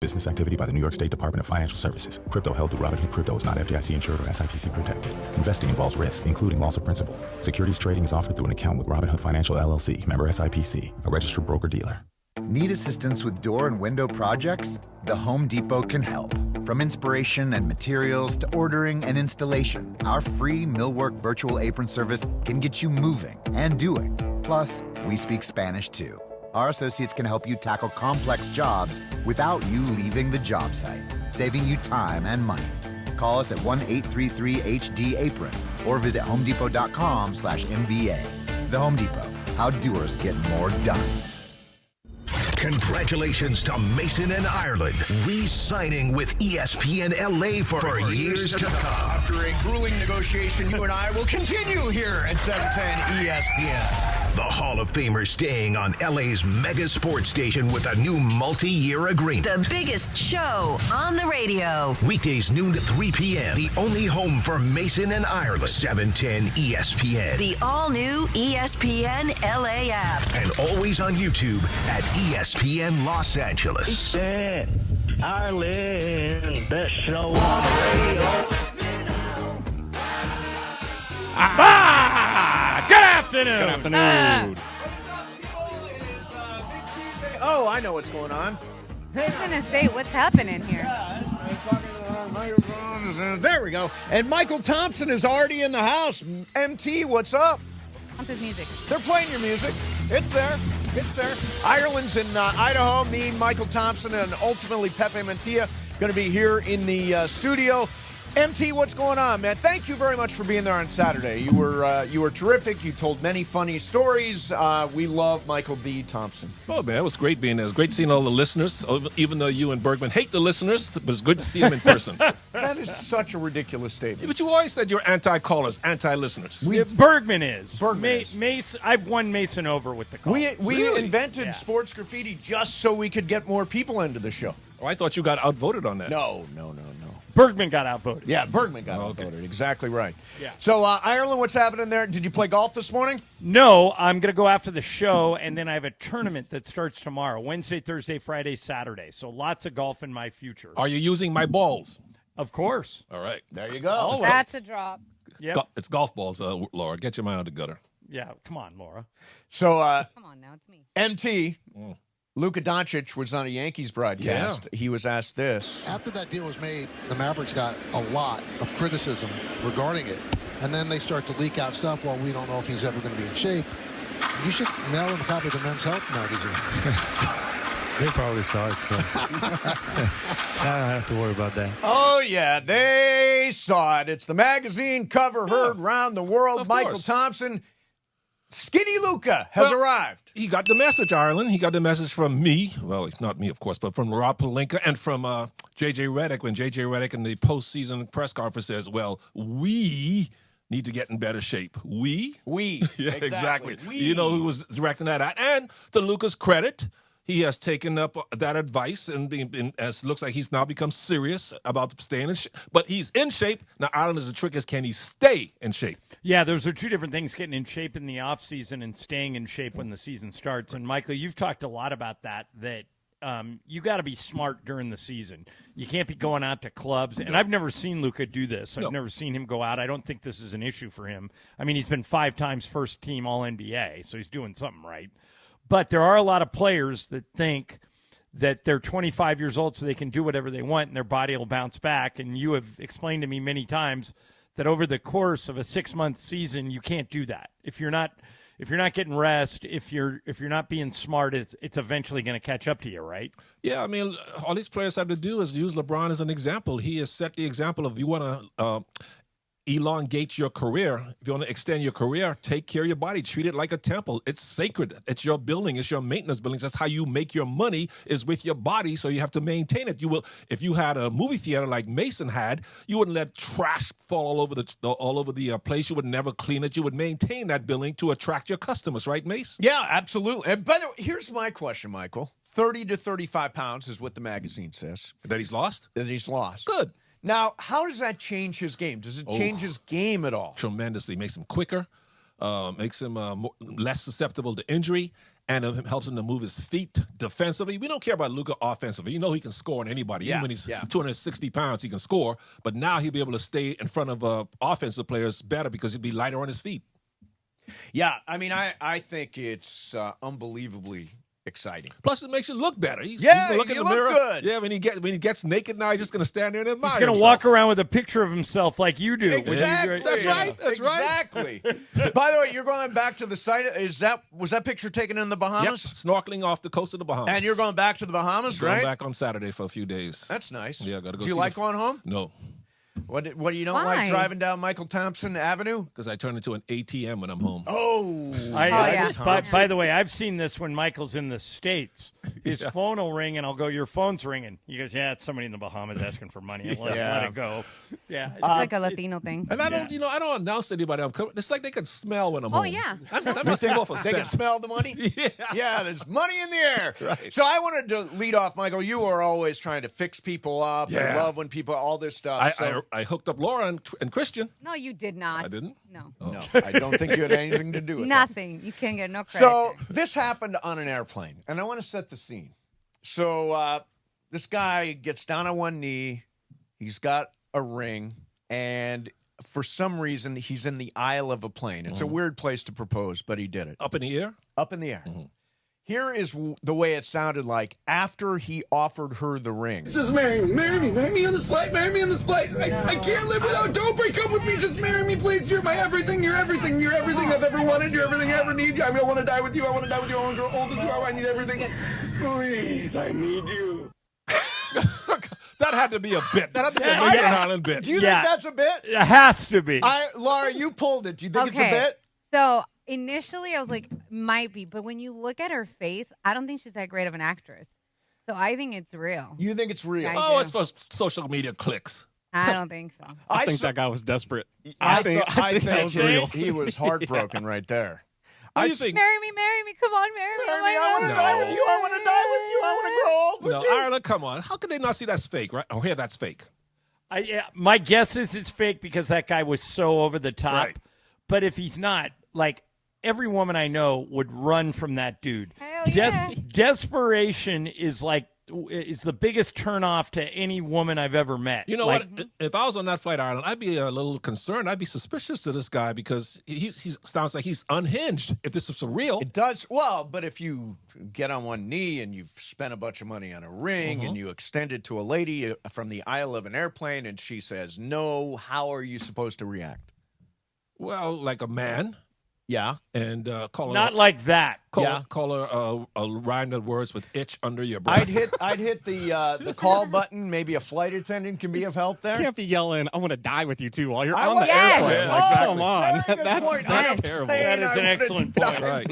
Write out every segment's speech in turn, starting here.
Business activity by the New York State Department of Financial Services. Crypto held through Robinhood Crypto is not FDIC insured or SIPC protected. Investing involves risk, including loss of principal. Securities trading is offered through an account with Robinhood Financial LLC, member SIPC, a registered broker-dealer. Need assistance with door and window projects? The Home Depot can help. From inspiration and materials to ordering and installation, our free millwork virtual apron service can get you moving and doing. Plus, we speak Spanish too. Our associates can help you tackle complex jobs without you leaving the job site, saving you time and money. Call us at 1-833-HD-APRON or visit homedepot.com/MVA. The Home Depot, how doers get more done. Congratulations to Mason and Ireland, re-signing with ESPN LA for years to come. After a grueling negotiation, you and I will continue here at 710 ESPN. The Hall of Famer staying on LA's mega sports station with a new multi-year agreement. The biggest show on the radio. Weekdays noon to 3 p.m. The only home for Mason and Ireland. 710 ESPN. The all-new ESPN LA app. And always on YouTube at ESPN Los Angeles. Ireland, best show on the radio. Good afternoon. Good afternoon. Oh, I know what's going on. I was going to say, what's happening here? Yeah, that's right. Talking to the microphones. There we go. And Mychal Thompson is already in the house. MT, what's up? What's his music? They're playing your music. It's there. It's there. Ireland's in Idaho. Me, Mychal Thompson, and ultimately Pepe Mantilla going to be here in the studio. MT, what's going on, man? Thank you very much for being there on Saturday. You were terrific. You told many funny stories. We love Mychal D. Thompson. Oh, man, it was great being there. It was great seeing all the listeners, even though you and Bergman hate the listeners, but it's good to see them in person. That is such a ridiculous statement. But you always said you're anti-callers, anti-listeners. Bergman is. Bergman is. Mason, I've won Mason over with the call. We Really? invented sports graffiti just so we could get more people into the show. Oh, I thought you got outvoted on that. No. Bergman got outvoted. Yeah, Bergman got Okay. outvoted. Exactly right. Yeah. So, Ireland, what's happening there? Did you play golf this morning? No, I'm going to go after the show, and then I have a tournament that starts tomorrow, Wednesday, Thursday, Friday, Saturday. So lots of golf in my future. Are you using my balls? Of course. All right. There you go. Always. That's a drop. Yep. It's golf balls, Laura. Get your mind out of the gutter. Yeah, come on, Laura. So, Come on now, it's me. MT, Luka Doncic was on a Yankees broadcast. Yeah. He was asked this. After that deal was made, the Mavericks got a lot of criticism regarding it. And then they start to leak out stuff, well, we don't know if he's ever going to be in shape. You should mail him a copy of the Men's Health magazine. They probably saw it, so I don't have to worry about that. Oh, yeah, they saw it. It's the magazine cover heard round the world. Of Mychal course. Thompson, Skinny Luka, has arrived. He got the message, Ireland. He got the message from me. Well, not me, of course, but from Rob Pelinka and from J.J. Redick when J.J. Redick in the postseason press conference says, well, we need to get in better shape. We? Yeah, exactly. We. You know who was directing that at. And to Luka's credit, he has taken up that advice and as looks like he's now become serious about staying in shape. But he's in shape. Now, Ireland is the trick is, can he stay in shape? Yeah, those are two different things, getting in shape in the offseason and staying in shape when the season starts. And, Michael, you've talked a lot about that you got to be smart during the season. You can't be going out to clubs. And I've never seen Luka do this. I've never seen him go out. I don't think this is an issue for him. I mean, he's been 5 times first-team All-NBA, so he's doing something right. But there are a lot of players that think that they're 25 years old so they can do whatever they want and their body will bounce back. And you have explained to me many times that over the course of a 6-month season, you can't do that. If you're not getting rest, if you're not being smart, it's eventually going to catch up to you, right? Yeah, I mean, all these players have to do is use LeBron as an example. He has set the example of you want to elongate your career. If you want to extend your career, take care of your body. Treat it like a temple. It's sacred. It's your building. It's your maintenance building. That's how you make your money is with your body, so you have to maintain it. You will, if you had a movie theater like Mason had, you wouldn't let trash fall all over the place. You would never clean it. You would maintain that building to attract your customers, right, Mace? Yeah, absolutely. And by the way, here's my question, Michael. 30 to 35 pounds is what the magazine says. That he's lost? That he's lost. Good. Now, how does that change his game? Does it change his game at all? Tremendously. Makes him quicker, makes him less susceptible to injury. and it helps him to move his feet defensively. We don't care about Luka offensively. You know he can score on anybody. Even when he's 260 pounds, he can score. But now he'll be able to stay in front of offensive players better because he'll be lighter on his feet. Yeah, I mean, I think it's unbelievably exciting. Plus, it makes you look better. He's you look in the look mirror. good. Yeah, when he gets naked now, he's just going to stand there and admire He's going to himself. walk around with a picture of himself like you do. Exactly. That's right. That's exactly. By the way, you're going back to the site. Was that picture taken in the Bahamas? Yep, snorkeling off the coast of the Bahamas. And you're going back to the Bahamas, going right? back on Saturday for a few days. That's nice. Yeah, got to go. Do you like going home? No. What you don't like driving down Mychal Thompson Avenue? Because I turn into an ATM when I'm home. By the way, I've seen this when Michael's in the States. His phone will ring, and I'll go, your phone's ringing. He goes, yeah, it's somebody in the Bahamas asking for money. Let it go. Yeah, it's like a Latino thing. And I don't announce to anybody I'm coming. It's like they can smell when I'm home. Oh, yeah. That must give off a They scent. can smell the money? Yeah, there's money in the air. Right. So I wanted to lead off, Michael. You are always trying to fix people up and love when people, all this stuff. I hooked up Laura and Christian. No, you did not. I didn't? No. No, I don't think you had anything to do with Nothing. You can't get no credit. So this happened on an airplane, and I want to set the scene. So this guy gets down on one knee. He's got a ring, and for some reason, he's in the aisle of a plane. It's a weird place to propose, but he did it. Up in the air? Up in the air. Mm-hmm. Here is the way it sounded like after he offered her the ring. Just marry me. Marry me on this flight. Marry me on this flight. I can't live without. Don't break up with me. Just marry me, please. You're my everything. You're everything. You're everything I've ever wanted. You're everything I ever need. I want to die with you. I want to die with you. I want to grow old with you. I need everything. Please, I need you. That had to be a bit. That had to be a Mason Island bit. Do you think that's a bit? It has to be. Laura, you pulled it. Do you think it's a bit? So initially, I was like, might be. But when you look at her face, I don't think she's that great of an actress. So I think it's real. You think it's real? Yeah, it's for social media clicks. I don't think so. I think that guy was desperate. I think that was real. He was heartbroken right there. What do you think? Marry me. Come on, marry me. I want to die with you. I want to die with you. I want to grow old with you. Ireland, come on. How can they not see that's fake, right? Or hear that's fake? My guess is it's fake because that guy was so over the top. Right. But if he's not, like, every woman I know would run from that dude. Hell yeah. Desperation is the biggest turnoff to any woman I've ever met. You know what? If I was on that flight, Ireland, I'd be a little concerned. I'd be suspicious to this guy because he sounds like he's unhinged. If this was for real, it does. Well, but if you get on one knee and you've spent a bunch of money on a ring and you extend it to a lady from the aisle of an airplane and she says no, how are you supposed to react? Well, like a man. Yeah. And call her. Not like that. Call her a rhyme of words with itch under your breath. I'd hit the call button. Maybe a flight attendant can be of help there. You can't be yelling, I want to die with you, too, while you're I on want- the airplane. Yeah, Like, exactly. come on. That's terrible. That is an excellent point. Right.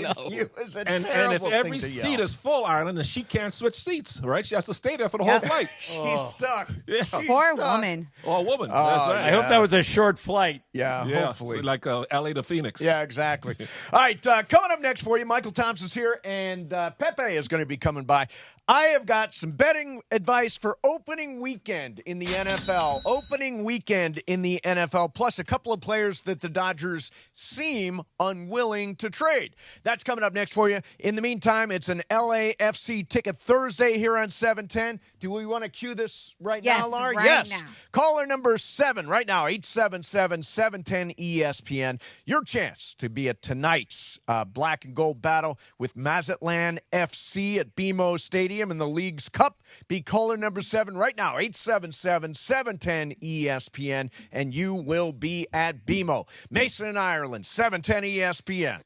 And if every seat is full, Ireland, and she can't switch seats, right? She has to stay there for the whole flight. She's stuck. Yeah. Poor woman. Oh, woman. That's right. I hope that was a short flight. Yeah, hopefully. So like L.A. to Phoenix. Yeah, exactly. All right, coming up next for you, Mychal Thompson's here, and Pepe is going to be coming by. I have got some betting advice for opening weekend in the NFL. Opening weekend in the NFL, plus a couple of players that the Dodgers seem unwilling to trade. That's coming up next for you. In the meantime, it's an LAFC Ticket Thursday here on 710. Do we want to cue this right now, Laura? Right now. Caller number 7 right now, 877-710-ESPN. Your chance to be at tonight's black and gold battle with Mazatlan FC at BMO Stadium in the League's Cup. Be caller number 7 right now, 877-710-ESPN, and you will be at BMO. Mason and Ireland, 710 ESPN.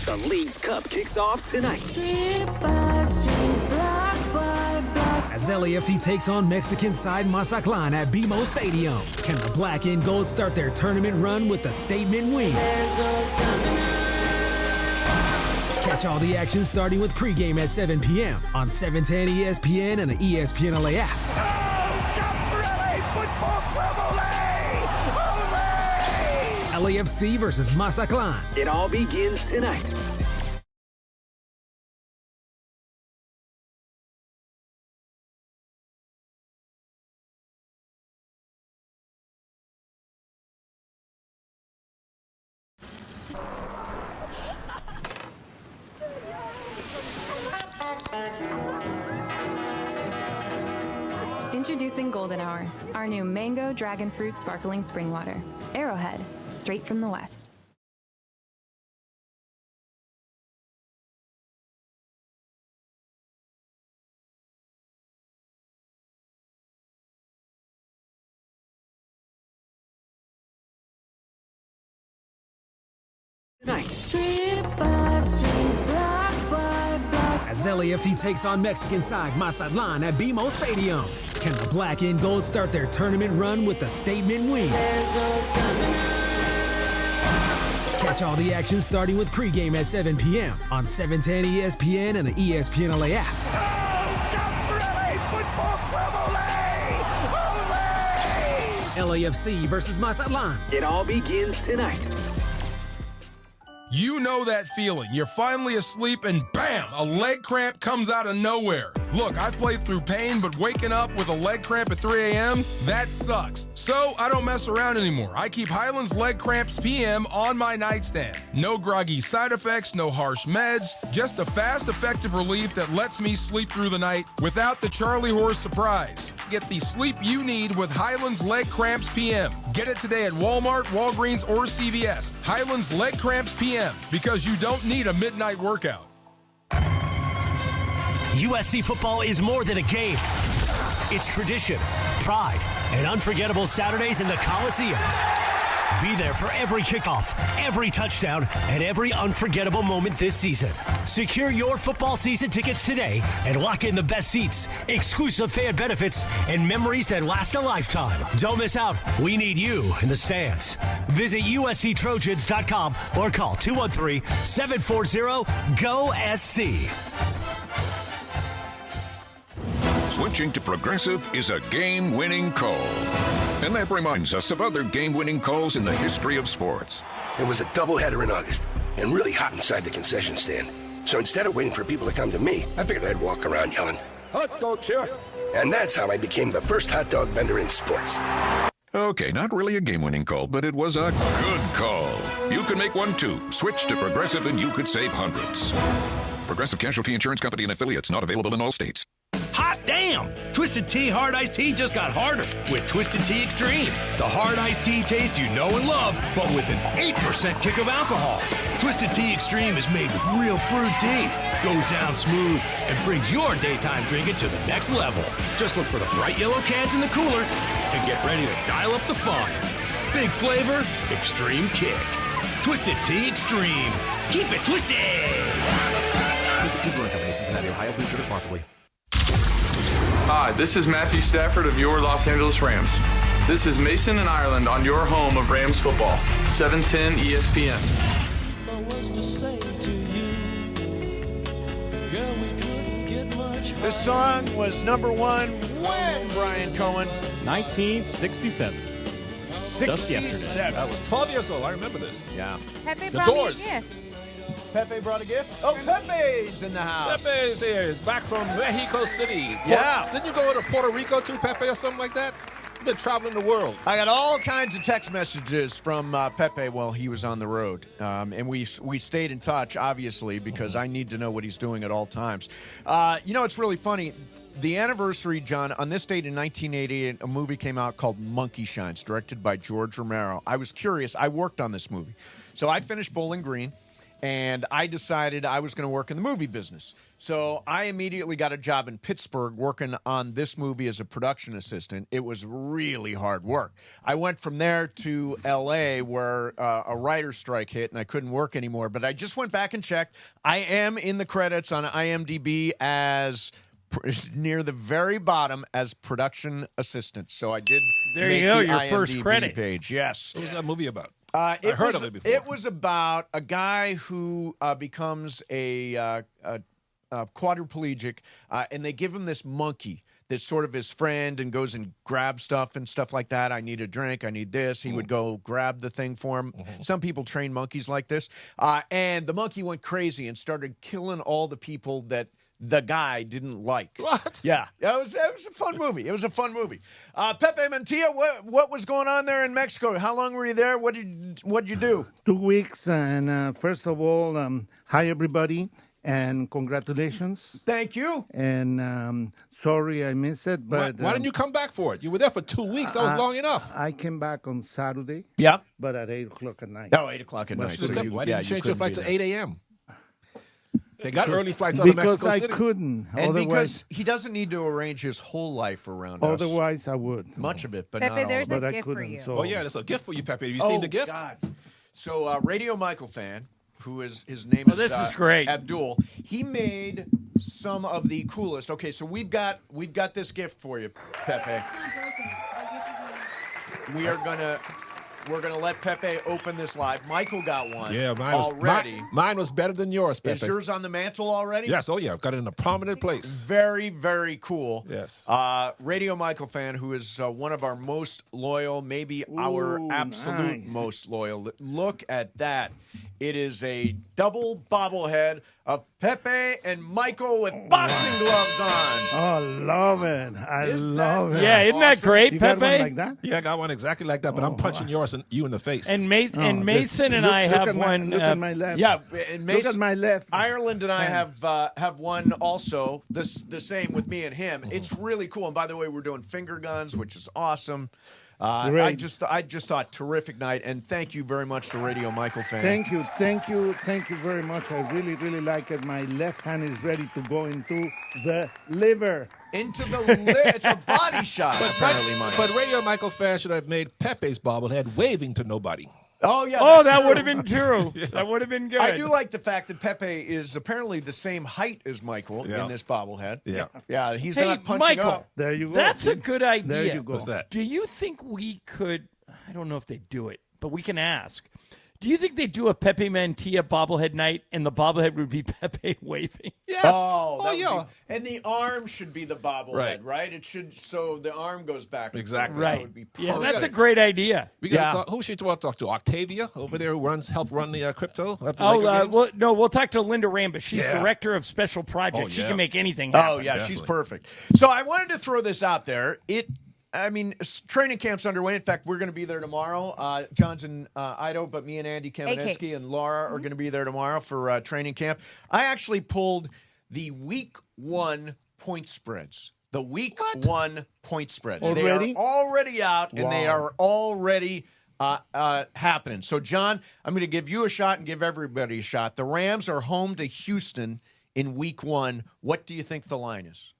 The League's Cup kicks off tonight. As LAFC takes on Mexican side Mazatlan at BMO Stadium. Can the black and gold start their tournament run with a statement win? Catch all the action starting with pregame at 7 p.m. on 710 ESPN and the ESPN LA app. LAFC versus Mazatlan. It all begins tonight. Introducing Golden Hour, our new mango dragon fruit sparkling spring water. Arrowhead, straight from the West. Street by street, block by block. As LAFC takes on Mexican side Mazatlan at BMO Stadium, can the black and gold start their tournament run with a statement win? There's no stopping Catch all the action starting with pregame at 7 p.m. on 710 ESPN and the ESPN LA app. LAFC versus Mazatlan. It all begins tonight. You know that feeling. You're finally asleep and bam, a leg cramp comes out of nowhere. Look, I've played through pain, but waking up with a leg cramp at 3 a.m., that sucks. So I don't mess around anymore. I keep Highland's Leg Cramps PM on my nightstand. No groggy side effects, no harsh meds, just a fast, effective relief that lets me sleep through the night without the Charlie horse surprise. Get the sleep you need with Highland's Leg Cramps PM. Get it today at Walmart, Walgreens, or CVS. Highland's Leg Cramps PM, because you don't need a midnight workout. USC football is more than a game. It's tradition, pride, and unforgettable Saturdays in the Coliseum. Be there for every kickoff, every touchdown, and every unforgettable moment this season. Secure your football season tickets today and lock in the best seats, exclusive fan benefits, and memories that last a lifetime. Don't miss out. We need you in the stands. Visit USCTrojans.com or call 213-740-GO-SC. Switching to Progressive is a game-winning call. And that reminds us of other game-winning calls in the history of sports. It was a doubleheader in August and really hot inside the concession stand. So instead of waiting for people to come to me, I figured I'd walk around yelling, "Hot dogs here!" And that's how I became the first hot dog vendor in sports. Okay, not really a game-winning call, but it was a good call. You can make one too. Switch to Progressive and you could save hundreds. Progressive Casualty Insurance Company and affiliates, not available in all states. Hot damn! Twisted Tea Hard Iced Tea just got harder with Twisted Tea Extreme. The hard iced tea taste you know and love, but with an 8% kick of alcohol. Twisted Tea Extreme is made with real brewed tea, goes down smooth, and brings your daytime drinking to the next level. Just look for the bright yellow cans in the cooler and get ready to dial up the fun. Big flavor, extreme kick. Twisted Tea Extreme. Keep it twisted! Twisted Tea Brewing Company, Cincinnati, Ohio. Please drink responsibly. Hi, this is Matthew Stafford of your Los Angeles Rams. This is Mason in Ireland on your home of Rams football, 710 ESPN. This song was number one when, Brian Cohen? 1967. Just yesterday. I was 12 years old. I remember this. Yeah. Pepe The brought me a Doors. gift. Pepe brought a gift? Oh, Pepe's in the house. Pepe's here. He's back from Mexico City. Yeah. Didn't you go to Puerto Rico too, Pepe, or something like that? You've been traveling the world. I got all kinds of text messages from Pepe while he was on the road. And we stayed in touch, obviously, because I need to know what he's doing at all times. It's really funny. The anniversary, John, on this date in 1988, a movie came out called Monkey Shines, directed by George Romero. I was curious. I worked on this movie. So I finished Bowling Green, and I decided I was going to work in the movie business. So I immediately got a job in Pittsburgh working on this movie as a production assistant. It was really hard work. I went from there to L.A. where a writer's strike hit and I couldn't work anymore. But I just went back and checked. I am in the credits on IMDb as near the very bottom as production assistant. So I did There make you go, the your IMDb first credit. page. Yes. What was that movie about? I heard of it before. It was about a guy who becomes a quadriplegic, and they give him this monkey that's sort of his friend and goes and grabs stuff and stuff like that. I need a drink. I need this. He would go grab the thing for him. Some people train monkeys like this. And the monkey went crazy and started killing all the people that the guy didn't like. What? Yeah. It was a fun movie. It was a fun movie. Pepe Mantilla, what was going on there in Mexico? How long were you there? What'd you do? 2 weeks. And first of all, hi, everybody. And congratulations. Thank you. And sorry I missed it, but Why didn't you come back for it? You were there for 2 weeks. That was long enough. I came back on Saturday. Yeah. But at 8 o'clock at night. Oh, 8 o'clock at night. So why didn't you change your flight to 8 a.m.? They got Because- early flights out of Mexico because I City. couldn't. And Otherwise, because he doesn't need to arrange his whole life around us. otherwise I would. Much of it, but Pepe, not all there's of it. a But I gift for couldn't. you. So Oh, yeah, there's a gift for you, Pepe. Have you seen the gift? God. So, Radio Michael fan, who is his name Oh, is this is great. Abdul. He made some of the coolest. Okay, so we've got this gift for you, Pepe. We're gonna let Pepe open this live. Michael got one. Yeah, already. Mine was better than yours, Pepe. Is yours on the mantle already? Yes, oh yeah, I've got it in a prominent place. Very, very cool. Yes. Radio Michael fan, who is one of our most loyal, maybe our absolute nice. most loyal. Look at that. It is a double bobblehead of Pepe and Michael with boxing gloves on. Oh, love it. I love it. Yeah, isn't that great, You Pepe? got one like that? Yeah, I got one exactly like that, but I'm punching yours and you in the face. And, Mason and look- I look have at my- one. Look at my left. Yeah, and Look at my left. Ireland and I have one also. The same with me and him. It's really cool. And by the way, we're doing finger guns, which is awesome. I Great. just thought terrific night, and thank you very much to Radio Michael fan. Thank you very much. I really, really like it. My left hand is ready to go into the liver. Into the it's a body shot, apparently, Michael. But Radio Michael fan should have made Pepe's bobblehead waving to nobody. Oh, yeah. Oh, that's that true. would have been true. That would have been good. I do like the fact that Pepe is apparently the same height as Michael Yeah. in this bobblehead. Yeah. Yeah, he's Hey, not punching Michael, up. There you go. That's a good idea. There you go. What's that? Do you think we could? I don't know if they do it, but we can ask. Do you think they do a Pepe Mantilla bobblehead night, and the bobblehead would be Pepe waving? Yes. Oh, that would yeah. be- and the arm should be the bobblehead, right? It should, so the arm goes back. and Exactly. forth. That Right. would be Yeah, perfect. that's a great idea. We gotta Yeah. talk, who should we talk to? Octavia over there who helped run the crypto? At the Oh, Laker games? we'll talk to Linda Rambis. She's Yeah. director of special projects. Oh, She yeah. can make anything happen. Oh, yeah, Definitely. she's perfect. So I wanted to throw this out there. Training camp's underway. In fact, we're going to be there tomorrow. John's in Idaho, but me and Andy Kamenetsky and Laura are going to be there tomorrow for training camp. I actually pulled the week 1 point spreads. The week 1 point spreads. Already? They are already out, and they are already happening. So, John, I'm going to give you a shot and give everybody a shot. The Rams are home to Houston in week 1. What do you think the line is?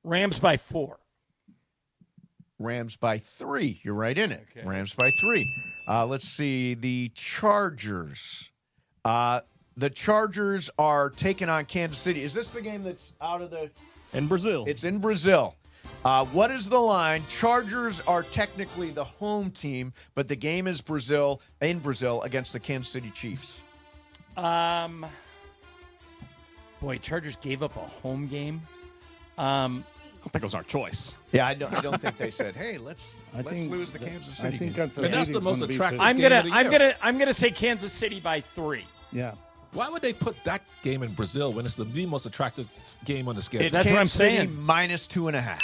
Rams by 4. Rams by 3. You're right in it. Okay. Rams by 3. Let's see. The Chargers. The Chargers are taking on Kansas City. Is this the game that's out of the... In Brazil. It's in Brazil. What is the line? Chargers are technically the home team, but the game is in Brazil against the Kansas City Chiefs. Boy, Chargers gave up a home game. I think it was our choice. Yeah, I don't think they said, "Hey, let's think lose the Kansas I City." think game. Kansas And that's City the is most gonna be attractive pretty- I'm gonna say Kansas City by 3. Yeah. Why would they put that game in Brazil when it's the most attractive game on the schedule? It's That's what I'm Kansas City saying. minus 2.5.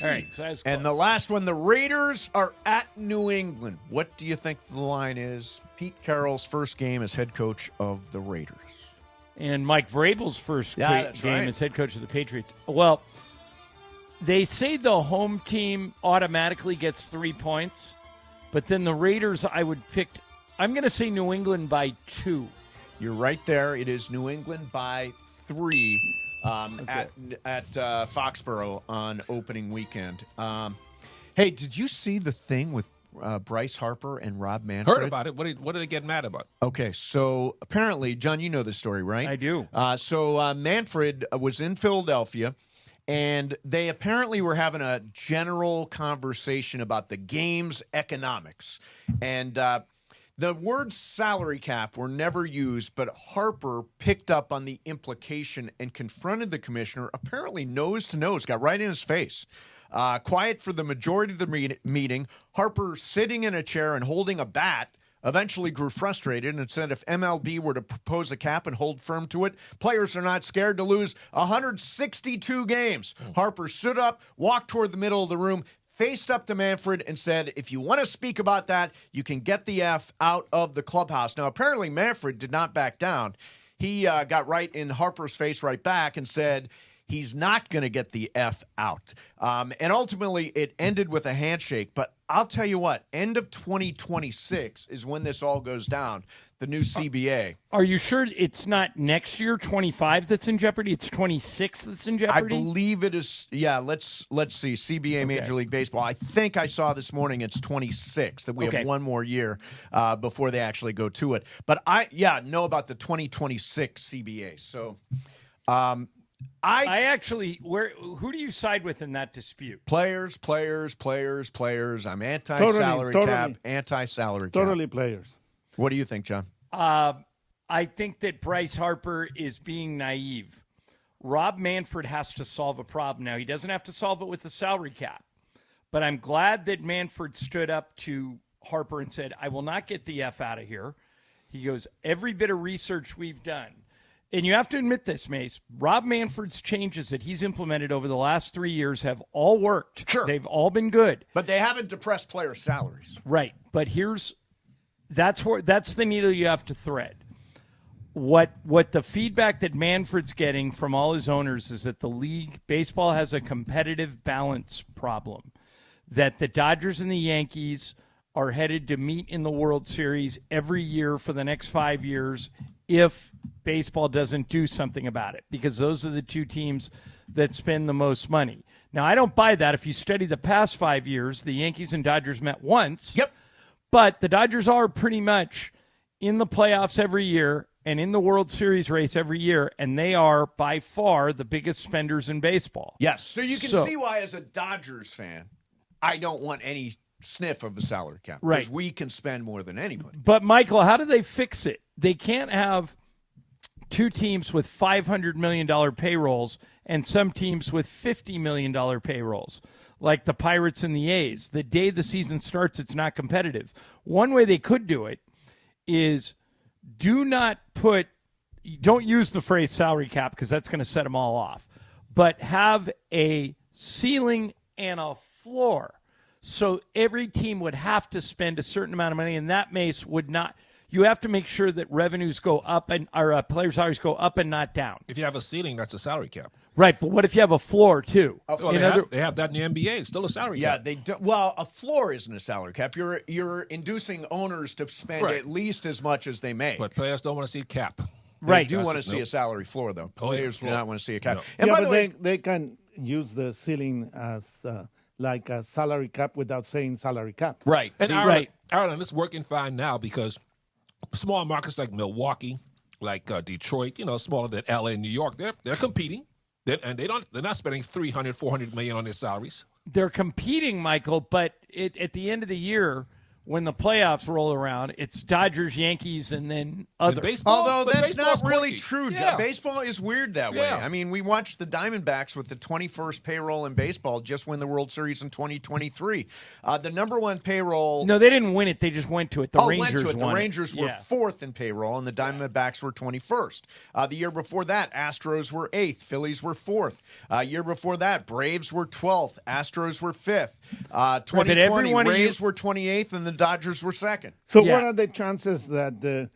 All right, so that's And the last one, the Raiders are at New England. What do you think the line is? Pete Carroll's first game as head coach of the Raiders. And Mike Vrabel's first that's game right. as head coach of the Patriots. Well, they say the home team automatically gets 3 points, but then the Raiders, I'm going to say New England by 2. You're right there. It is New England by 3 at Foxborough on opening weekend. Hey, did you see the thing with Bryce Harper and Rob Manfred? Heard about it. What did they get mad about? Okay, so apparently, John, you know this story, right? I do. So Manfred was in Philadelphia, and they apparently were having a general conversation about the game's economics. And the words salary cap were never used, but Harper picked up on the implication and confronted the commissioner, apparently nose to nose, got right in his face. Quiet for the majority of the meeting, Harper sitting in a chair and holding a bat eventually grew frustrated and said if MLB were to propose a cap and hold firm to it, players are not scared to lose 162 games. Harper stood up, walked toward the middle of the room, faced up to Manfred and said, if you want to speak about that, you can get the F out of the clubhouse. Now, apparently Manfred did not back down. he got right in Harper's face right back and said he's not going to get the F out. And ultimately, it ended with a handshake. But I'll tell you what, end of 2026 is when this all goes down, the new CBA. Are you sure it's not next year, 25, that's in jeopardy? It's 26 that's in jeopardy? I believe it is. Yeah, let's see. CBA, Major League Baseball. I think I saw this morning it's 26, that we have one more year before they actually go to it. But I know about the 2026 CBA. So I actually, who do you side with in that dispute? Players. I'm anti-salary cap, anti-salary cap. Totally players. What do you think, John? I think that Bryce Harper is being naive. Rob Manfred has to solve a problem. Now, he doesn't have to solve it with the salary cap. But I'm glad that Manfred stood up to Harper and said, I will not get the F out of here. He goes, every bit of research we've done. And you have to admit this, Mace. Rob Manfred's changes that he's implemented over the last 3 years have all worked. Sure. They've all been good. But they haven't depressed player salaries. Right. But that's the needle you have to thread. What the feedback that Manfred's getting from all his owners is that the league, baseball has a competitive balance problem. That the Dodgers and the Yankees are headed to meet in the World Series every year for the next 5 years if baseball doesn't do something about it, because those are the two teams that spend the most money. Now, I don't buy that. If you study the past 5 years, the Yankees and Dodgers met once. Yep. But the Dodgers are pretty much in the playoffs every year and in the World Series race every year, and they are by far the biggest spenders in baseball. Yes, so you can see why, as a Dodgers fan, I don't want any sniff of the salary cap. Right. Because we can spend more than anybody. But, Michael, how do they fix it? They can't have two teams with $500 million payrolls and some teams with $50 million payrolls, like the Pirates and the A's. The day the season starts, it's not competitive. One way they could do it is don't use the phrase salary cap because that's going to set them all off, but have a ceiling and a floor. So every team would have to spend a certain amount of money, and that, Mace, would not. You have to make sure that revenues go up or player salaries go up and not down. If you have a ceiling, that's a salary cap. Right, but what if you have a floor too? Well, they have that in the NBA. It's still a salary cap. Yeah, they do. Well, a floor isn't a salary cap. You're inducing owners to spend at least as much as they make. But players don't want to see cap. They do want to see a salary floor, though. Players do not want to see a cap. No. And by the way, they can use the ceiling as like a salary cap without saying salary cap. Right. And Ireland, it's working fine now because small markets like Milwaukee, like Detroit, smaller than LA and New York, they're competing. They're not spending $300-400 million on their salaries. They're competing, Michael, but at the end of the year, when the playoffs roll around, it's Dodgers, Yankees, and then others. Although that's not really true. Yeah. Baseball is weird that way. Yeah. I mean, we watched the Diamondbacks with the 21st payroll in baseball just win the World Series in 2023. The number one payroll. No, they didn't win it. They just went to it. The Rangers won. The Rangers were fourth in payroll, and the Diamondbacks were 21st. The year before that, Astros were 8th. Phillies were 4th. Year before that, Braves were 12th. Astros were 5th. 2020, Rays were 28th, and the Dodgers were 2nd. So what are the chances that the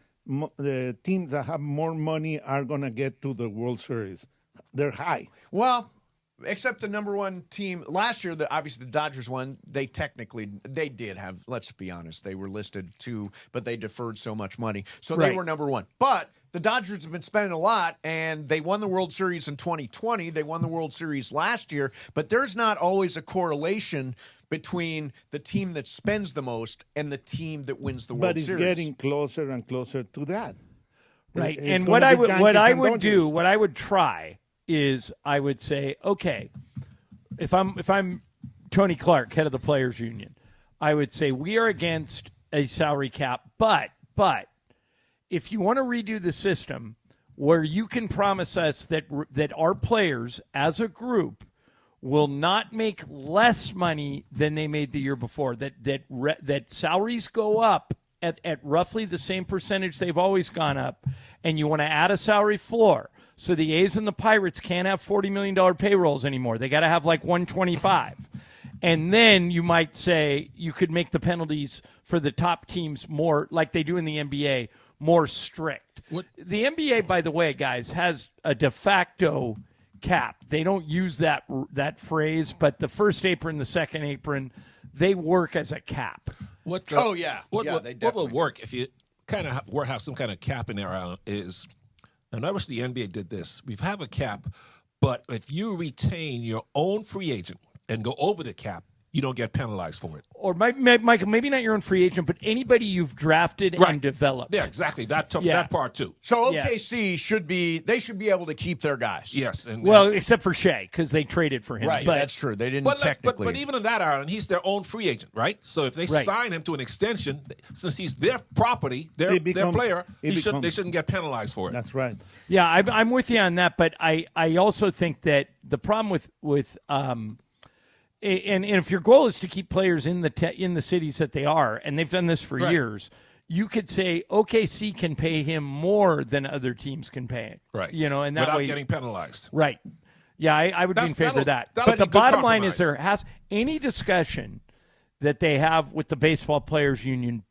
teams that have more money are going to get to the World Series? They're high. Well, except the number one team last year, obviously the Dodgers won. They did have, let's be honest, they were listed 2, but they deferred so much money. So they were number one. But the Dodgers have been spending a lot, and they won the World Series in 2020. They won the World Series last year, but there's not always a correlation between the team that spends the most and the team that wins the World Series. But it's getting closer and closer to that. Right. And what I would try is I would say, okay, if I'm Tony Clark, head of the Players Union, I would say we are against a salary cap, but if you want to redo the system where you can promise us that our players as a group will not make less money than they made the year before, that salaries go up at roughly the same percentage they've always gone up, and you want to add a salary floor. So the A's and the Pirates can't have $40 million payrolls anymore. They got to have like 125. And then you might say you could make the penalties for the top teams more, like they do in the NBA, more strict. The NBA, by the way, guys, has a de facto cap. They don't use that phrase, but the first apron, the second apron, they work as a cap. What will work if you kind of have some kind of cap in there is, and I wish the NBA did this. We have a cap, but if you retain your own free agent and go over the cap, you don't get penalized for it. Or, Michael, maybe not your own free agent, but anybody you've drafted and developed. Yeah, exactly. That part too. So OKC should be able to keep their guys. Yes. Except for Shea, because they traded for him. Right, that's true. They didn't technically. But even in that, Aaron, he's their own free agent, right? So if they sign him to an extension, since he's their property, their player, they shouldn't get penalized for it. That's right. Yeah, I'm with you on that, but I also think that the problem with and if your goal is to keep players in the cities that they are, and they've done this for years, you could say OKC can pay him more than other teams can pay it. Right. And that without way, getting penalized. Right. Yeah, I would be in favor of that. But the bottom line is there has any discussion that they have with the baseball players union,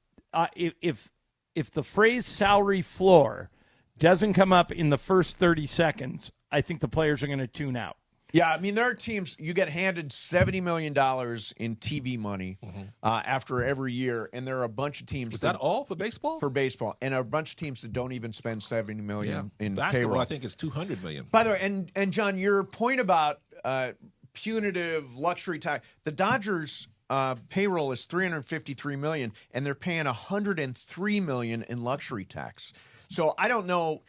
if the phrase salary floor doesn't come up in the first 30 seconds, I think the players are going to tune out. Yeah, I mean, there are teams, you get handed $70 million in TV money after every year, and there are a bunch of teams. Is that all for baseball? For baseball. And a bunch of teams that don't even spend $70 million in basketball, payroll. I think it's $200 million. By the way, and John, your point about punitive luxury tax, the Dodgers' payroll is $353 million, and they're paying $103 million in luxury tax. So I don't know.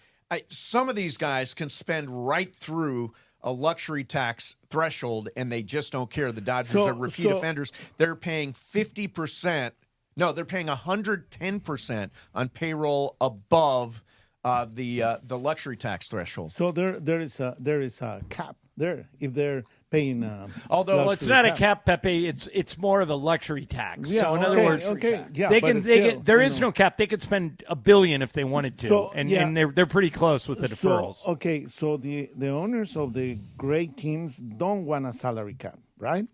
Some of these guys can spend right through a luxury tax threshold, and they just don't care. The Dodgers are repeat offenders. They're paying 50%. No, they're paying 110% on payroll above the luxury tax threshold. So there is a cap there if they're paying. Although it's not a cap, Pepe. It's more of a luxury tax. Yeah, so in other words, yeah, there is no cap. They could spend $1 billion if they wanted to, and they're pretty close with the deferrals. So the owners of the great teams don't want a salary cap, right?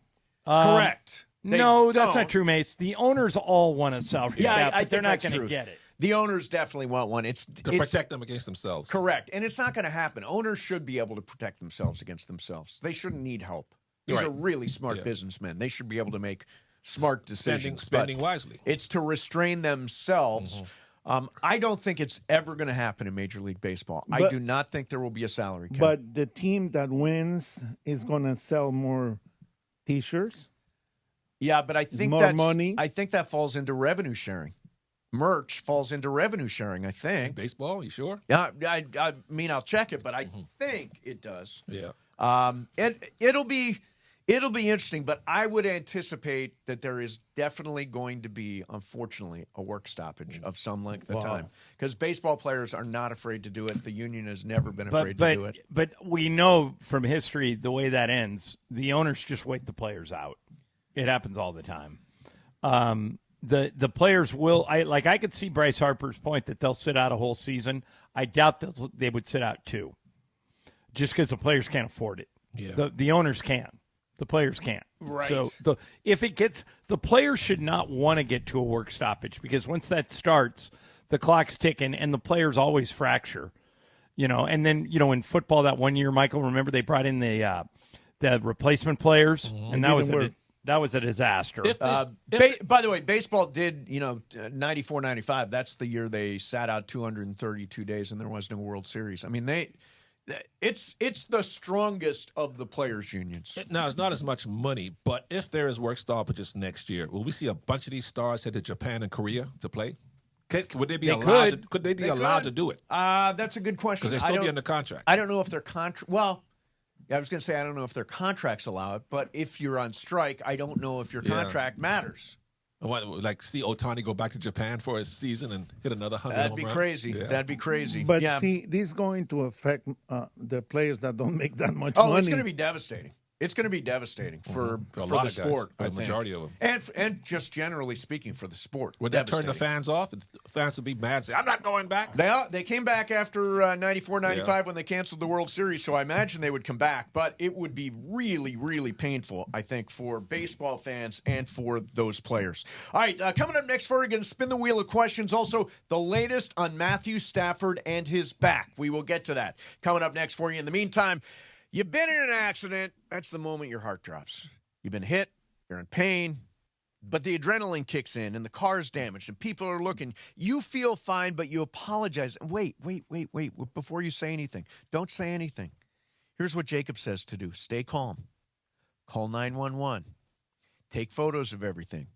Correct. No, that's not true, Mace. The owners all want a salary cap, but they're not going to get it. The owners definitely want one. It's to protect them against themselves. Correct. And it's not going to happen. Owners should be able to protect themselves against themselves. They shouldn't need help. These are really smart businessmen. They should be able to make smart decisions. Spending wisely. It's to restrain themselves. I don't think it's ever going to happen in Major League Baseball. I do not think there will be a salary cap. But the team that wins is going to sell more T-shirts. Yeah, but I think more money. I think that falls into revenue sharing. Merch falls into revenue sharing, I think. Baseball, you sure? Yeah, I mean, I'll check it, but I think it does. Yeah. And it'll be interesting, but I would anticipate that there is definitely going to be, unfortunately, a work stoppage of some length of time because baseball players are not afraid to do it. The union has never been afraid to do it. But we know from history the way that ends. The owners just wait the players out. It happens all the time. The players will. I could see Bryce Harper's point that they'll sit out a whole season. I doubt they would sit out 2, just because the players can't afford it. Yeah. The owners can. The players can't. Right. So the players should not want to get to a work stoppage because once that starts, the clock's ticking and the players always fracture. And then in football that one year, Michael, remember they brought in the replacement players, and that was a disaster. By the way, baseball did, 94, 95. That's the year they sat out 232 days and there was no World Series. I mean, it's the strongest of the players' unions. Now, it's not as much money, but if there is work stoppages next year, will we see a bunch of these stars head to Japan and Korea to play? Would they be allowed? Could they be allowed to do it? That's a good question. Because they still be under contract. I don't know if their contract. Well, I was going to say I don't know if their contracts allow it, but if you're on strike, I don't know if your contract matters. See Ohtani go back to Japan for a season and hit another 100 That'd be home crazy. runs? Yeah. That'd be crazy. But see, this is going to affect the players that don't make that much money. Oh, it's going to be devastating. It's going to be devastating for a the lot of sport, guys, I the think. majority of them. And just generally speaking for the sport. Would that turn the fans off? The fans would be mad and say, I'm not going back. They came back after 94, 95 when they canceled the World Series, so I imagine they would come back. But it would be really, really painful, I think, for baseball fans and for those players. All right, coming up next, we're going to spin the wheel of questions. Also, the latest on Matthew Stafford and his back. We will get to that coming up next for you. In the meantime, you've been in an accident. That's the moment your heart drops. You've been hit. You're in pain. But the adrenaline kicks in and the car's damaged and people are looking. You feel fine, but you apologize. Wait. Before you say anything, don't say anything. Here's what Jacob says to do. Stay calm. Call 911. Take photos of everything.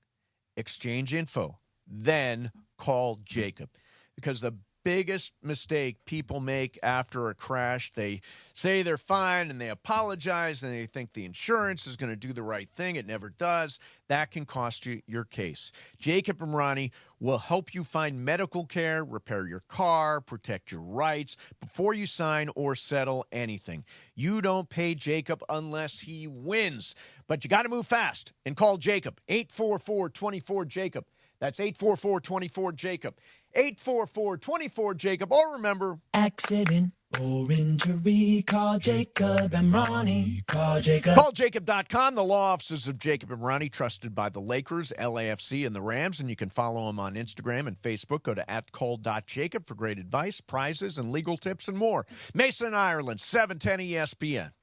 Exchange info. Then call Jacob. Because the biggest mistake people make after a crash, they say they're fine and they apologize and they think the insurance is going to do the right thing. It never does. That can cost you your case. Jacob and Ronnie will help you find medical care, repair your car, protect your rights before you sign or settle anything. You don't pay Jacob unless he wins. But you got to move fast and call Jacob. 844-24-JACOB. That's 844-24-JACOB. 844-24-JACOB. Or remember, accident or injury, call Jacob and Ronnie. Call Jacob. CallJacob.com. The law offices of Jacob and Ronnie, trusted by the Lakers, LAFC, and the Rams. And you can follow them on Instagram and Facebook. Go to @call.jacob for great advice, prizes, and legal tips and more. Mason, Ireland, 710 ESPN.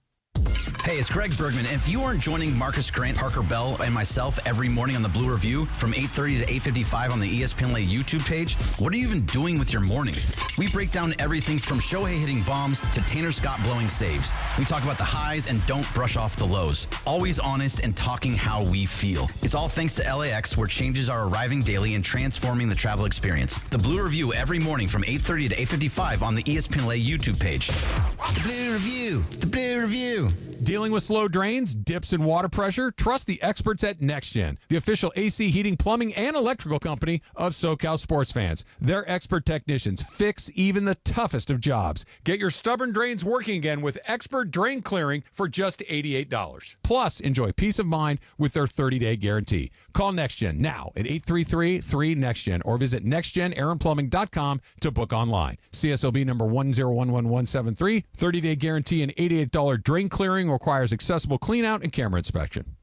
Hey, it's Greg Bergman. If you aren't joining Marcus Grant, Parker Bell, and myself every morning on the Blue Review from 8:30 to 8:55 on the ESPN LA YouTube page, what are you even doing with your mornings? We break down everything from Shohei hitting bombs to Tanner Scott blowing saves. We talk about the highs and don't brush off the lows. Always honest and talking how we feel. It's all thanks to LAX, where changes are arriving daily and transforming the travel experience. The Blue Review every morning from 8:30 to 8:55 on the ESPN LA YouTube page. The Blue Review. The Blue Review. Dealing with slow drains, dips in water pressure? Trust the experts at NextGen, the official AC, heating, plumbing, and electrical company of SoCal sports fans. Their expert technicians fix even the toughest of jobs. Get your stubborn drains working again with expert drain clearing for just $88. Plus, enjoy peace of mind with their 30-day guarantee. Call NextGen now at 833-3NEXTGen or visit nextgenairandplumbing.com to book online. CSLB number 1011173, 30-day guarantee and $88 drain clearing requires accessible clean out and camera inspection.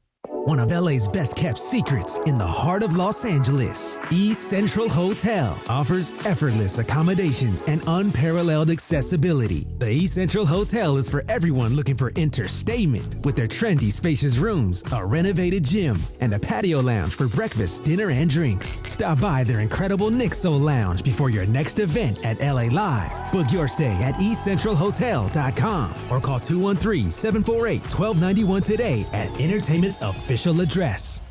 One of LA's best kept secrets in the heart of Los Angeles, East Central Hotel offers effortless accommodations and unparalleled accessibility. The East Central Hotel is for everyone looking for entertainment with their trendy spacious rooms, a renovated gym, and a patio lounge for breakfast, dinner, and drinks. Stop by their incredible Nixo Lounge before your next event at LA Live. Book your stay at eastcentralhotel.com or call 213-748-1291 today at Entertainment's official address.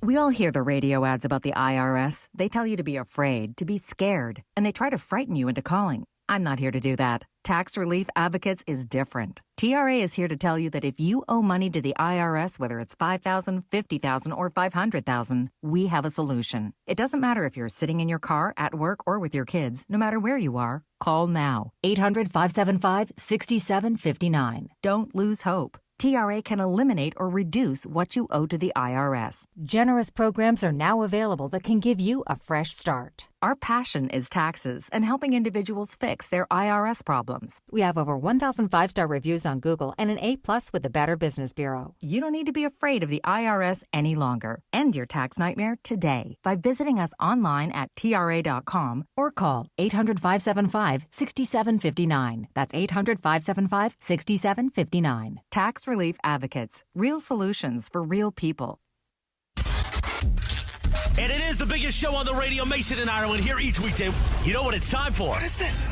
We all hear the radio ads about the IRS. They tell you to be afraid, to be scared, and they try to frighten you into calling. I'm not here to do that. Tax Relief Advocates is different. TRA is here to tell you that if you owe money to the IRS, whether it's $5,000, $50,000, or $500,000, we have a solution. It doesn't matter if you're sitting in your car, at work, or with your kids. No matter where you are, call now. 800-575-6759. Don't lose hope. TRA can eliminate or reduce what you owe to the IRS. Generous programs are now available that can give you a fresh start. Our passion is taxes and helping individuals fix their IRS problems. We have over 1,000 5-star reviews on Google and an A+ with the Better Business Bureau. You don't need to be afraid of the IRS any longer. End your tax nightmare today by visiting us online at TRA.com or call 800-575-6759. That's 800-575-6759. Tax Relief Advocates. Real solutions for real people. And it is the biggest show on the radio, Mason and Ireland, here each weekday. You know what it's time for? What is this?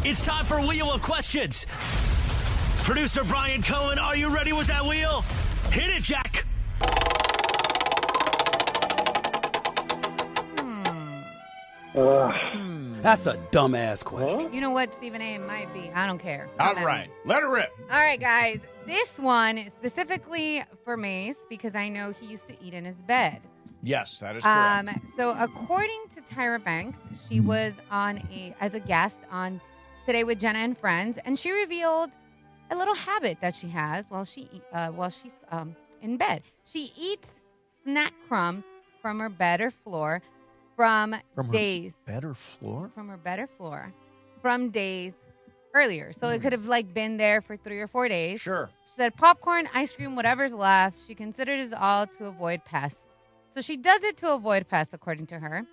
It's time for Wheel of Questions. Producer Brian Cohen, are you ready with that wheel? Hit it, Jack. That's a dumbass question. You know what, Stephen A. might be. I don't care. All right. Let her rip. All right, guys. This one is specifically for Mace because I know he used to eat in his bed. Yes, that is correct. So according to Tyra Banks, she was on as a guest on Today with Jenna and Friends, and she revealed a little habit that she has while she's in bed. She eats snack crumbs from her bed or floor from days. Bed or floor? From her bed or floor from days earlier. So it could have been there for 3 or 4 days. Sure. She said popcorn, ice cream, whatever's left. She considered it all to avoid pests. So she does it to avoid pests, according to her.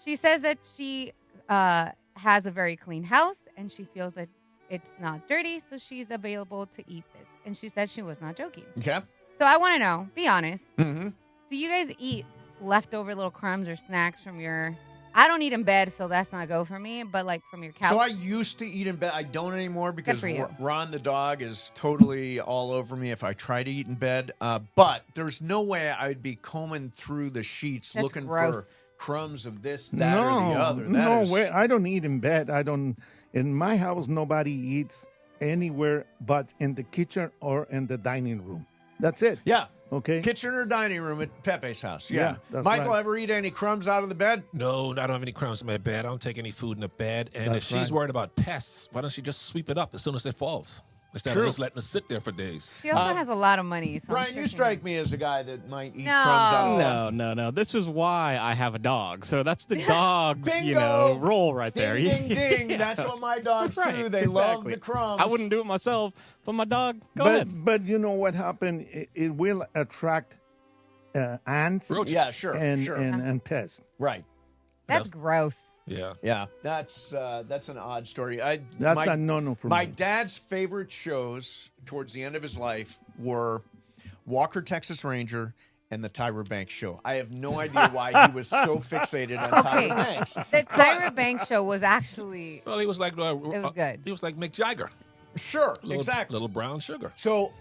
She says that she has a very clean house and she feels that it's not dirty, so she's available to eat this. And she said she was not joking. Okay. So I want to know, be honest, Mm-hmm. do you guys eat leftover little crumbs or snacks from your... I don't eat in bed, so that's not a go for me, but from your couch. So I used to eat in bed. I don't anymore because for you. Ron the dog is totally all over me if I try to eat in bed. But there's no way I'd be combing through the sheets That's looking gross. for crumbs of this, that, or the other. That is- way. I don't eat in bed. In my house, nobody eats anywhere but in the kitchen or in the dining room. That's it. Yeah. Okay. Kitchen or dining room at Pepe's house. Yeah. Yeah, that's Michael, right. ever eat any crumbs out of the bed? No, I don't have any crumbs in my bed. I don't take any food in the bed. And That's if she's right. worried about pests, why don't she just sweep it up as soon as it falls? Instead True. of just letting it sit there for days. She also has a lot of money. So I'm Brian, sure you she strike me as a guy that might eat No. crumbs out of the bed. No. This is why I have a dog. So that's the dog's, Bingo! role right there. Ding, ding, ding. Yeah. That's what my dogs do. Right, They love exactly. the crumbs. I wouldn't do it myself, but my dog, go ahead. But you know what happened? It will attract ants. Roaches. Yeah, sure, and, sure. and pests. Right. That's gross. Yeah. Yeah, that's an odd story. That's a no-no for my me. dad's favorite shows towards the end of his life were Walker, Texas Ranger, and the Tyra Banks Show. I have no idea why he was so fixated on Okay. Tyra Banks. The Tyra Banks show was actually... Well, he was like... It was good. He was like Mick Jagger. Sure, Little, exactly. Little brown sugar. So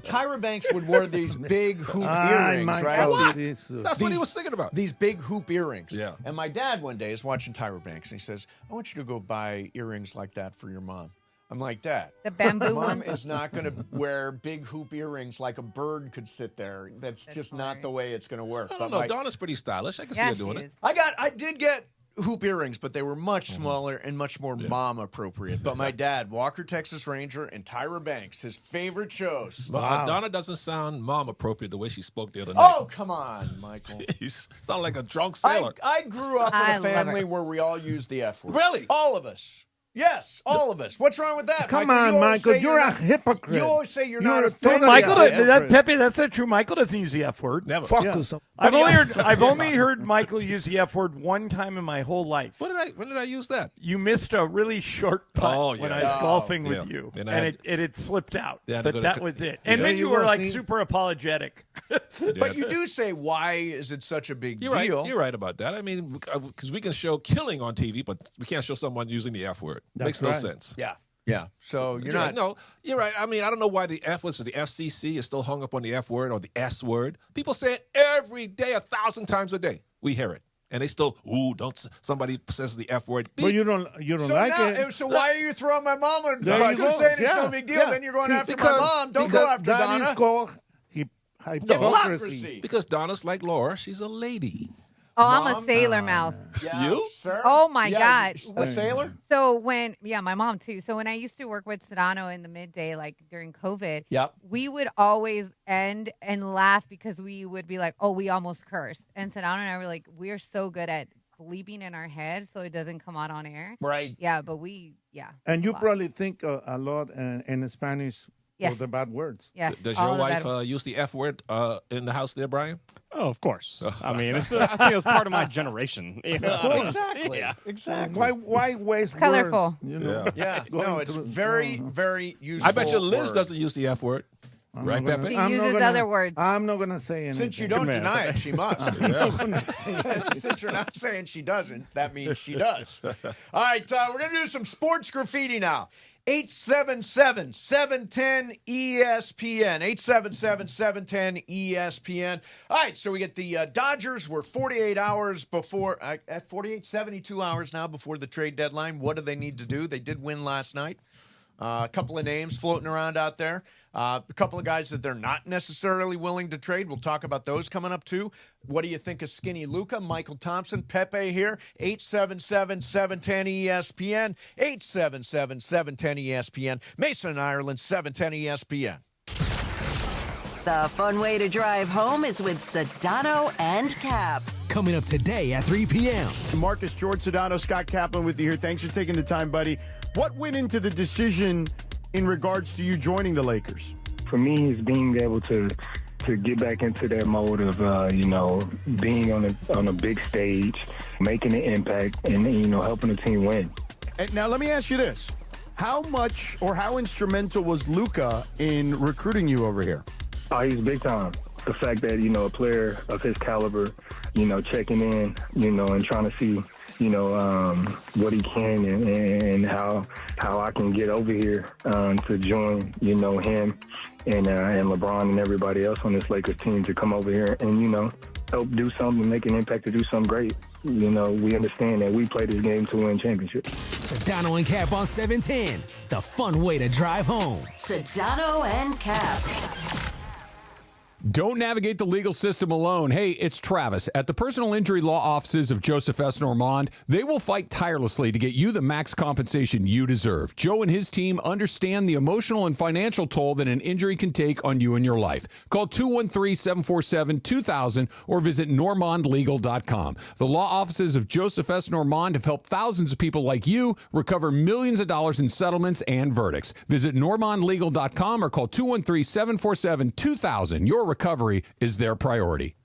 Tyra Banks would wear these big hoop Ay, earrings, my right? God, Jesus. That's what he was thinking about. These big hoop earrings. Yeah. And my dad one day is watching Tyra Banks, and he says, I want you to go buy earrings like that for your mom. I'm like, Dad, The bamboo Mom ones. is not going to wear big hoop earrings like a bird could sit there. That's just not the way it's going to work. I don't know. Donna's pretty stylish. I can see Yeah, her she doing is. it. I did get hoop earrings, but they were much smaller and much more mom appropriate. But my dad, Walker, Texas Ranger, and Tyra Banks, his favorite shows. Donna doesn't sound mom appropriate the way she spoke the other night. Oh, come on, Michael. He's sound like a drunk sailor. I grew up in I a love family her. where we all used the F word. Really? All of us. Yes, all of us. What's wrong with that? Come Michael? on, You always Michael. say You're a not- hypocrite. You always say you're You're not a offended. total Michael, by hypocrite. it. Pepe, that's not true. Michael doesn't use the F word. Never. Fuck Yeah. us. I've only heard Michael use the F word one time in my whole life. When did I use that? You missed a really short putt Oh, yeah. when I was Oh, golfing yeah. with you, And and I had- it had slipped out. Yeah, I had but to go that to- was it. And There then you you were go, like see? super apologetic. But you do say, why is it such a big You're deal? right. You're right about that. I mean, because we can show killing on TV, but we can't show someone using the F word. Makes no right. sense. Yeah. Yeah. So you're right. not. No, you're right. I mean, I don't know why the F was the FCC is still hung up on the F word or the S word. People say it every day, 1,000 times a day. We hear it. And they still, somebody says the F word. But you don't So, like now, it. so why are you throwing my mom under the There bus? you You're go. saying it's Yeah. no big deal, Yeah. then you're going See, after my because- mom. Don't go after That Donna. is called hypocrisy. Because Donna's like Laura. She's a lady. Oh, I'm Mom? a sailor mouth. Yeah, You? Sir? Oh, my Yeah, gosh. A sailor? So my mom too. So when I used to work with Sedano in the midday, like during COVID, Yep. we would always end and laugh because we would be like, oh, we almost cursed. And Sedano and I were like, we're so good at bleeping in our head so it doesn't come out on air. Right. Yeah, but And you a lot. probably think a lot in Spanish Yes. for the bad words. Yes. Does all your of wife that. use the F word in the house there, Brian? Oh, of course. I mean, I think it's part of my generation. You know? Exactly. Yeah. Exactly. Why waste colorful. words? You know? Yeah. Going No, it's through- very, very useful. I bet you Liz word. doesn't use the F word. I'm Right, not gonna- Pepe? She I'm not uses gonna- other words. I'm not going to say anything. Since you don't man. deny it, she must. I'm not gonna say anything. Since you're not saying she doesn't, that means she does. All right, we're going to do some sports graffiti now. 877-710-ESPN. 877-710-ESPN. All right, so we get the Dodgers were 48 hours before, at 72 hours now before the trade deadline. What do they need to do? They did win last night. A couple of names floating around out there. A couple of guys that they're not necessarily willing to trade. We'll talk about those coming up, too. What do you think of skinny Luka? Mychal Thompson, Pepe here, 877-710-ESPN, 877-710-ESPN, Mason, Ireland, 710 ESPN. The fun way to drive home is with Sedano and Cap. Coming up today at 3 p.m. Marcus, George Sedano, Scott Kaplan with you here. Thanks for taking the time, buddy. What went into the decision in regards to you joining the Lakers? For me, it's being able to get back into that mode of, being on a big stage, making an impact, and, helping the team win. And now, let me ask you this. How much or how instrumental was Luka in recruiting you over here? Oh, he's big time. The fact that, a player of his caliber, checking in, and trying to see, what he can and how I can get over here to join, him and LeBron and everybody else on this Lakers team to come over here and, help do something, make an impact, to do something great. We understand that we play this game to win championships. Sedano and Cap on 710, the fun way to drive home. Sedano and Cap. Don't navigate the legal system alone. Hey, it's Travis. At the personal injury law offices of Joseph S. Normand, they will fight tirelessly to get you the max compensation you deserve. Joe and his team understand the emotional and financial toll that an injury can take on you and your life. Call 213-747-2000 or visit normandlegal.com. The law offices of Joseph S. Normand have helped thousands of people like you recover millions of dollars in settlements and verdicts. Visit normandlegal.com or call 213-747-2000. Your recovery is their priority.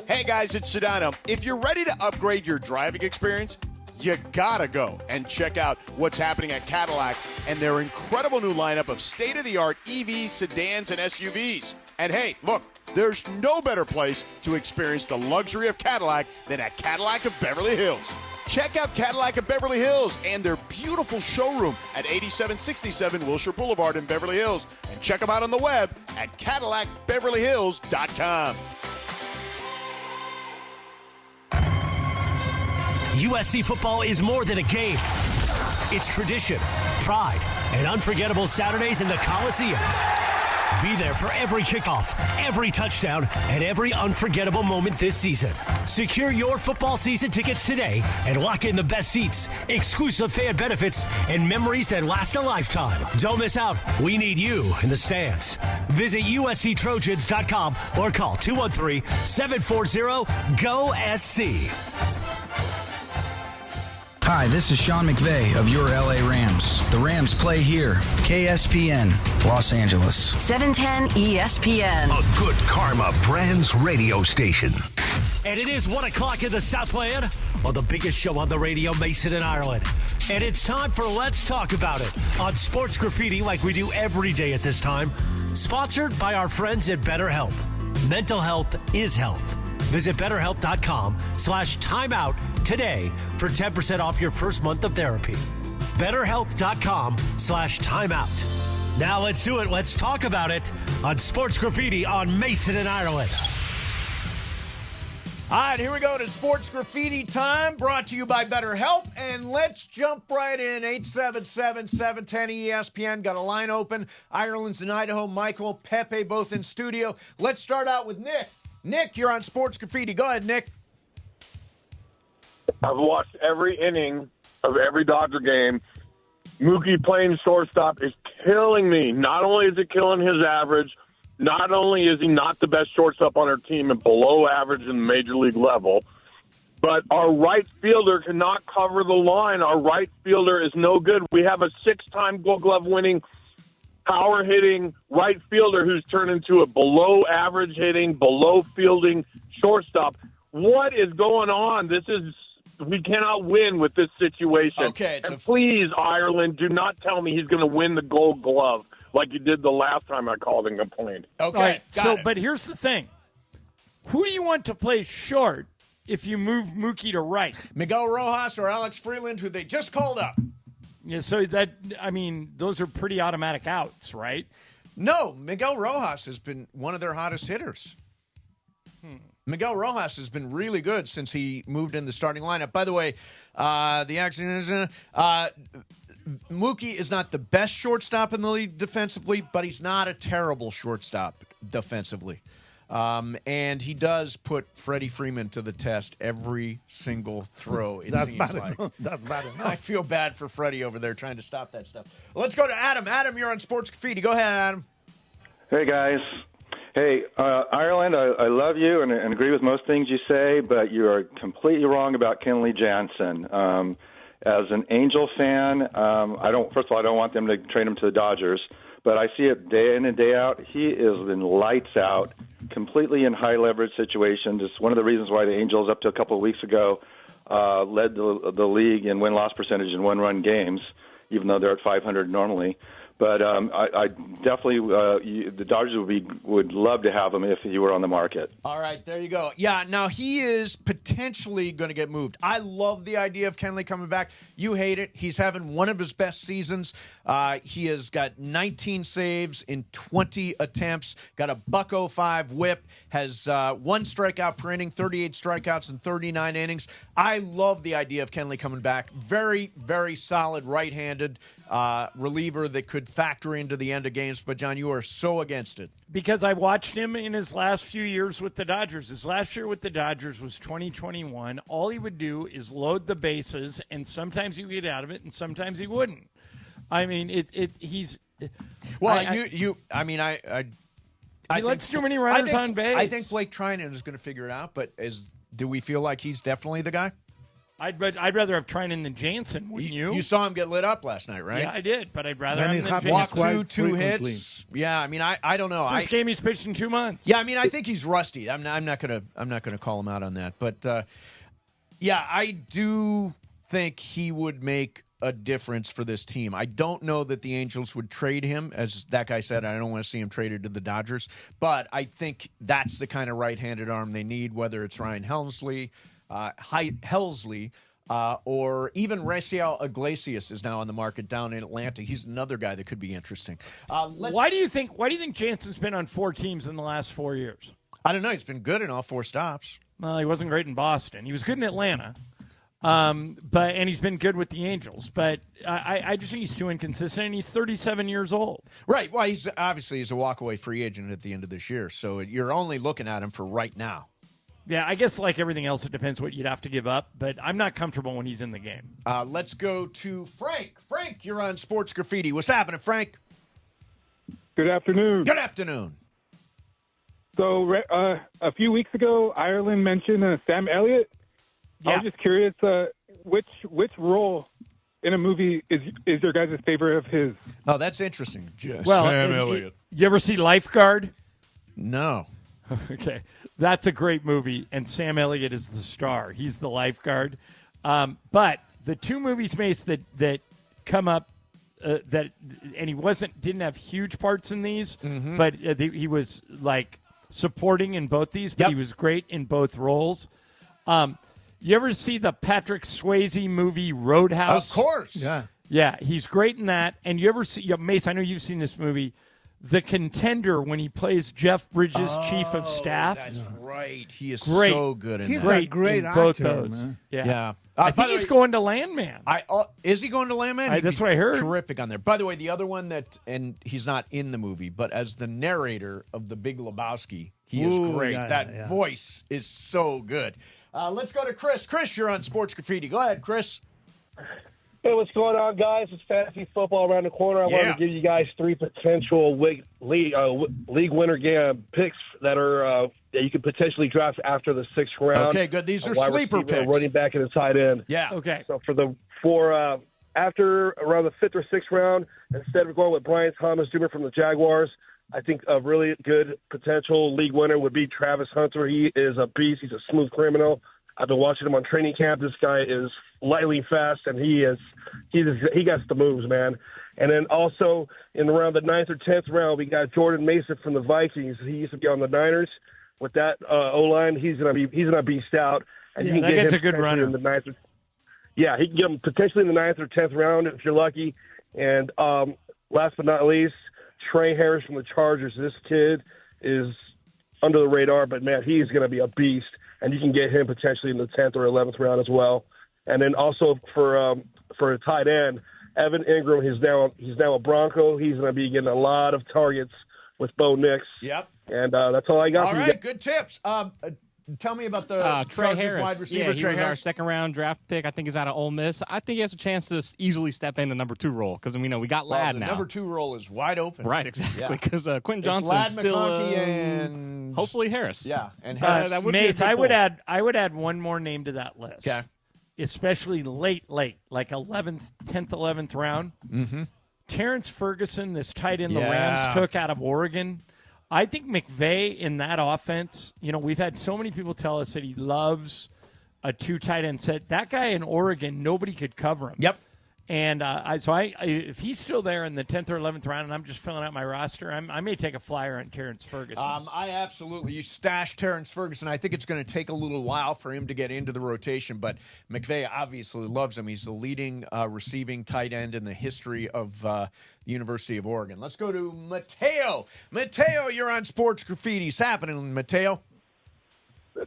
Hey guys, it's Sedano. If you're ready to upgrade your driving experience, you gotta go and check out what's happening at Cadillac and their incredible new lineup of state-of-the-art EVs, sedans, and SUVs. And hey, look, there's no better place to experience the luxury of Cadillac than at Cadillac of Beverly Hills. Check out Cadillac of Beverly Hills and their beautiful showroom at 8767 Wilshire Boulevard in Beverly Hills. And check them out on the web at CadillacBeverlyHills.com. USC football is more than a game. It's tradition, pride, and unforgettable Saturdays in the Coliseum. Be there for every kickoff, every touchdown, and every unforgettable moment this season. Secure your football season tickets today and lock in the best seats, exclusive fan benefits, and memories that last a lifetime. Don't miss out. We need you in the stands. Visit USCTrojans.com or call 213-740-GO-SC. Hi, this is Sean McVay of your LA Rams. The Rams play here. KSPN, Los Angeles. 710 ESPN. A good karma brands radio station. And it is 1 o'clock in the Southland on the biggest show on the radio, Mason and Ireland. And it's time for Let's Talk About It on Sports Graffiti like we do every day at this time. Sponsored by our friends at BetterHelp. Mental health is health. Visit BetterHelp.com/timeout today for 10% off your first month of therapy. BetterHelp.com/timeout. Now let's do it. Let's talk about it on Sports Graffiti on Mason and Ireland. All right, here we go to Sports Graffiti time, brought to you by BetterHelp. And let's jump right in. 877-710-ESPN. Got a line open. Ireland's in Idaho. Mychal, Pepe, both in studio. Let's start out with Nick. Nick, you're on Sports Graffiti. Go ahead, Nick. I've watched every inning of every Dodger game. Mookie playing shortstop is killing me. Not only is it killing his average, not only is he not the best shortstop on our team and below average in the major league level, but our right fielder cannot cover the line. Our right fielder is no good. We have a 6-time Gold Glove winning, power hitting right fielder who's turned into a below average hitting, below fielding shortstop. What is going on? We cannot win with this situation. Okay, and please, Ireland, do not tell me he's going to win the Gold Glove like you did the last time I called and complained. Okay, right, but here's the thing. Who do you want to play short if you move Mookie to right? Miguel Rojas or Alex Freeland, who they just called up. Yeah, so those are pretty automatic outs, right? No, Miguel Rojas has been one of their hottest hitters. Miguel Rojas has been really good since he moved in the starting lineup. By the way, the accident is Mookie is not the best shortstop in the league defensively, but he's not a terrible shortstop defensively. And he does put Freddie Freeman to the test every single throw, it That's seems bad like. enough. That's bad enough. I feel bad for Freddie over there trying to stop that stuff. Let's go to Adam. Adam, you're on Sports Graffiti. Go ahead, Adam. Hey, guys. Hey, Ireland, I love you and agree with most things you say, but you are completely wrong about Kenley Jansen. As an Angel fan, first of all, I don't want them to trade him to the Dodgers, but I see it day in and day out. He is in lights out, completely in high leverage situations. It's one of the reasons why the Angels, up to a couple of weeks ago, led the league in win-loss percentage in one-run games, even though they're at 500 normally. But I definitely the Dodgers would love to have him if he were on the market. All right, there you go. Yeah, now he is potentially going to get moved. I love the idea of Kenley coming back. You hate it. He's having one of his best seasons. He has got 19 saves in 20 attempts, got a .05 whip, has 1 strikeout per inning, 38 strikeouts in 39 innings. I love the idea of Kenley coming back. Very, very solid right-handed reliever that could factor into the end of games. But, John, you are so against it. Because I watched him in his last few years with the Dodgers. His last year with the Dodgers was 2021. All he would do is load the bases, and sometimes he would get out of it, and sometimes he wouldn't. I mean, he's. Well, he lets too many runners on base. I think Blake Trinan is going to figure it out, but do we feel like he's definitely the guy? I'd rather have Trinan than Jansen, wouldn't you? You saw him get lit up last night, right? Yeah, I did, but I'd rather have him than walk Jansen. two hits. Yeah, I mean, I don't know. First game he's pitched in 2 months. Yeah, I mean, I think he's rusty. I'm not gonna call him out on that, but yeah, I do think he would make a difference for this team. I don't know that the Angels would trade him. As that guy said, I don't want to see him traded to the Dodgers, but I think that's the kind of right-handed arm they need, whether it's Ryan Helsley, or even Raciel Iglesias is now on the market down in Atlanta. He's another guy that could be interesting. Why do you think Jansen's been on 4 teams in the last 4 years? I don't know. He's been good in all 4 stops. Well, he wasn't great in Boston. He was good in Atlanta. And he's been good with the Angels. But I just think he's too inconsistent, and he's 37 years old. Right. Well, he's a walkaway free agent at the end of this year, so you're only looking at him for right now. Yeah, I guess like everything else, it depends what you'd have to give up, but I'm not comfortable when he's in the game. Let's go to Frank. Frank, you're on Sports Graffiti. What's happening, Frank? Good afternoon. Good afternoon. So a few weeks ago, Ireland mentioned Sam Elliott. Yeah. I was just curious, which role in a movie is your guys' favorite of his? Oh, that's interesting. Sam Elliott. You ever see Lifeguard? No. Okay. That's a great movie, and Sam Elliott is the star. He's the lifeguard. But the 2 movies, Mace, that come up, and he didn't have huge parts in these, but he was like supporting in both these, but he was great in both roles. You ever see the Patrick Swayze movie Roadhouse? Of course. Yeah. Yeah, he's great in that. And you ever see, Mace, I know you've seen this movie, The Contender, when he plays Jeff Bridges' chief of staff. That's right. He is great. so good in He's that. a great actor, both those. man. Yeah. I think he's going to Landman. Is he going to Landman? That's what I heard. Terrific on there. By the way, the other one and he's not in the movie, but as the narrator of The Big Lebowski, he is great. That voice is so good. Let's go to Chris. Chris, you're on Sports Graffiti. Go ahead, Chris. Hey, what's going on, guys? It's fantasy football around the corner. I wanted to give you guys 3 potential league winner game picks that are that you could potentially draft after the 6th round. Okay, good. These are sleeper picks. Running back and a tight end. Yeah. Okay. So after around the 5th or 6th round, instead of going with Brian Thomas Jr. from the Jaguars, I think a really good potential league winner would be Travis Hunter. He is a beast. He's a smooth criminal. I've been watching him on training camp. This guy is lightning fast, and he gets the moves, man. And then also in around the 9th or 10th round, we got Jordan Mason from the Vikings. He used to be on the Niners. With that O-line, he's gonna beast out. And you can get him a good runner in the 9th. Yeah, he can get him potentially in the 9th or 10th round if you're lucky. And last but not least, Trey Harris from the Chargers. This kid is under the radar, but man, he's gonna be a beast. And you can get him potentially in the 10th or 11th round as well. And then also for a tight end, Evan Ingram, he's now a Bronco. He's going to be getting a lot of targets with Bo Nix. Yep. And that's all I got All for you right, guys. good tips. Tell me about the Trey Chargers Harris. wide receiver. He Trey was Harris. our second-round draft pick. I think he's out of Ole Miss. I think he has a chance to easily step in the number 2 role because we got Ladd the now. number 2 role is wide open. Right, exactly. Because Quentin It's Johnson's Ladd, still McConkey, and hopefully Harris. Yeah, and Harris. That would be a Mace, good I would add one more name to that list. Okay. Especially late, like 11th, 10th, 11th round. Mm-hmm. Terrence Ferguson, this tight end the Yeah. Rams took out of Oregon. I think McVay in that offense, we've had so many people tell us that he loves a 2 tight end set. That guy in Oregon, nobody could cover him. Yep. And if he's still there in the 10th or 11th round and I'm just filling out my roster, I may take a flyer on Terrence Ferguson. I absolutely. You stashed Terrence Ferguson. I think it's going to take a little while for him to get into the rotation, but McVay obviously loves him. He's the leading receiving tight end in the history of the University of Oregon. Let's go to Mateo. Mateo, you're on Sports Graffiti. What's happening, Mateo?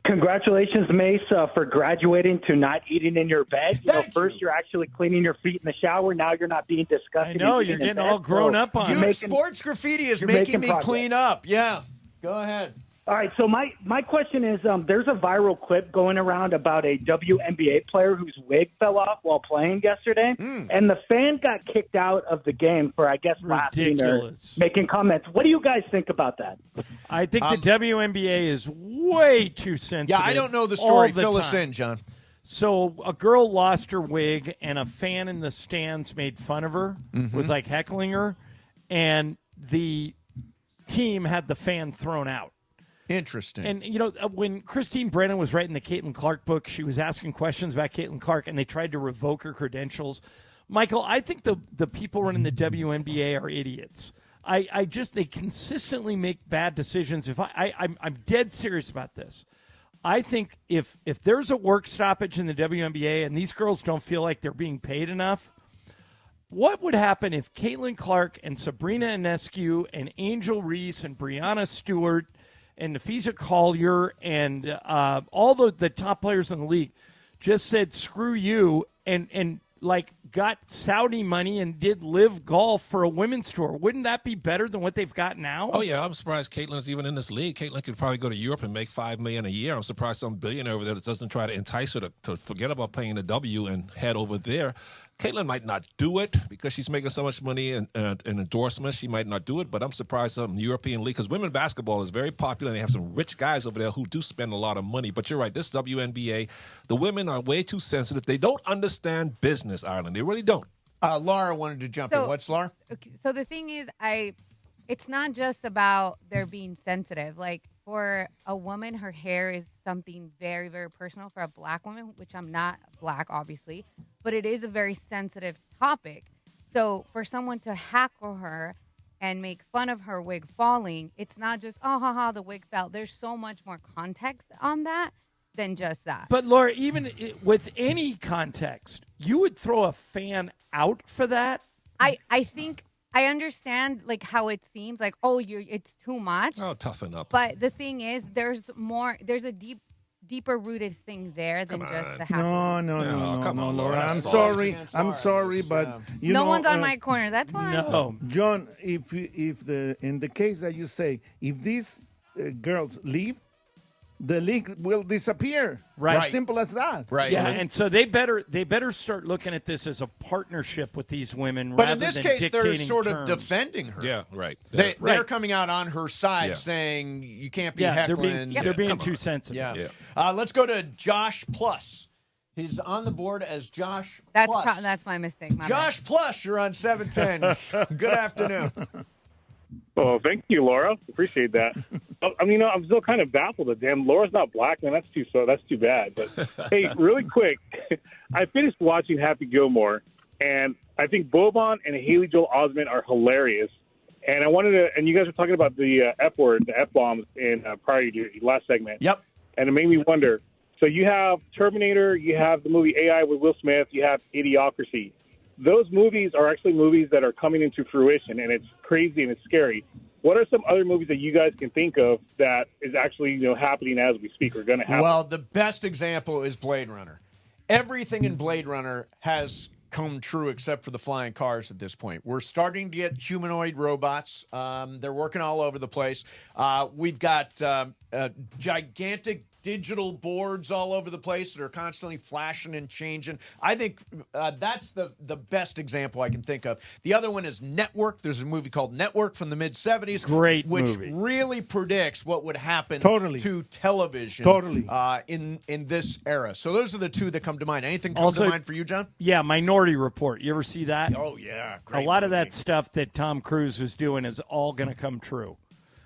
Congratulations, Mace, for graduating to not eating in your bed. First you're actually cleaning your feet in the shower. Now you're not being disgusting. I know, you're getting all grown up on it. Sports Graffiti is making me clean up. Yeah, go ahead. All right, so my question is, there's a viral clip going around about a WNBA player whose wig fell off while playing yesterday, and the fan got kicked out of the game for, I guess, laughing or making comments. What do you guys think about that? I think the WNBA is way too sensitive. Yeah, I don't know the story. All Fill us time. in, John. So a girl lost her wig, and a fan in the stands made fun of her, Mm-hmm. was like heckling her, and the team had the fan thrown out. Interesting. And, when Christine Brennan was writing the Caitlin Clark book, she was asking questions about Caitlin Clark, and they tried to revoke her credentials. Michael, I think the people running the WNBA are idiots. They consistently make bad decisions. I'm dead serious about this. I think if there's a work stoppage in the WNBA and these girls don't feel like they're being paid enough, what would happen if Caitlin Clark and Sabrina Ionescu and Angel Reese and Brianna Stewart and Nafisa Collier and all the top players in the league just said, screw you, and got Saudi money and did live golf for a women's tour? Wouldn't that be better than what they've got now? Oh, yeah. I'm surprised Caitlin's even in this league. Caitlin could probably go to Europe and make $5 million a year. I'm surprised some billionaire over there that doesn't try to entice her to forget about playing the W and head over there. Caitlin might not do it because she's making so much money and endorsements. She might not do it, but I'm surprised some European league, because women basketball is very popular, and they have some rich guys over there who do spend a lot of money. But you're right, this WNBA, the women are way too sensitive. They don't understand business, Ireland. They really don't. Laura wanted to jump in. What's Laura? Okay, so the thing is, it's not just about their being sensitive. Like, for a woman, her hair is something very, very personal. For a black woman, which I'm not black, obviously, but it is a very sensitive topic. So for someone to heckle her and make fun of her wig falling, it's not just, oh, haha, the wig fell. There's so much more context on that than just that. But, Laura, even with any context, you would throw a fan out for that? I think I understand how it seems like, it's too much. Oh, toughen up. But the thing is, there's a deeper rooted thing there than just the happy. No, Laura. I'm sorry, but no one's on my corner. That's fine. No, John. In the case that you say, if these girls leave, the league will disappear. Right. As simple as that. Right. Yeah, and so they better start looking at this as a partnership with these women. But rather in this than case, they're dictating sort terms. of defending her. Yeah, right. They're coming out on her side, saying you can't be heckling. They're being too sensitive. Yeah. Let's go to Josh Plus. He's on the board as Josh Plus. That's my mistake. Josh Plus, you're on 710. Good afternoon. Oh, thank you, Laura. Appreciate that. I'm still kind of baffled that Laura's not black, man. That's too bad. But hey, really quick, I finished watching Happy Gilmore, and I think Boban and Haley Joel Osment are hilarious. And I wanted to, and you guys were talking about the F word, the F bombs in prior to your last segment. Yep. And it made me wonder. So you have Terminator, you have the movie AI with Will Smith, you have Idiocracy. Those movies are actually movies that are coming into fruition, and it's crazy and it's scary. What are some other movies that you guys can think of that is actually happening as we speak or going to happen? Well, the best example is Blade Runner. Everything in Blade Runner has come true except for the flying cars at this point. We're starting to get humanoid robots. They're working all over the place. We've got gigantic digital boards all over the place that are constantly flashing and changing. I think that's the best example I can think of. The other one is Network. There's a movie called Network from the mid-'70s. Great which movie. really predicts what would happen to television in this era. So those are the two that come to mind. Anything come to mind for you, John? Yeah, Minority Report. You ever see that? Oh, yeah. A lot of that stuff that Tom Cruise was doing is all going to come true.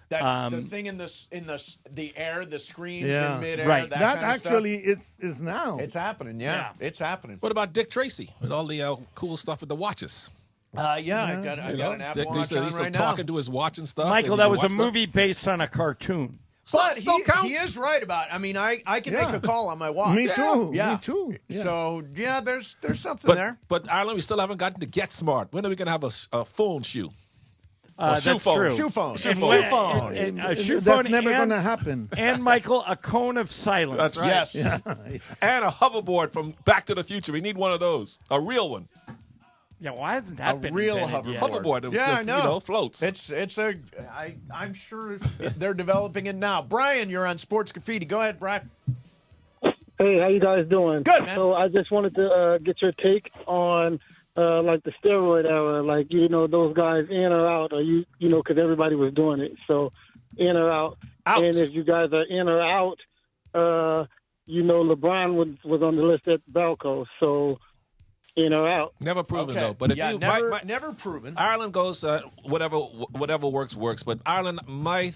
The thing in the air, the screens in midair, right. that That kind of actually stuff. is now. It's happening, yeah. It's happening. What about Dick Tracy with all the cool stuff with the watches? I got an Apple Watch He's on still right now. talking to his watch and stuff. Michael, that was a movie based on a cartoon. But still counts. he is right about it. I mean, I can make a call on my watch. Me too. Yeah. Me too. Yeah. So, yeah, there's something there. But Ireland, we still haven't gotten to Get Smart. When are we going to have a phone shoe? Shoe That's phone. true. Shoe phone. And a shoe That's phone never and- going to happen. And, Michael, a cone of silence. That's right. Yes. And a hoverboard from Back to the Future. We need one of those. A real one. Yeah, why hasn't that A been real invented yet? Hoverboard. Yeah, I know. Floats. I'm sure they're developing it now. Brian, you're on Sports Graffiti. Go ahead, Brian. Hey, how you guys doing? Good, man. So I just wanted to get your take on like the steroid era, like those guys in or out, or because everybody was doing it. So in or out. And if you guys are in or out, LeBron was on the list at Balco. So in or out. Never proven though. But if never proven. Ireland goes whatever works. But Ireland, my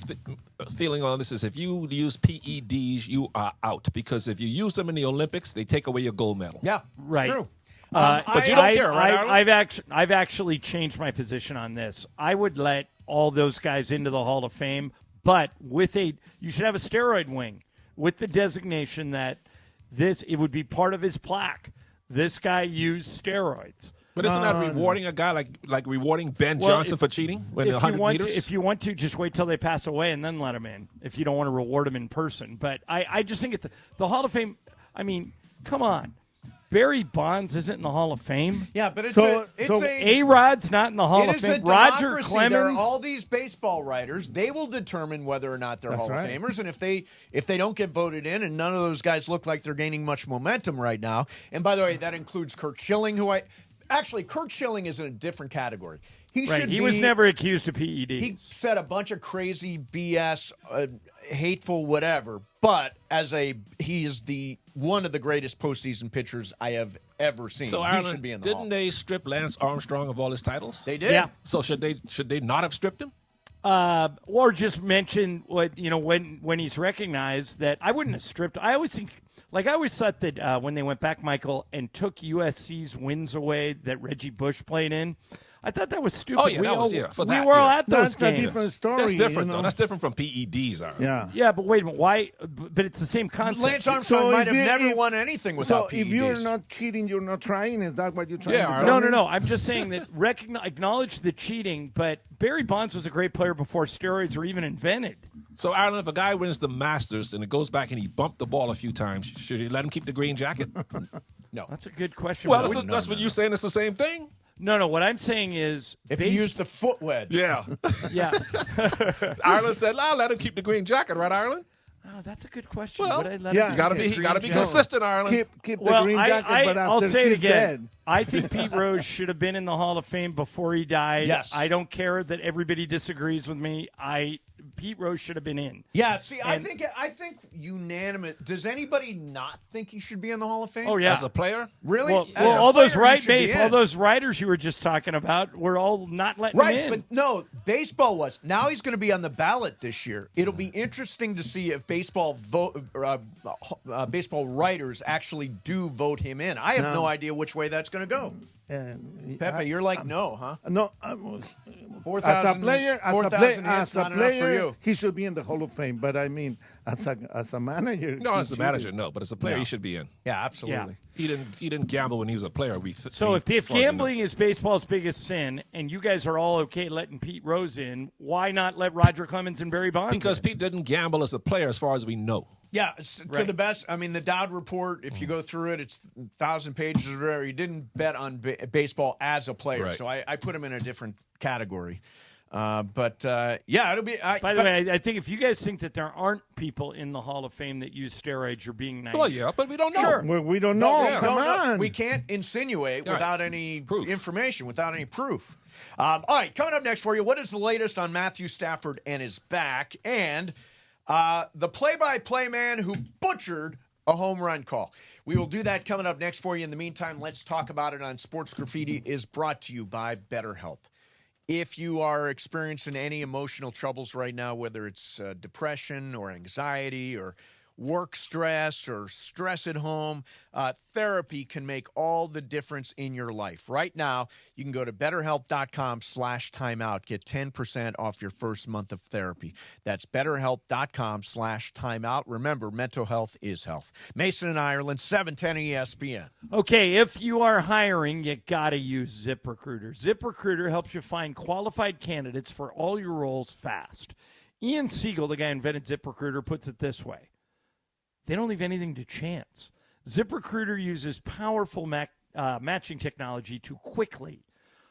feeling on this is if you use PEDs, you are out, because if you use them in the Olympics, they take away your gold medal. Yeah, right. True. But you don't care, right, Ireland? I've actually changed my position on this. I would let all those guys into the Hall of Fame, but you should have a steroid wing with the designation that it would be part of his plaque. This guy used steroids. But isn't that rewarding a guy like rewarding Ben Johnson for cheating when 100 meters? If you want to, just wait till they pass away and then let them in. If you don't want to reward them in person, but I just think the Hall of Fame. I mean, come on. Barry Bonds isn't in the Hall of Fame. Yeah, but A-Rod's not in the Hall of Fame. Roger Clemens. There are all these baseball writers. They will determine whether or not they're Hall of Famers, and if they don't get voted in, and none of those guys look like they're gaining much momentum right now. And by the way, that includes Kurt Schilling, Kurt Schilling is in a different category. He was never accused of PEDs. He said a bunch of crazy BS, hateful whatever, but he is one of the greatest postseason pitchers I have ever seen. So he Ireland, should be in the didn't Hall. they strip Lance Armstrong of all his titles? They did. Yeah. So should they not have stripped him? Or just mention when he's recognized that I wouldn't have stripped. I always thought that when they went back, Michael, and took USC's wins away that Reggie Bush played in, I thought that was stupid. Oh, yeah, we were all at those That's games. a different story. That's different, though. That's different from PEDs, Ireland. Yeah. Yeah, but wait a minute. Why? But it's the same concept. Lance Armstrong might have never won anything without PEDs. So if you're not cheating, you're not trying? Is that what you're trying to do? No. I'm just saying that acknowledge the cheating, but Barry Bonds was a great player before steroids were even invented. So, Ireland, if a guy wins the Masters and it goes back and he bumped the ball a few times, should he let him keep the green jacket? No. That's a good question. Well, that's what you're saying. It's the same thing? No. What I'm saying is, if you use the foot wedge. Yeah. Yeah. Ireland said, let him keep the green jacket, right, Ireland? Oh, that's a good question. Well, you got to be consistent, Ireland. Keep the green jacket, but I'll after say it he's again. dead. I think Pete Rose should have been in the Hall of Fame before he died. Yes. I don't care that everybody disagrees with me. Pete Rose should have been in. Yeah, see, I think unanimous. Does anybody not think he should be in the Hall of Fame? Oh, yeah. As a player? Really? Well, As a all those player, all those writers you were just talking about were all not letting him in. But no, baseball was. Now he's going to be on the ballot this year. It'll be interesting to see if baseball writers actually do vote him in. I have no idea which way that's going to go. Pepe, you're like no, huh? No, 4,000 as a player, not enough for you. he should be in the Hall of Fame. But I mean, as a manager, No, as a manager, no. But as a player, he should be in. Yeah, absolutely. Yeah. He didn't gamble when he was a player. If gambling is baseball's biggest sin, and you guys are all okay letting Pete Rose in, why not let Roger Clemens and Barry Bonds Because in? Pete didn't gamble as a player, as far as we know. Yeah, to the best. I mean, the Dowd report, if you go through it, it's 1,000 pages or whatever. He didn't bet on baseball as a player, so I put him in a different category. Yeah, it'll be. By the way, I think if you guys think that there aren't people in the Hall of Fame that use steroids, you're being nice. Well, yeah, but we don't know. Sure. We don't know. Come on. We can't insinuate without any information, without any proof. All right, coming up next for you, what is the latest on Matthew Stafford and his back? And the play-by-play man who butchered a home run call. We will do that coming up next for you. In the meantime, let's talk about it on Sports Graffiti is brought to you by BetterHelp. If you are experiencing any emotional troubles right now, whether it's depression or anxiety or work stress or stress at home, therapy can make all the difference in your life. Right now, you can go to BetterHelp.com/timeout. Get 10% off your first month of therapy. That's BetterHelp.com/timeout. Remember, mental health is health. Mason and Ireland, 710 ESPN. Okay, if you are hiring, you got to use ZipRecruiter. ZipRecruiter helps you find qualified candidates for all your roles fast. Ian Siegel, the guy who invented ZipRecruiter, puts it this way. They don't leave anything to chance. ZipRecruiter uses powerful matching technology to quickly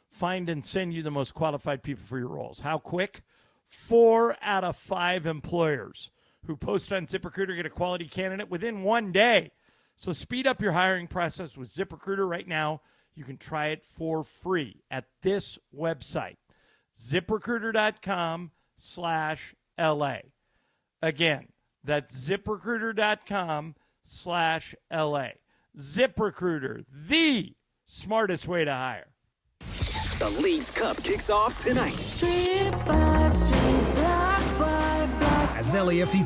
find and send you the most qualified people for your roles. How quick? 4 out of 5 employers who post on ZipRecruiter get a quality candidate within 1 day. So speed up your hiring process with ZipRecruiter right now. You can try it for free at this website, ZipRecruiter.com/LA. Again, that's ZipRecruiter.com/LA. ZipRecruiter, the smartest way to hire. The League's Cup kicks off tonight. Street by street, block by block. As LAFC.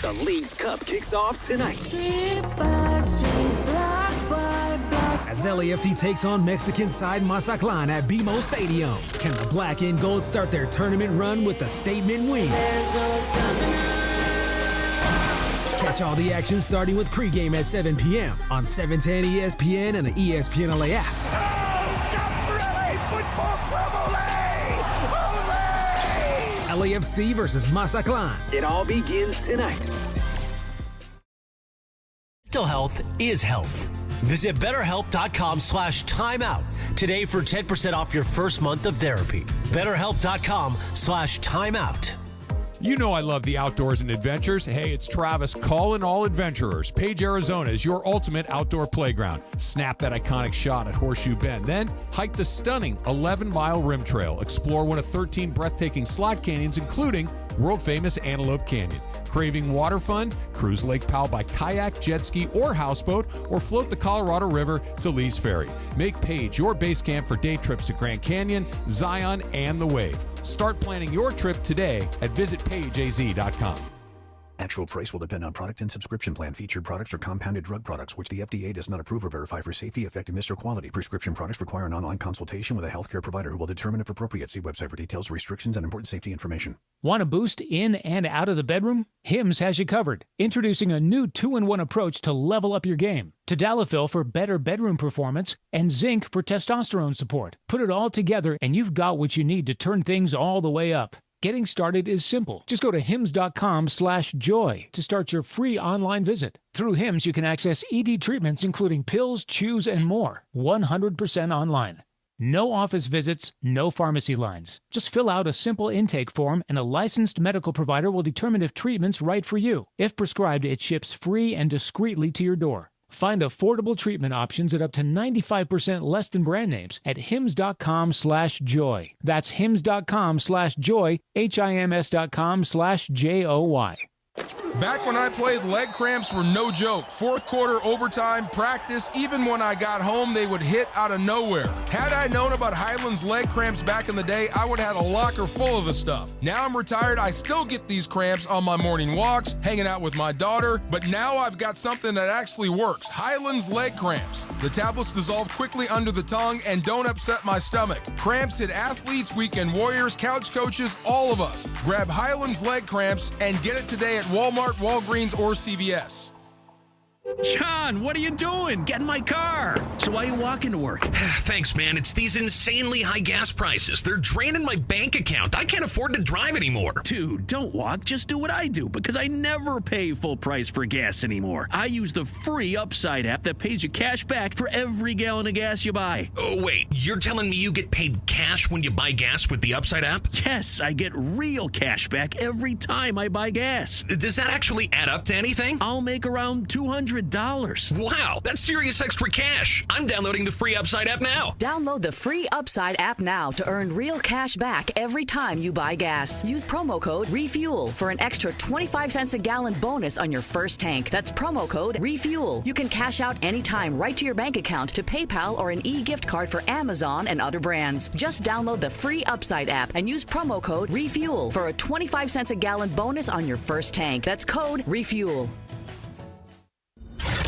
The League's Cup kicks off tonight. Street by street, block by block. As LAFC takes on Mexican side Mazatlan at BMO Stadium. Can the Black and Gold start their tournament run with a statement win? There's no stopping us. Catch all the action starting with pregame at 7 p.m. on 710 ESPN and the ESPN LA app. LAFC versus Mazatlan. It all begins tonight. Mental health is health. Visit BetterHelp.com/timeout today for 10% off your first month of therapy. BetterHelp.com/timeout. You know I love the outdoors and adventures. Hey, it's Travis calling all adventurers. Page, Arizona is your ultimate outdoor playground. Snap that iconic shot at Horseshoe Bend. Then hike the stunning 11-mile rim trail. Explore one of 13 breathtaking slot canyons, including world-famous Antelope Canyon. Craving water fun? Cruise Lake Powell by kayak, jet ski, or houseboat, or float the Colorado River to Lee's Ferry. Make Page your base camp for day trips to Grand Canyon, Zion, and the Wave. Start planning your trip today at visitpageaz.com. Actual price will depend on product and subscription plan. Featured products are compounded drug products, which the FDA does not approve or verify for safety, effectiveness, or quality. Prescription products require an online consultation with a healthcare provider who will determine if appropriate. See website for details, restrictions, and important safety information. Want a boost in and out of the bedroom? Hims has you covered. Introducing a new 2-in-1 approach to level up your game. Tadalafil for better bedroom performance and zinc for testosterone support. Put it all together and you've got what you need to turn things all the way up. Getting started is simple. Just go to hims.com/joy to start your free online visit. Through Hims, you can access ED treatments including pills, chews, and more. 100% online. No office visits, no pharmacy lines. Just fill out a simple intake form and a licensed medical provider will determine if treatment's right for you. If prescribed, it ships free and discreetly to your door. Find affordable treatment options at up to 95% less than brand names at hims.com/joy. That's hims.com/joy, HIMS.com/JOY. Back when I played, leg cramps were no joke. Fourth quarter, overtime, practice, even when I got home, they would hit out of nowhere. Had I known about Highland's leg cramps back in the day, I would have had a locker full of the stuff. Now I'm retired, I still get these cramps on my morning walks, hanging out with my daughter, but now I've got something that actually works. Highland's leg cramps. The tablets dissolve quickly under the tongue and don't upset my stomach. Cramps hit athletes, weekend warriors, couch coaches, all of us. Grab Highland's leg cramps and get it today at Walmart, Walgreens, or CVS. John, what are you doing? Get in my car. So why are you walking to work? Thanks, man. It's these insanely high gas prices. They're draining my bank account. I can't afford to drive anymore. Dude, don't walk. Just do what I do, because I never pay full price for gas anymore. I use the free Upside app that pays you cash back for every gallon of gas you buy. Oh, wait. You're telling me you get paid cash when you buy gas with the Upside app? Yes, I get real cash back every time I buy gas. Does that actually add up to anything? I'll make around $200. Wow, that's serious extra cash. I'm downloading the free Upside app now. Download the free Upside app now to earn real cash back every time you buy gas. Use promo code REFUEL for an extra 25 cents a gallon bonus on your first tank. That's promo code REFUEL. You can cash out anytime right to your bank account, to PayPal, or an e-gift card for Amazon and other brands. Just download the free Upside app and use promo code REFUEL for a 25 cents a gallon bonus on your first tank. That's code REFUEL.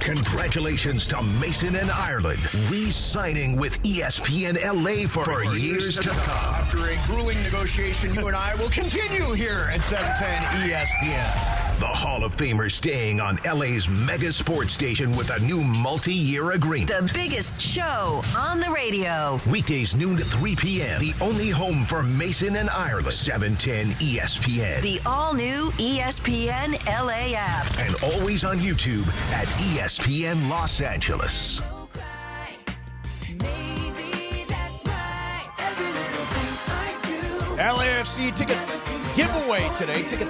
Congratulations to Mason and Ireland, re-signing with ESPN LA for years to come. After a grueling negotiation, you and I will continue here at 710 ESPN. The Hall of Famer staying on LA's mega sports station with a new multi-year agreement. The biggest show on the radio. Weekdays noon to 3 p.m. The only home for Mason and Ireland. 710 ESPN. The all-new ESPN LA app. And always on YouTube at ESPN Los Angeles. LAFC ticket giveaway today. Ticket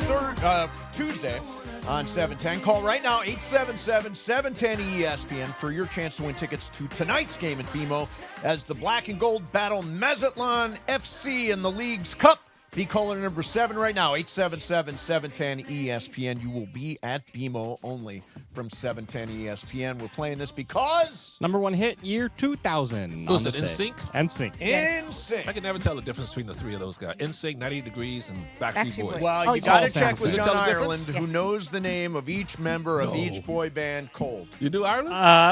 Tuesday on 710. Call right now, 877-710-ESPN for your chance to win tickets to tonight's game at BMO as the Black and Gold battle Mazatlan FC in the League's Cup. Be caller number 7 right now, 877-710-ESPN. You will be at BMO only from 710 ESPN. We're playing this because... Number one hit, year 2000. Was it NSYNC? NSYNC. NSYNC. I can never tell the difference between the three of those guys. NSYNC, 90 Degrees, and Backstreet Boys. Well, you got to check with Can you John tell the Ireland, difference? who knows the name of each member of each boy band, Cold. You do, Ireland?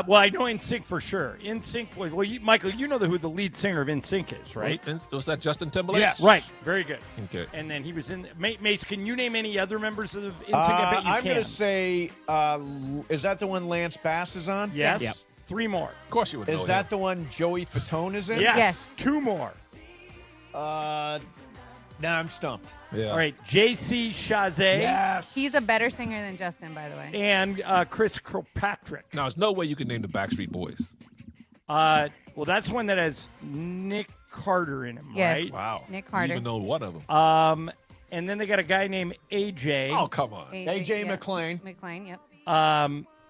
Well, I know NSYNC for sure. NSYNC, well, Michael, you know who the lead singer of NSYNC is, right? Was that Justin Timberlake? Yes. Right. Very good. Okay. And then he was in... Mace, can you name any other members of NSYNC? I bet you I'm can. going to say, is that the one Lance Bass is on? Yes. Yep. 3 more. Of course you would know Is that the one Joey Fatone is in? Yes. 2 more. Now I'm stumped. Yeah. All right. J.C. Chazé. Yes. He's a better singer than Justin, by the way. And Chris Kirkpatrick. Now, there's no way you can name the Backstreet Boys. Well, that's one that has Nick Carter in him, Yes. right? Wow. Nick Carter. You even know one of them. And then they got a guy named AJ. Oh, come on. AJ McClain. McClain, yep.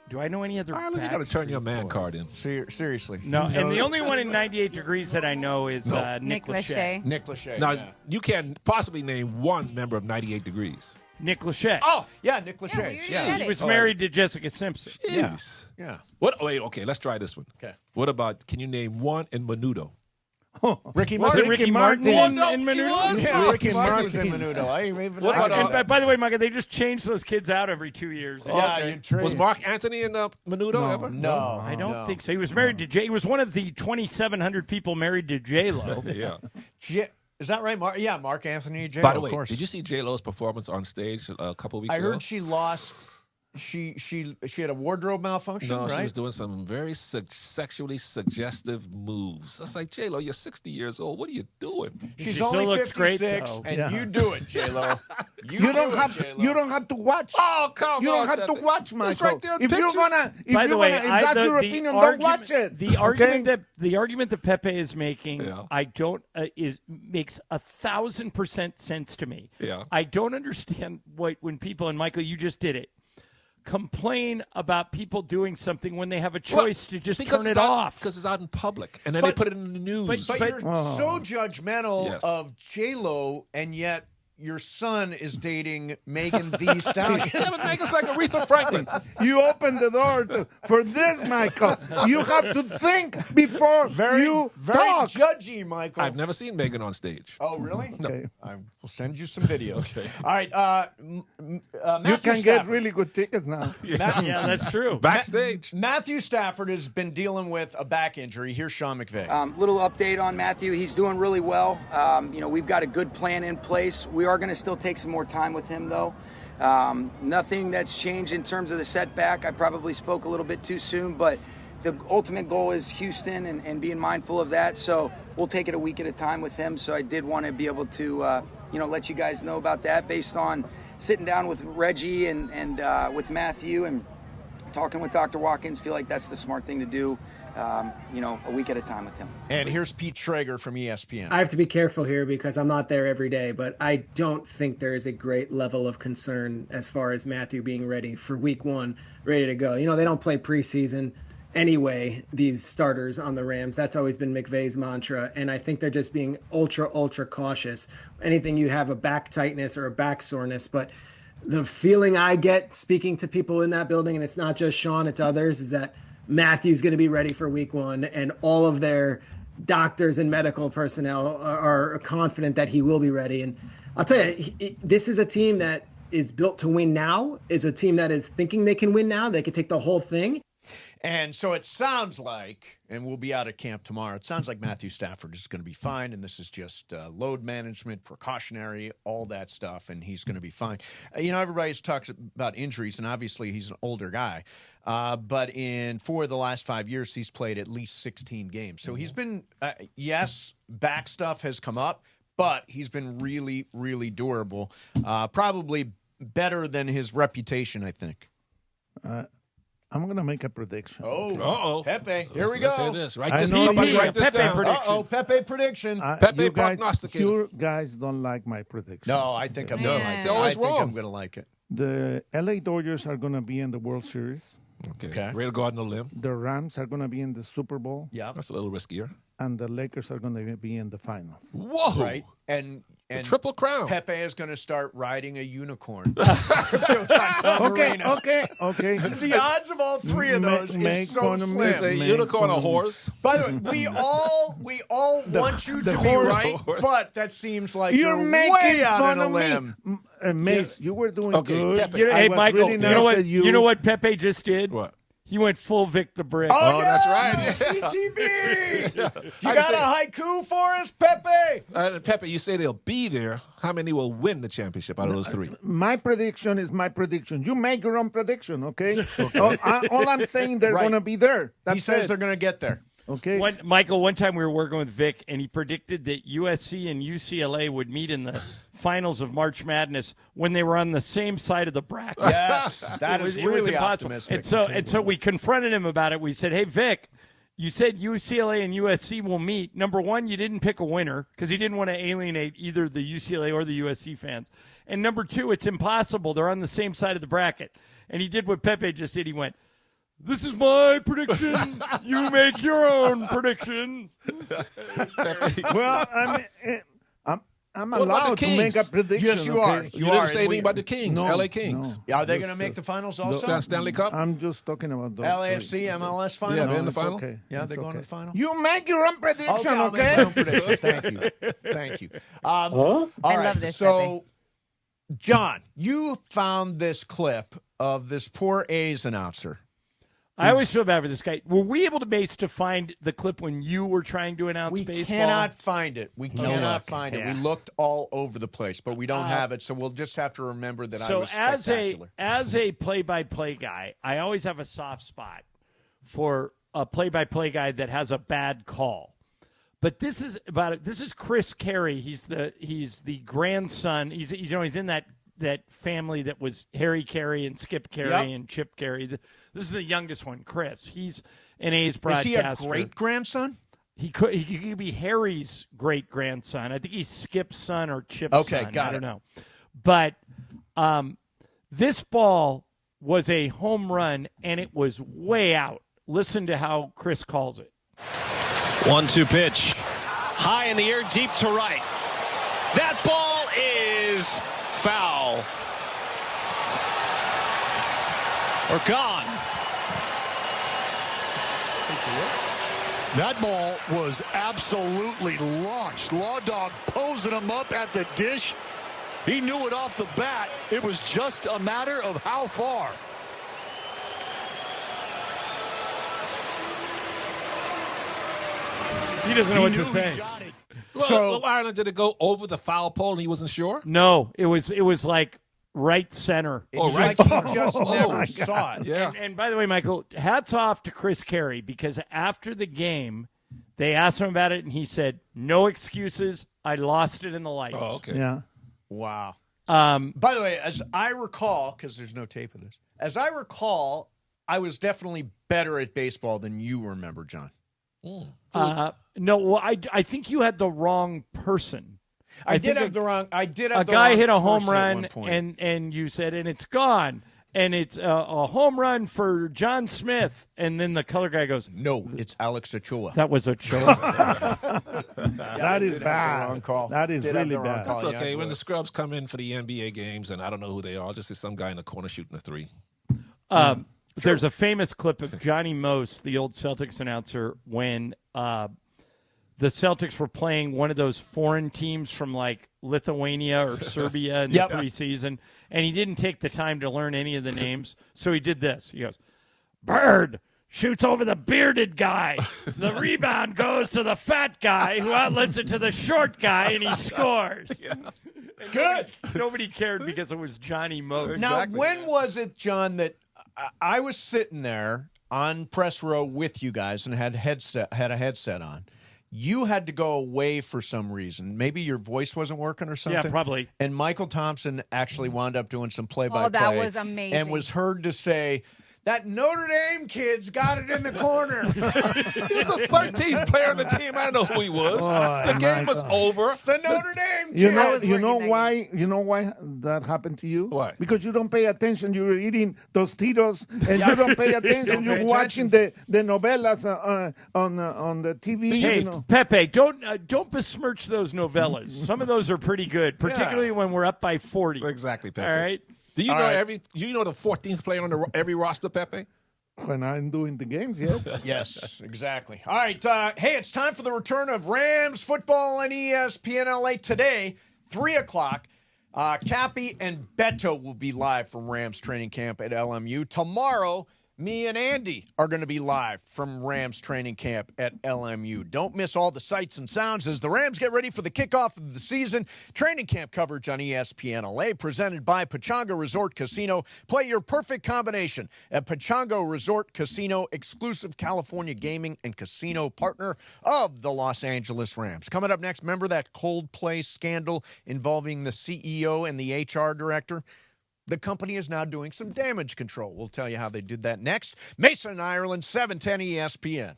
Do I know any other? Ireland, you got to turn your man card in. Seriously. No, and the only one in 98 Degrees that I know is Nick Lachey. Nick Lachey. Now, yeah. you can't possibly name one member of 98 Degrees. Nick Lachey. Oh, yeah, Nick Lachey. He was married to Jessica Simpson. Yes. Yeah. What? Wait, okay, let's try this one. Okay. What about, can you name one in Menudo? Ricky Was Martin. it Ricky Martin in Menudo? Yeah, Ricky Martin was in Menudo. I even What like about, that. And by the way, Michael, they just change those kids out every 2 years. Yeah, Was Mark Anthony in Menudo ever? No, I don't think so. He was married to J. He was one of the 2,700 people married to J-Lo. Yeah. Is that right? Mark Anthony J. By the way, of course. did you see J-Lo's performance on stage a couple weeks I ago? heard she lost. She had a wardrobe malfunction, No, right? she was doing some very sexually suggestive moves. That's like, J-Lo, you're 60 years old. What are you doing? She's She only still looks great, 56, though. and Yeah. you do it, J-Lo. You don't have to watch. Oh, come You on. don't have to watch, Michael. It's right there in if you're pictures. gonna, if By the you're way, gonna, if that's your opinion, don't watch it. The argument okay? the argument that Pepe is making, Yeah. I don't makes 1,000% sense to me. Yeah. I don't understand when people, and Michael, you just did it, complain about people doing something when they have a choice to just turn it off. Because it's out in public, and then they put it in the news. But you're so judgmental Yes. of J-Lo, and yet your son is dating Megan Thee Stallion. Yeah, but Megan's like Aretha Franklin. You open the door for this, Michael. You have to think before you talk. Judgy, Michael. I've never seen Megan on stage. Oh, really? No. Okay. I will send you some videos. Okay. All right. You Matthew can get Stafford. really good tickets now. Yeah, that's true. Backstage. Matthew Stafford has been dealing with a back injury. Here's Sean McVay. Little update on Matthew. He's doing really well. We've got a good plan in place. We are going to still take some more time with him, though. Nothing that's changed in terms of the setback. I probably spoke a little bit too soon, but the ultimate goal is Houston and being mindful of that. So we'll take it a week at a time with him. So I did want to be able to, let you guys know about that based on sitting down with Reggie and with Matthew and talking with Dr. Watkins. Feel like that's the smart thing to do, a week at a time with him. And here's Pete Traeger from ESPN. I have to be careful here because I'm not there every day, but I don't think there is a great level of concern as far as Matthew being ready for week 1, ready to go. They don't play preseason anyway, these starters on the Rams. That's always been McVay's mantra, and I think they're just being ultra cautious. Anything you have a back tightness or a back soreness, but the feeling I get speaking to people in that building, and it's not just Sean, it's others, is that Matthew's going to be ready for week 1, and all of their doctors and medical personnel are confident that he will be ready. And I'll tell you, this is a team that is built to win now, is a team that is thinking they can win now. They can take the whole thing. And so it sounds like, and we'll be out at camp tomorrow, it sounds like Matthew Stafford is going to be fine, and this is just load management, precautionary, all that stuff, and he's going to be fine. Everybody's talks about injuries, and obviously he's an older guy, but in 4 of the last 5 years, he's played at least 16 games. So he's been, yes, back stuff has come up, but he's been really, really durable, probably better than his reputation, I think. I'm going to make a prediction. Oh, Pepe. Here we go. Say this. Write this down. Write this down. Uh-oh, Pepe prediction. Pepe prognosticator. You guys don't like my prediction. No, I think I'm going to like it. Always wrong. I'm going to like it. The LA Dodgers are going to be in the World Series. Okay. Ready to go out on a limb. The Rams are going to be in the Super Bowl. Yeah. That's a little riskier. And the Lakers are going to be in the finals. Whoa. Right. And the triple crown. Pepe is going to start riding a unicorn. Okay. The odds of all 3 of those is so slim. It's a unicorn, a horse. By the way, we all want you to be right, but that seems like you're way out on a limb. Mace, you were doing good. Pepe. Hey, Michael, really you know what Pepe just did? What? He went full Vic the Brick. Oh, yeah. That's right. PTB. You got a haiku for us, Pepe? Pepe, you say they'll be there. How many will win the championship out of those 3? My prediction is my prediction. You make your own prediction, okay? All I'm saying, they're going to be there. He says they're going to get there. Okay. Michael, one time we were working with Vic, and he predicted that USC and UCLA would meet in the finals of March Madness when they were on the same side of the bracket. Yes, that is really optimistic. And so we confronted him about it. We said, hey, Vic, you said UCLA and USC will meet. Number one, you didn't pick a winner because he didn't want to alienate either the UCLA or the USC fans. And number 2, it's impossible. They're on the same side of the bracket. And he did what Pepe just did. He went, this is my prediction. You make your own predictions. Well, I'm allowed to make a prediction. Yes, you are. You didn't say anything about the Kings, LA Kings. No. Are they going to make the finals also? Stanley Cup? I'm just talking about those. LAFC, MLS final? Yeah, they're in the final. Okay. Yeah, they're going to the final? You make your own prediction, I'll okay? make my own prediction. Thank you. Thank you. All I right, love this, so, John, you found this clip of this poor A's announcer. I always feel bad for this guy. Were we able to find the clip when you were trying to announce baseball? We cannot find it. We cannot find it. We looked all over the place, but we don't have it, so we'll just have to remember that I was spectacular. As a play-by-play guy, I always have a soft spot for a play-by-play guy that has a bad call. But this is Chris Carey. He's the grandson. He's in that family that was Harry Carey and Skip Carey and Chip Carey. This is the youngest one, Chris. He's an A's broadcaster. Is he a great-grandson? He could be Harry's great-grandson. I think he's Skip's son or Chip's son. Got it. I don't know. But this ball was a home run, and it was way out. Listen to how Chris calls it. 1-2 pitch. High in the air, deep to right. That ball is foul. Or gone. That ball was absolutely launched. Law Dog posing him up at the dish. He knew it off the bat. It was just a matter of how far. He doesn't know what to say. Well, Ireland, did it go over the foul pole and he wasn't sure? No, it was like right center. Like he just never saw it. Yeah. And by the way, Michael, hats off to Chris Carey, because after the game, they asked him about it, and he said, "No excuses. I lost it in the lights." Oh, okay. Yeah. Wow. By the way, as I recall, because there's no tape of this, as I recall, I was definitely better at baseball than you remember, John. No, well, I think you had the wrong person. I did have the wrong guy hit a home person at run, one point. and you said, and it's gone. And it's a home run for John Smith. And then the color guy goes, "No, it's Alex Ochoa." That was Ochoa. That is bad. Wrong call. That is Did have really the wrong bad. call. It's okay. Yeah, When the scrubs come in for the NBA games, and I don't know who they are, I'll just see some guy in the corner shooting a three. There's a famous clip of Johnny Most, the old Celtics announcer, when the Celtics were playing one of those foreign teams from like Lithuania or Serbia in the preseason, and he didn't take the time to learn any of the names, so he did this. He goes, "Bird shoots over the bearded guy. The rebound goes to the fat guy, who outlets it to the short guy, and he scores." Good. Nobody cared because it was Johnny Most. Now, when was it, John, that I was sitting there on press row with you guys and had a headset on? You had to go away for some reason. Maybe your voice wasn't working or something. Yeah, probably. And Mychal Thompson actually wound up doing some play-by-play. Oh, that was amazing. And was heard to say, "That Notre Dame kid's got it in the corner." He was a 13th player on the team. I don't know who he was. Oh, The game was over. It's the Notre Dame kid. You know why that happened to you? Why? Because you don't pay attention. You're eating Tostitos and you don't pay attention. You're watching the novelas on the TV. Hey, you know. Pepe, don't besmirch those novellas. Some of those are pretty good, particularly when we're up by 40. Exactly, Pepe. All right. Do you know the 14th player on every roster, Pepe? When I'm doing the games, yes. Yes, exactly. All right. Hey, it's time for the return of Rams football on ESPN LA today, 3 o'clock. Cappy and Beto will be live from Rams training camp at LMU. Tomorrow, me and Andy are going to be live from Rams training camp at LMU. Don't miss all the sights and sounds as the Rams get ready for the kickoff of the season. Training camp coverage on ESPN LA, presented by Pechanga Resort Casino. Play your perfect combination at Pechanga Resort Casino, exclusive California gaming and casino partner of the Los Angeles Rams. Coming up next, remember that Coldplay scandal involving the CEO and the HR director? The company is now doing some damage control. We'll tell you how they did that next. Mason, Ireland, 710 ESPN.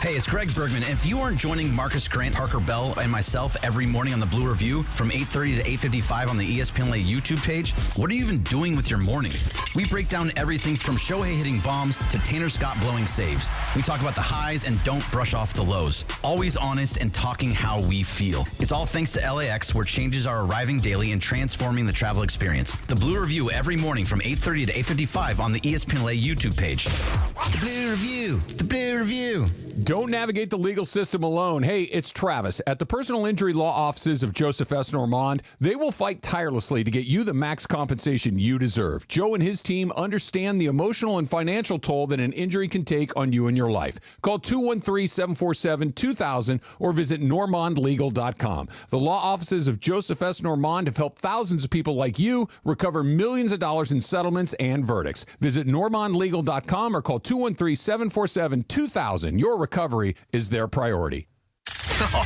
Hey, it's Greg Bergman. If you aren't joining Marcus Grant, Parker Bell, and myself every morning on the Blue Review from 8:30 to 8:55 on the ESPN LA YouTube page, what are you even doing with your mornings? We break down everything from Shohei hitting bombs to Tanner Scott blowing saves. We talk about the highs and don't brush off the lows. Always honest and talking how we feel. It's all thanks to LAX, where changes are arriving daily and transforming the travel experience. The Blue Review every morning from 8:30 to 8:55 on the ESPN LA YouTube page. The Blue Review. The Blue Review. Don't navigate the legal system alone. Hey, it's Travis. At the personal injury law offices of Joseph S. Normand, they will fight tirelessly to get you the max compensation you deserve. Joe and his team understand the emotional and financial toll that an injury can take on you and your life. Call 213-747-2000 or visit normandlegal.com. The law offices of Joseph S. Normand have helped thousands of people like you recover millions of dollars in settlements and verdicts. Visit normandlegal.com or call 213-747-2000. Your recovery is their priority.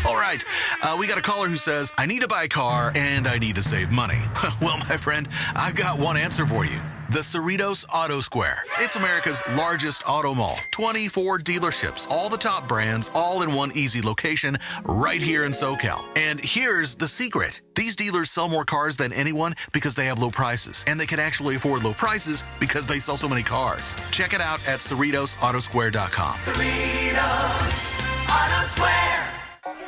All right. We got a caller who says, I need to buy a car and I need to save money. Well, my friend, I've got one answer for you. The Cerritos Auto Square. It's America's largest auto mall. 24 dealerships, all the top brands, all in one easy location right here in SoCal. And here's the secret. These dealers sell more cars than anyone because they have low prices. And they can actually afford low prices because they sell so many cars. Check it out at CerritosAutosquare.com. Cerritos Auto Square.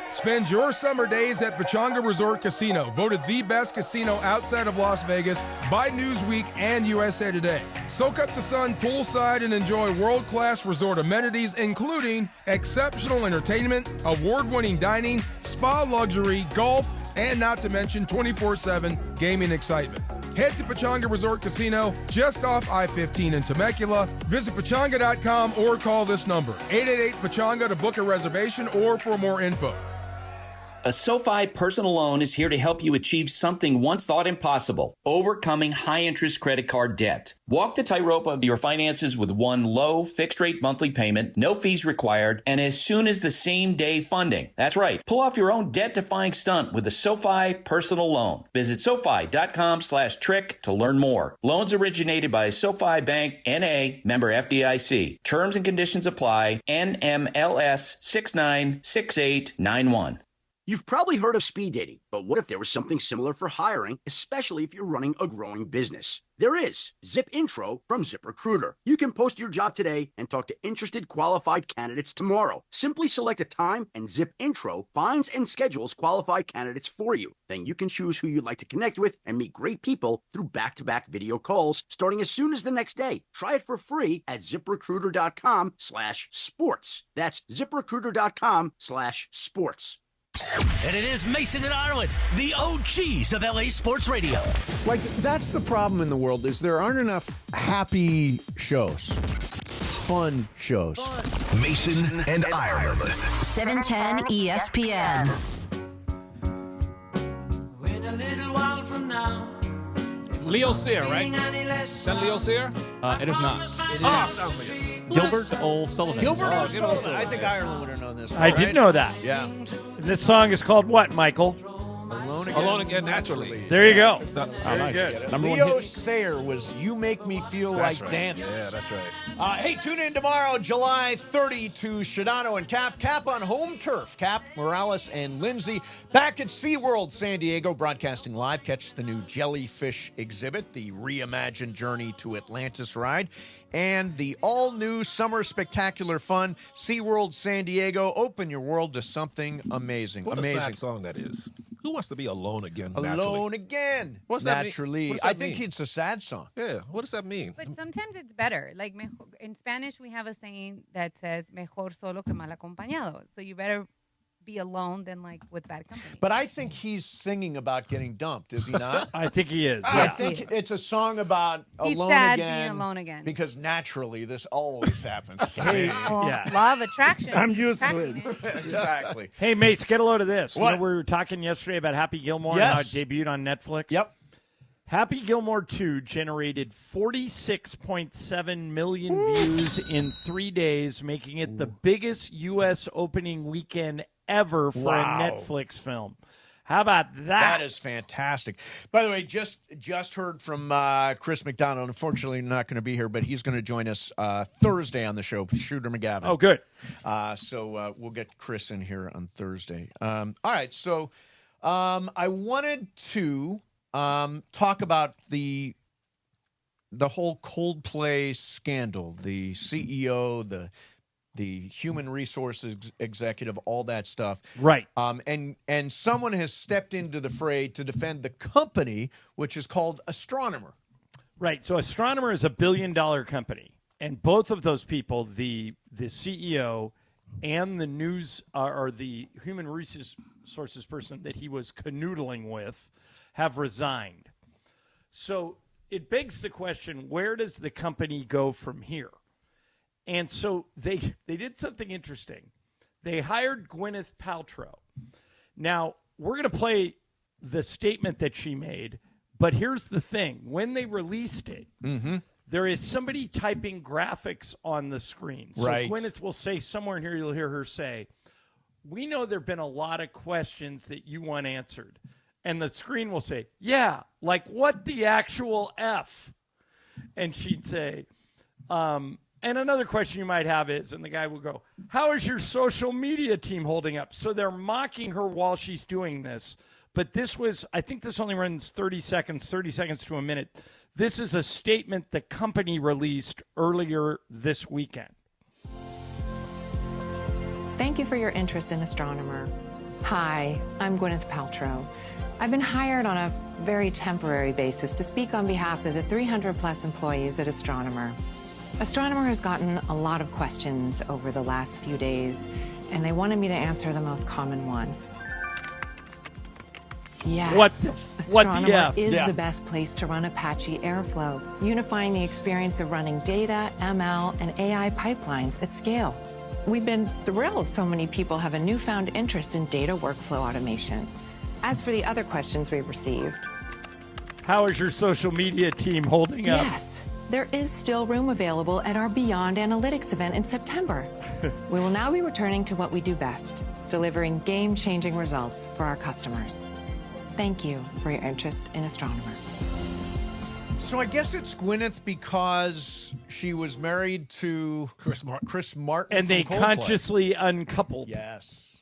Spend your summer days at Pechanga Resort Casino, voted the best casino outside of Las Vegas by Newsweek and USA Today. Soak up the sun poolside and enjoy world-class resort amenities, including exceptional entertainment, award-winning dining, spa luxury, golf, and not to mention 24/7 gaming excitement. Head to Pechanga Resort Casino, just off I-15 in Temecula. Visit Pechanga.com or call this number, 888-PECHANGA, to book a reservation or for more info. A SoFi personal loan is here to help you achieve something once thought impossible, overcoming high-interest credit card debt. Walk the tightrope of your finances with one low, fixed-rate monthly payment, no fees required, and as soon as the same-day funding. That's right. Pull off your own debt-defying stunt with a SoFi personal loan. Visit SoFi.com/trick to learn more. Loans originated by SoFi Bank, N.A., member FDIC. Terms and conditions apply. NMLS 696891. You've probably heard of speed dating, but what if there was something similar for hiring, especially if you're running a growing business? There is Zip Intro from ZipRecruiter. You can post your job today and talk to interested qualified candidates tomorrow. Simply select a time and Zip Intro finds and schedules qualified candidates for you. Then you can choose who you'd like to connect with and meet great people through back-to-back video calls starting as soon as the next day. Try it for free at ZipRecruiter.com/sports. That's ZipRecruiter.com/sports. And it is Mason and Ireland, the OGs of LA Sports Radio. Like, that's the problem in the world, is there aren't enough happy shows. Fun shows. Mason and Ireland. 710 ESPN. In a little while from now. Leo Cyr, right? Is that Leo Cyr? It is not. Sounds like it. Gilbert O'Sullivan. Gilbert O'Sullivan. I think Ireland would have known this. I did know that. Yeah. And this song is called what, Michael? Alone Again, Naturally. There you go. Very nice. good. Leo Sayer was You Make Me Feel That's Like right. Dancing. Yeah, that's right. Hey, tune in tomorrow, July 30, to Shadano and Cap. Cap on home turf. Cap, Morales, and Lindsay back at SeaWorld San Diego, broadcasting live. Catch the new jellyfish exhibit, the reimagined Journey to Atlantis ride, and the all-new summer spectacular fun, SeaWorld San Diego. Open your world to something amazing. What amazing. a sad song that is. Who wants to be alone again? Alone again. What's that mean? Naturally. What does that I think mean? it's a sad song. Yeah, what does that mean? But sometimes it's better. Like in Spanish, we have a saying that says "mejor solo que mal acompañado." So you better be alone than like with bad company. But I think he's singing about getting dumped, is he not? I think he is. I Yeah. think it's a song about He's alone sad again. being alone again. Because naturally, this always happens to Hey, me. Well, yeah. law of attraction. I'm He's used to attracting it. Exactly. Hey, Mace, get a load of this. What? You know, we were talking yesterday about Happy Gilmore Yes. and how it debuted on Netflix. Yep. Happy Gilmore 2 generated 46.7 million views in 3 days, making it the biggest U.S. opening weekend ever for Wow. a Netflix film. How about that? That is fantastic. By the way, just heard from Chris McDonald. Unfortunately, not going to be here, but he's going to join us Thursday on the show, Shooter McGavin. Oh, good. So we'll get Chris in here on Thursday. All right, so I wanted to talk about the whole Coldplay scandal, the CEO, the human resources executive, all that stuff. Right. And someone has stepped into the fray to defend the company, which is called Astronomer. Right. So Astronomer is $1 billion company. And both of those people, the CEO and the news or the human resources person that he was canoodling with have resigned. So it begs the question, where does the company go from here? And so they did something interesting. They hired Gwyneth Paltrow. Now, we're going to play the statement that she made, but here's the thing. When they released it, there is somebody typing graphics on the screen. So Right. Gwyneth will say somewhere in here, you'll hear her say, "We know there have been a lot of questions that you want answered." And the screen will say, "Yeah, like what the actual F?" And she'd say, and another question you might have is, and the guy will go, "How is your social media team holding up?" So they're mocking her while she's doing this. But this was, I think this only runs 30 seconds to a minute. This is a statement the company released earlier this weekend. Thank you for your interest in Astronomer. Hi, I'm Gwyneth Paltrow. I've been hired on a very temporary basis to speak on behalf of the 300-plus employees at Astronomer. Astronomer has gotten a lot of questions over the last few days, and they wanted me to answer the most common ones. Yes, What the Astronomer F? is Yeah. the best place to run Apache Airflow, unifying the experience of running data, ML, and AI pipelines at scale. We've been thrilled so many people have a newfound interest in data workflow automation. As for the other questions we've received, how is your social media team holding up? Yes, there is still room available at our Beyond Analytics event in September. We will now be returning to what we do best, delivering game-changing results for our customers. Thank you for your interest in Astronomer. So I guess it's Gwyneth because she was married to Chris Martin, and from they Coldplay. consciously uncoupled. Yes,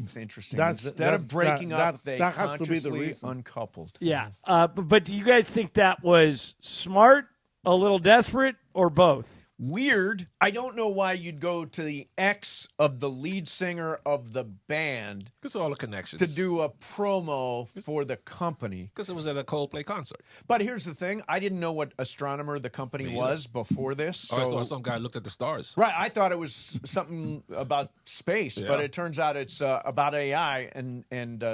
it's interesting. That's- Instead of that's- breaking that- up, they that has to be the consciously reason. uncoupled. Yeah, but do you guys think that was smart, a little desperate, or both? Weird. I don't know why you'd go to the ex of the lead singer of the band Because all the connections. to do a promo for the company. Because it was at a Coldplay concert. But here's the thing. I didn't know what Astronomer, the company, Me was before this. I So thought some guy looked at the stars. right, I thought it was something about space, Yeah. but it turns out it's about AI and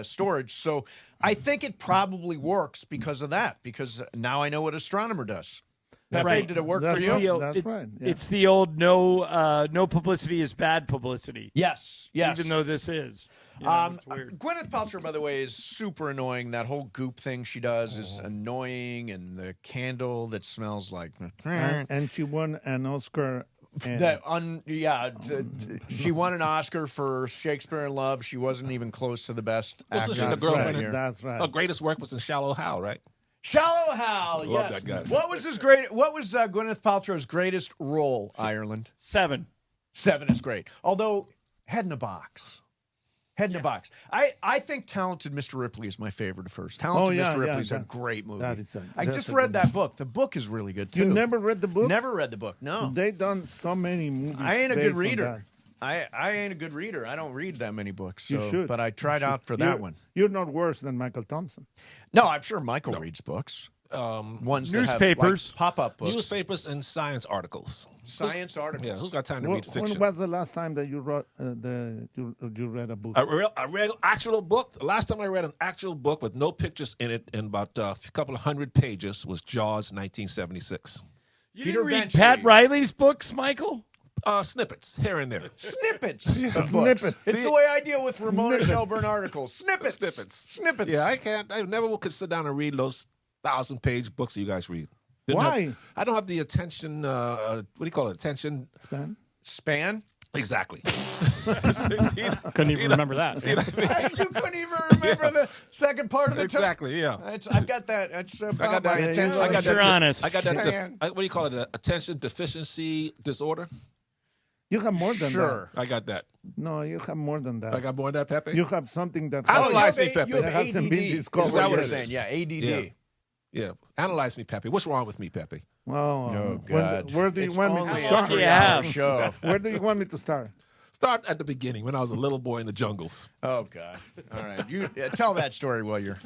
storage. So I think it probably works because of that, because now I know what Astronomer does. Pepe, Right. did it work That's for you? right. The old- That's right, yeah. It's the old no publicity is bad publicity. Yes, yes. Even though this is. You know, it's weird. Gwyneth Paltrow, by the way, is super annoying. That whole goop thing she does is annoying, and the candle that smells like. And she won an Oscar. And She won an Oscar for Shakespeare in Love. She wasn't even close to the best Wasn't actress. she the That's girlfriend? right, in- that's right. Her greatest work was in Shallow Hal, right? Shallow Hal, Love yes. that guy. What was Gwyneth Paltrow's greatest role? Ireland. 7. 7 is great. Although Head in a Box. Head in a Box. I think Talented Mr. Ripley is my favorite of hers. Talented Oh, yeah, Mr. yeah, Ripley's a that- great movie. that is I that's just a read good that book. The book is really good too. You never read the book? Never read the book. No. They done so many movies. I ain't a good based on reader. that. I ain't a good reader. I don't read that many books. You So, should. but I tried You out should. for that one. You're not worse than Mychal Thompson. No, I'm sure Michael reads books. Ones that have Newspapers. like, pop-up books. Newspapers and science articles. Science articles. Yeah, who's got time to read When fiction? was the last time that you wrote you read a book? A real actual book. The last time I read an actual book with no pictures in it and about a couple of hundred pages was Jaws, 1976. You Peter didn't read Benchley. Pat Riley's books, Michael? Snippets here and there. Snippets. of books. Snippets. It's the way I deal with Ramona Shelburne articles. Snippets. Snippets. Yeah, I never could sit down and read those 1,000-page books that you guys read. Why? I don't have the attention. What do you call it? Attention Span? Exactly. Couldn't even remember that. You couldn't even remember the second part of the Exactly. Yeah. I've got that. It's I got that. attention. I got You're that. honest. I got that. Span. What do you call it? Attention deficiency disorder. You have more than Sure. I got that. that. No, you have more than that. I got more than that, Pepe. You have something that Analyze you me, have Pepe. You have That hasn't ADD. been Is discovered that what yet. it's saying? Yeah, ADD. Yeah. Yeah. Analyze me, Pepe. What's wrong with me, Pepe? Well, God. where do you It's want me only to a start? 3-hour show. Where do you want me to start? Start at the beginning when I was a little boy in the jungles. Oh, God. All right. You tell that story while you're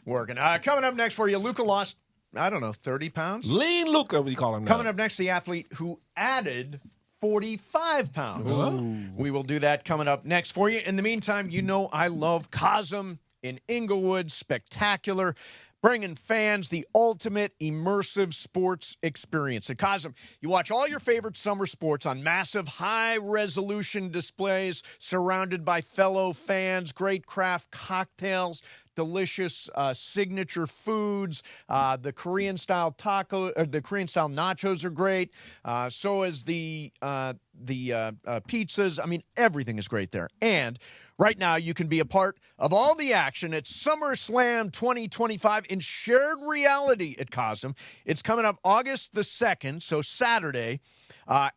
working. Coming up next for you, Luka lost, 30 pounds? Lean Luka, we call him now. Coming up next, the athlete who added 45 pounds. We will do that coming up next for you. In the meantime, you know I love Cosm in Inglewood. Spectacular. Bringing fans the ultimate immersive sports experience. At Cosm, you watch all your favorite summer sports on massive, high-resolution displays surrounded by fellow fans, great craft cocktails, delicious signature foods. The Korean-style the Korean-style nachos are great. So is the pizzas. I mean, everything is great there. And right now, you can be a part of all the action at SummerSlam 2025 in shared reality at Cosm. It's coming up August the 2nd, so Saturday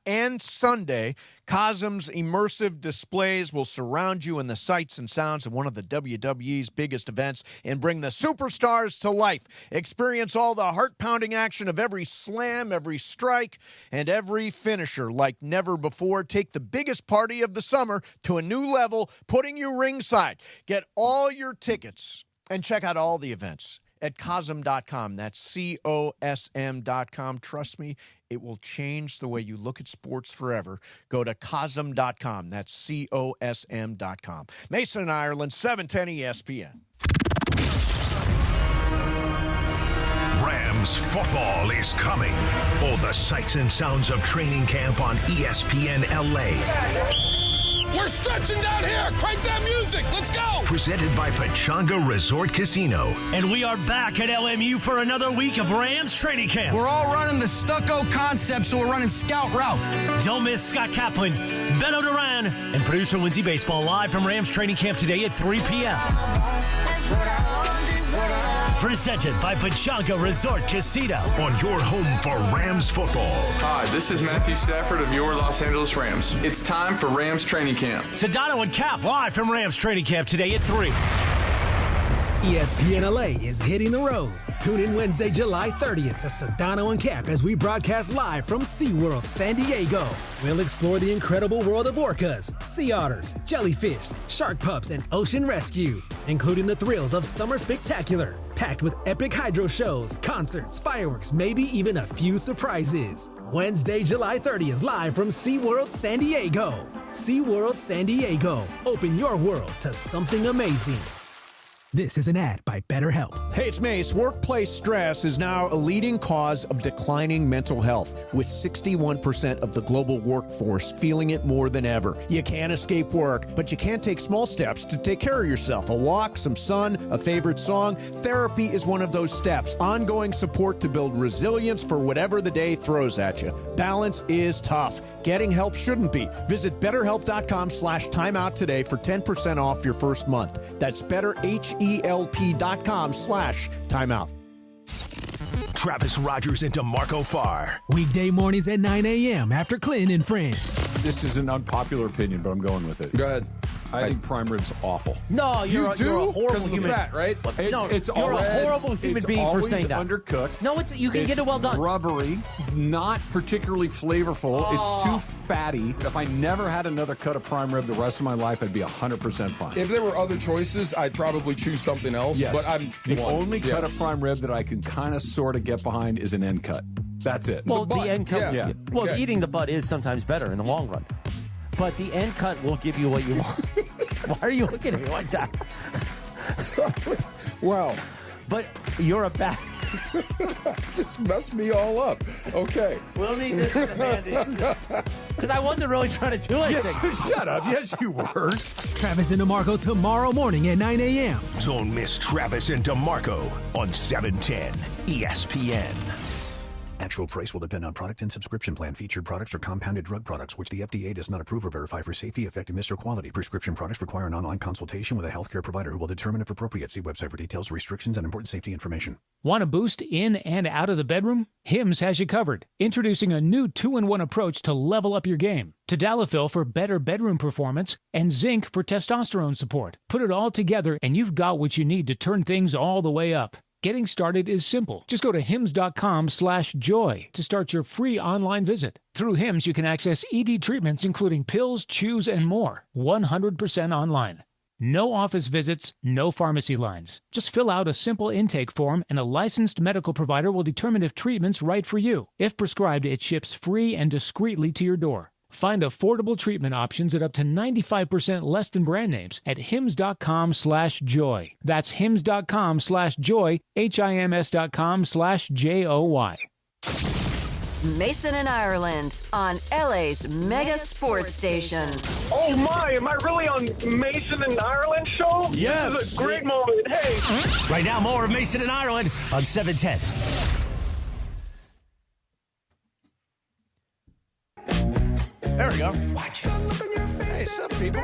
and Sunday. Cosm's immersive displays will surround you in the sights and sounds of one of the WWE's biggest events and bring the superstars to life. Experience all the heart-pounding action of every slam, every strike, and every finisher like never before. Take the biggest party of the summer to a new level, putting you ringside. Get all your tickets and check out all the events at Cosm.com. That's COSM.com. Trust me, it will change the way you look at sports forever. Go to Cosm.com. That's COSM.com. Mason, Ireland, 710 ESPN. Rams football is coming. All the sights and sounds of training camp on ESPN LA. We're stretching down here. Crank that music. Let's go. Presented by Pechanga Resort Casino. And we are back at LMU for another week of Rams training camp. We're all running the stucco concept, so we're running scout route. Don't miss Scott Kaplan, Benno Duran, and producer Lindsay Baseball live from Rams training camp today at 3 p.m. Presented by Pechanga Resort Casino. On your home for Rams football. Hi, this is Matthew Stafford of your Los Angeles Rams. It's time for Rams training camp. Sedano and Cap live from Rams training camp today at 3. ESPN LA is hitting the road. Tune in Wednesday, July 30th to Sedano and Cap as we broadcast live from SeaWorld San Diego. We'll explore the incredible world of orcas, sea otters, jellyfish, shark pups, and ocean rescue, including the thrills of Summer Spectacular, packed with epic hydro shows, concerts, fireworks, maybe even a few surprises. Wednesday, July 30th, live from SeaWorld San Diego. SeaWorld San Diego. Open your world to something amazing. This is an ad by BetterHelp. Hey, it's Mace. Workplace stress is now a leading cause of declining mental health, with 61% of the global workforce feeling it more than ever. You can't escape work, but you can take small steps to take care of yourself. A walk, some sun, a favorite song. Therapy is one of those steps. Ongoing support to build resilience for whatever the day throws at you. Balance is tough. Getting help shouldn't be. Visit BetterHelp.com/timeout today for 10% off your first month. That's BetterHelp.com/timeout. Travis Rogers into Marco Farr. Weekday mornings at 9 a.m. after Clinton and Friends. This is an unpopular opinion, but I'm going with it. Go ahead. I think prime rib's awful. No, you're a horrible because of the human. fat, right? It's you're a horrible human being for saying that. Undercooked. No, you can get it well done. Rubbery, not particularly flavorful. Oh. It's too fatty. If I never had another cut of prime rib the rest of my life, I'd be 100% fine. If there were other choices, I'd probably choose something else. Yes. But I'm the only cut of prime rib that I can kind of sort of get behind is an end cut. That's it. Well, the end cut. Yeah. Well, Okay. eating the butt is sometimes better in the long run, but the end cut will give you what you want. Why are you looking at me like that? Wow. But you're a bad. Just messed me all up. Okay. We'll need this in the Mandy's. Because I wasn't really trying to do anything. Yes, shut up. Yes, you were. Travis and DeMarco tomorrow morning at 9 a.m. Don't miss Travis and DeMarco on 710 ESPN. Actual price will depend on product and subscription plan. Featured products are compounded drug products, which the FDA does not approve or verify for safety, effectiveness, or quality. Prescription products require an online consultation with a healthcare provider who will determine if appropriate. See website for details, restrictions, and important safety information. Want a boost in and out of the bedroom? Hims has you covered. Introducing a new 2-in-1 approach to level up your game. Tadalafil for better bedroom performance and zinc for testosterone support. Put it all together and you've got what you need to turn things all the way up. Getting started is simple. Just go to hims.com/joy to start your free online visit. Through Hims, you can access ED treatments including pills, chews, and more. 100% online. No office visits, no pharmacy lines. Just fill out a simple intake form and a licensed medical provider will determine if treatment's right for you. If prescribed, it ships free and discreetly to your door. Find affordable treatment options at up to 95% less than brand names at hims.com/joy. That's hims.com/joy, HIMS.com/JOY. Mason and Ireland on LA's mega sports station. Oh my, am I really on Mason and Ireland show? Yes. This is a great moment. Hey. Right now, more of Mason and Ireland on 710. There we go. Hey, what's up, people?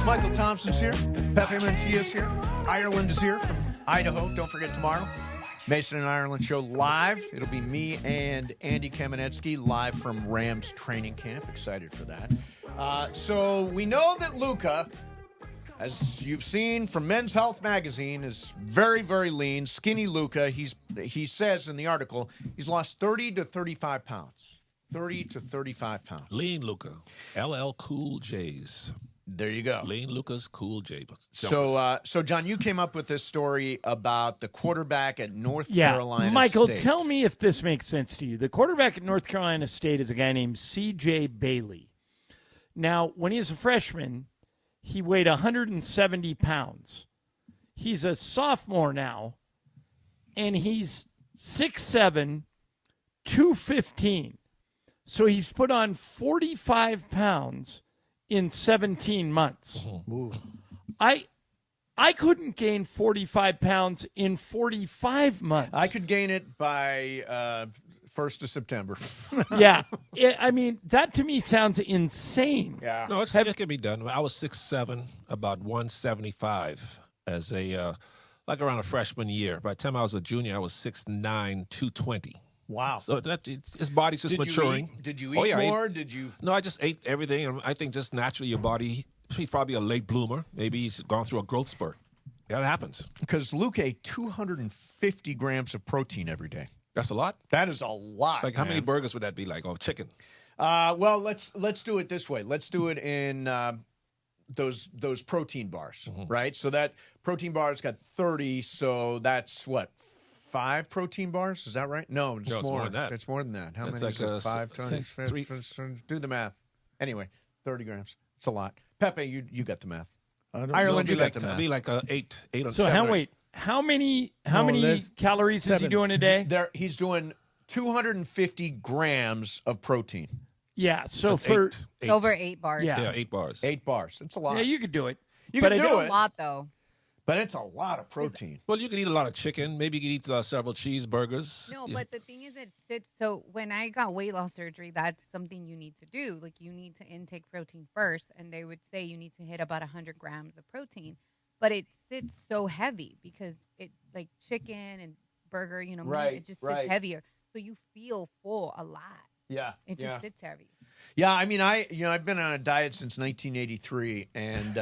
Mychal Thompson's here. Pepe Mantilla's here. Ireland is here from Idaho. Don't forget tomorrow. Mason and Ireland show live. It'll be me and Andy Kamenetsky live from Rams training camp. Excited for that. So we know that Luka, as you've seen from Men's Health magazine, is very, very lean, skinny Luka. He says in the article he's lost 30 to 35 pounds. 30 to 35 pounds. Lean Luka. LL Cool J's. There you go. Lean Luka's Cool J. So, John, you came up with this story about the quarterback at North Carolina Michael, State. tell me if this makes sense to you. The quarterback at North Carolina State is a guy named C.J. Bailey. Now, when he was a freshman, he weighed 170 pounds. He's a sophomore now, and he's 6'7", 215. So he's put on 45 pounds in 17 months. Mm-hmm. I couldn't gain 45 pounds in 45 months. I could gain it by 1st of September. Yeah. I mean, that to me sounds insane. Yeah. No, it can be done. I was 6'7", about 175 as a like around a freshman year. By the time I was a junior, I was 6'9", 220. Wow. So his body's just maturing. Did you eat more? Did you? No, I just ate everything. And I think just naturally your body, he's probably a late bloomer. Maybe he's gone through a growth spurt. Yeah, that happens. Because Luke ate 250 grams of protein every day. That's a lot. That is a lot. Like how many burgers would that be? Like chicken? Well, let's do it this way. Let's do it in those protein bars, right? So that protein bar's got 30. So that's what? 5 protein bars? Is that right? No, it's more than that. It's more than that. How many is it? 5 times 3. Do the math. Anyway, 30 grams. It's a lot. Pepe, you got the math. Ireland, you got the math. It'd be like 8 on 7. So how many calories is he doing a day? He's doing 250 grams of protein. Yeah, so That's for eight. Over 8 bars. Yeah, 8 bars. 8 bars. It's a lot. Yeah, you could do it. You could do it. A lot though. But it's a lot of protein. Well, you can eat a lot of chicken. Maybe you can eat several cheeseburgers. No, but the thing is, so when I got weight loss surgery, that's something you need to do. Like, you need to intake protein first, and they would say you need to hit about 100 grams of protein. But it sits so heavy because it, like chicken and burger, meat, it just sits heavier. So you feel full a lot. Yeah. It just sits heavy. Yeah, I mean, I've been on a diet since 1983, and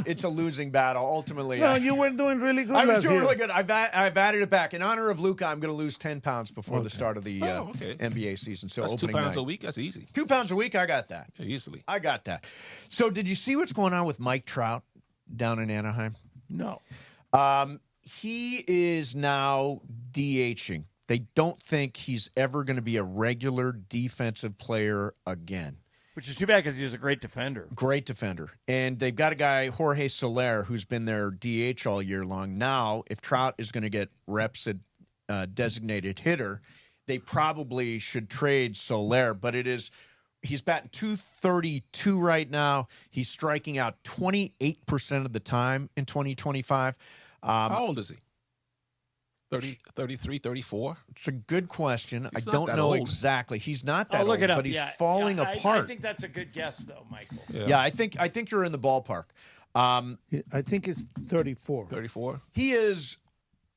it's a losing battle. Ultimately, No, you were doing really good. I was last doing year. really good. I've added it back in honor of Luka. I'm going to lose 10 pounds before the start of the NBA season. So that's 2 opening pounds night. a week. That's easy. 2 pounds a week. I got that. Yeah, easily. I got that. So did you see what's going on with Mike Trout down in Anaheim? No. He is now DHing. They don't think he's ever going to be a regular defensive player again. Which is too bad because he was a great defender. Great defender. And they've got a guy, Jorge Soler, who's been their DH all year long. Now, if Trout is going to get reps at designated hitter, they probably should trade Soler. But he's batting .232 right now. He's striking out 28% of the time in 2025. How old is he? 30, 33, 34? It's a good question. He's I not don't that know old. exactly. He's not that I'll look old, it up. but he's Yeah, falling yeah, apart. I think that's a good guess, though, Michael. Yeah, I think you're in the ballpark. I think it's 34. 34? He is,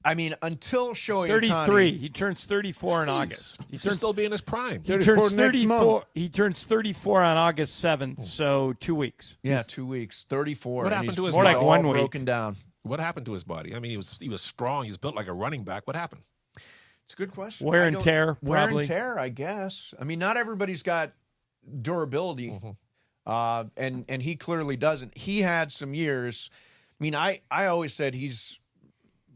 I mean, until Shohei 33. Ohtani. He turns 34 in August. He should still be in his prime. He turns 34. He turns 34 on August 7th, so 2 weeks. Yeah, 2 weeks. 34. What and happened he's to his more body? like 1 week. broken down. What happened to his body? I mean, he was strong. He was built like a running back. What happened? It's a good question. Wear and tear, Wear probably. and tear, I guess. I mean, not everybody's got durability, and he clearly doesn't. He had some years. I mean, I always said he's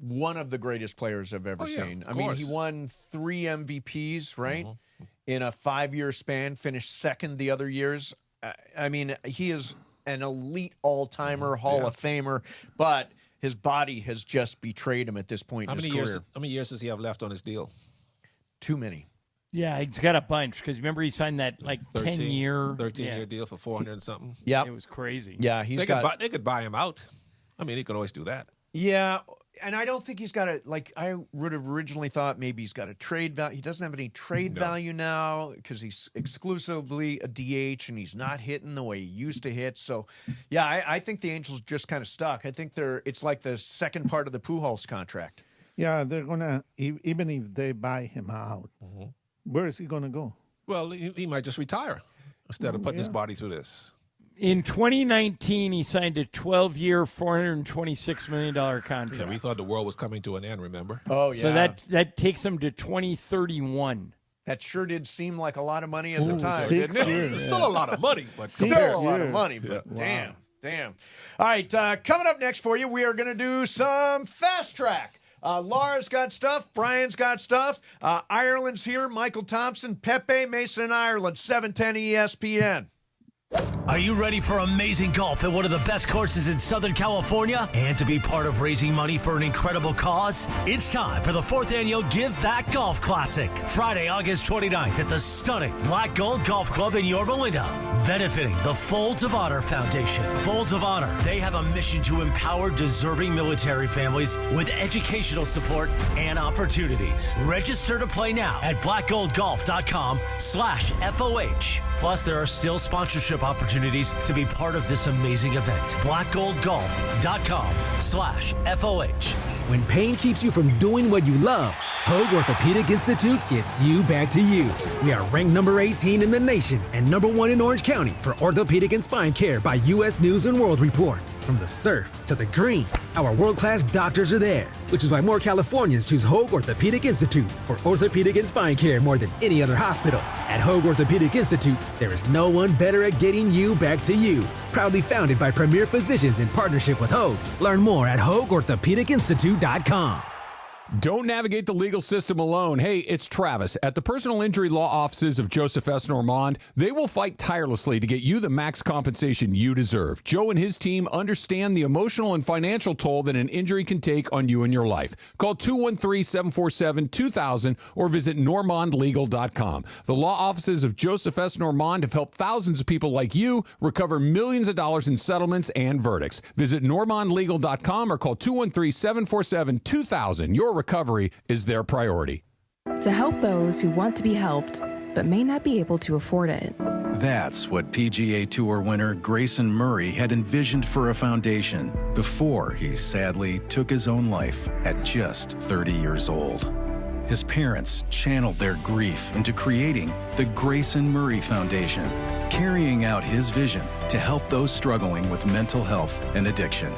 one of the greatest players I've ever seen. I mean, he won 3 MVPs, right? In a 5-year span, finished second the other years. I mean, he is an elite all-timer, Hall of Famer, but his body has just betrayed him at this point in his career. How many years does he have left on his deal? Too many. Yeah, he's got a bunch because remember he signed that 10-year, 13-year deal for 400 and something. Yeah, it was crazy. Yeah, they could buy him out. I mean, they could always do that. Yeah, and I don't think he's got a I would have originally thought maybe he's got a trade value. He doesn't have any trade value now because he's exclusively a DH and he's not hitting the way he used to hit. So, yeah, I think the Angels just kind of stuck. I think it's like the second part of the Pujols contract. Yeah, they're gonna even if they buy him out, where is he gonna go? Well, he might just retire instead of putting his body through this. In 2019, he signed a 12-year, $426 million contract. Yeah, we thought the world was coming to an end, remember? Oh, yeah. So that takes him to 2031. That sure did seem like a lot of money at the time. 6 didn't it? years. It's still a lot of money, but Still a lot of money, but Yeah. damn. All right, coming up next for you, we are going to do some Fast Track. Laura's got stuff. Brian's got stuff. Ireland's here. Mychal Thompson, Pepe, Mason, Ireland, 710 ESPN. Are you ready for amazing golf at one of the best courses in Southern California and to be part of raising money for an incredible cause? It's time for the 4th annual Give Back Golf Classic, Friday, August 29th at the stunning Black Gold Golf Club in Yorba Linda, benefiting the Folds of Honor Foundation. Folds of Honor, they have a mission to empower deserving military families with educational support and opportunities. Register to play now at blackgoldgolf.com/FOH. Plus, there are still sponsorship opportunities to be part of this amazing event. blackgoldgolf.com/FOH. When pain keeps you from doing what you love, Hoag Orthopedic Institute gets you back to you. We are ranked number 18 in the nation and number 1 in Orange County for orthopedic and spine care by U.S. News and World Report. From the surf to the green, our world-class doctors are there, which is why more Californians choose Hoag Orthopedic Institute for orthopedic and spine care more than any other hospital. At Hoag Orthopedic Institute, there is no one better at getting you back to you. Proudly founded by premier physicians in partnership with Hoag. Learn more at HoagOrthopedicInstitute.com. Don't navigate the legal system alone. Hey, it's Travis. At the personal injury law offices of Joseph S. Normand, they will fight tirelessly to get you the max compensation you deserve. Joe and his team understand the emotional and financial toll that an injury can take on you and your life. Call 213-747-2000 or visit normandlegal.com. The law offices of Joseph S. Normand have helped thousands of people like you recover millions of dollars in settlements and verdicts. Visit normandlegal.com or call 213-747-2000. Your recovery is their priority. To help those who want to be helped but may not be able to afford it. That's what PGA Tour winner Grayson Murray had envisioned for a foundation before he sadly took his own life at just 30 years old. His parents channeled their grief into creating the Grayson Murray Foundation, carrying out his vision to help those struggling with mental health and addiction.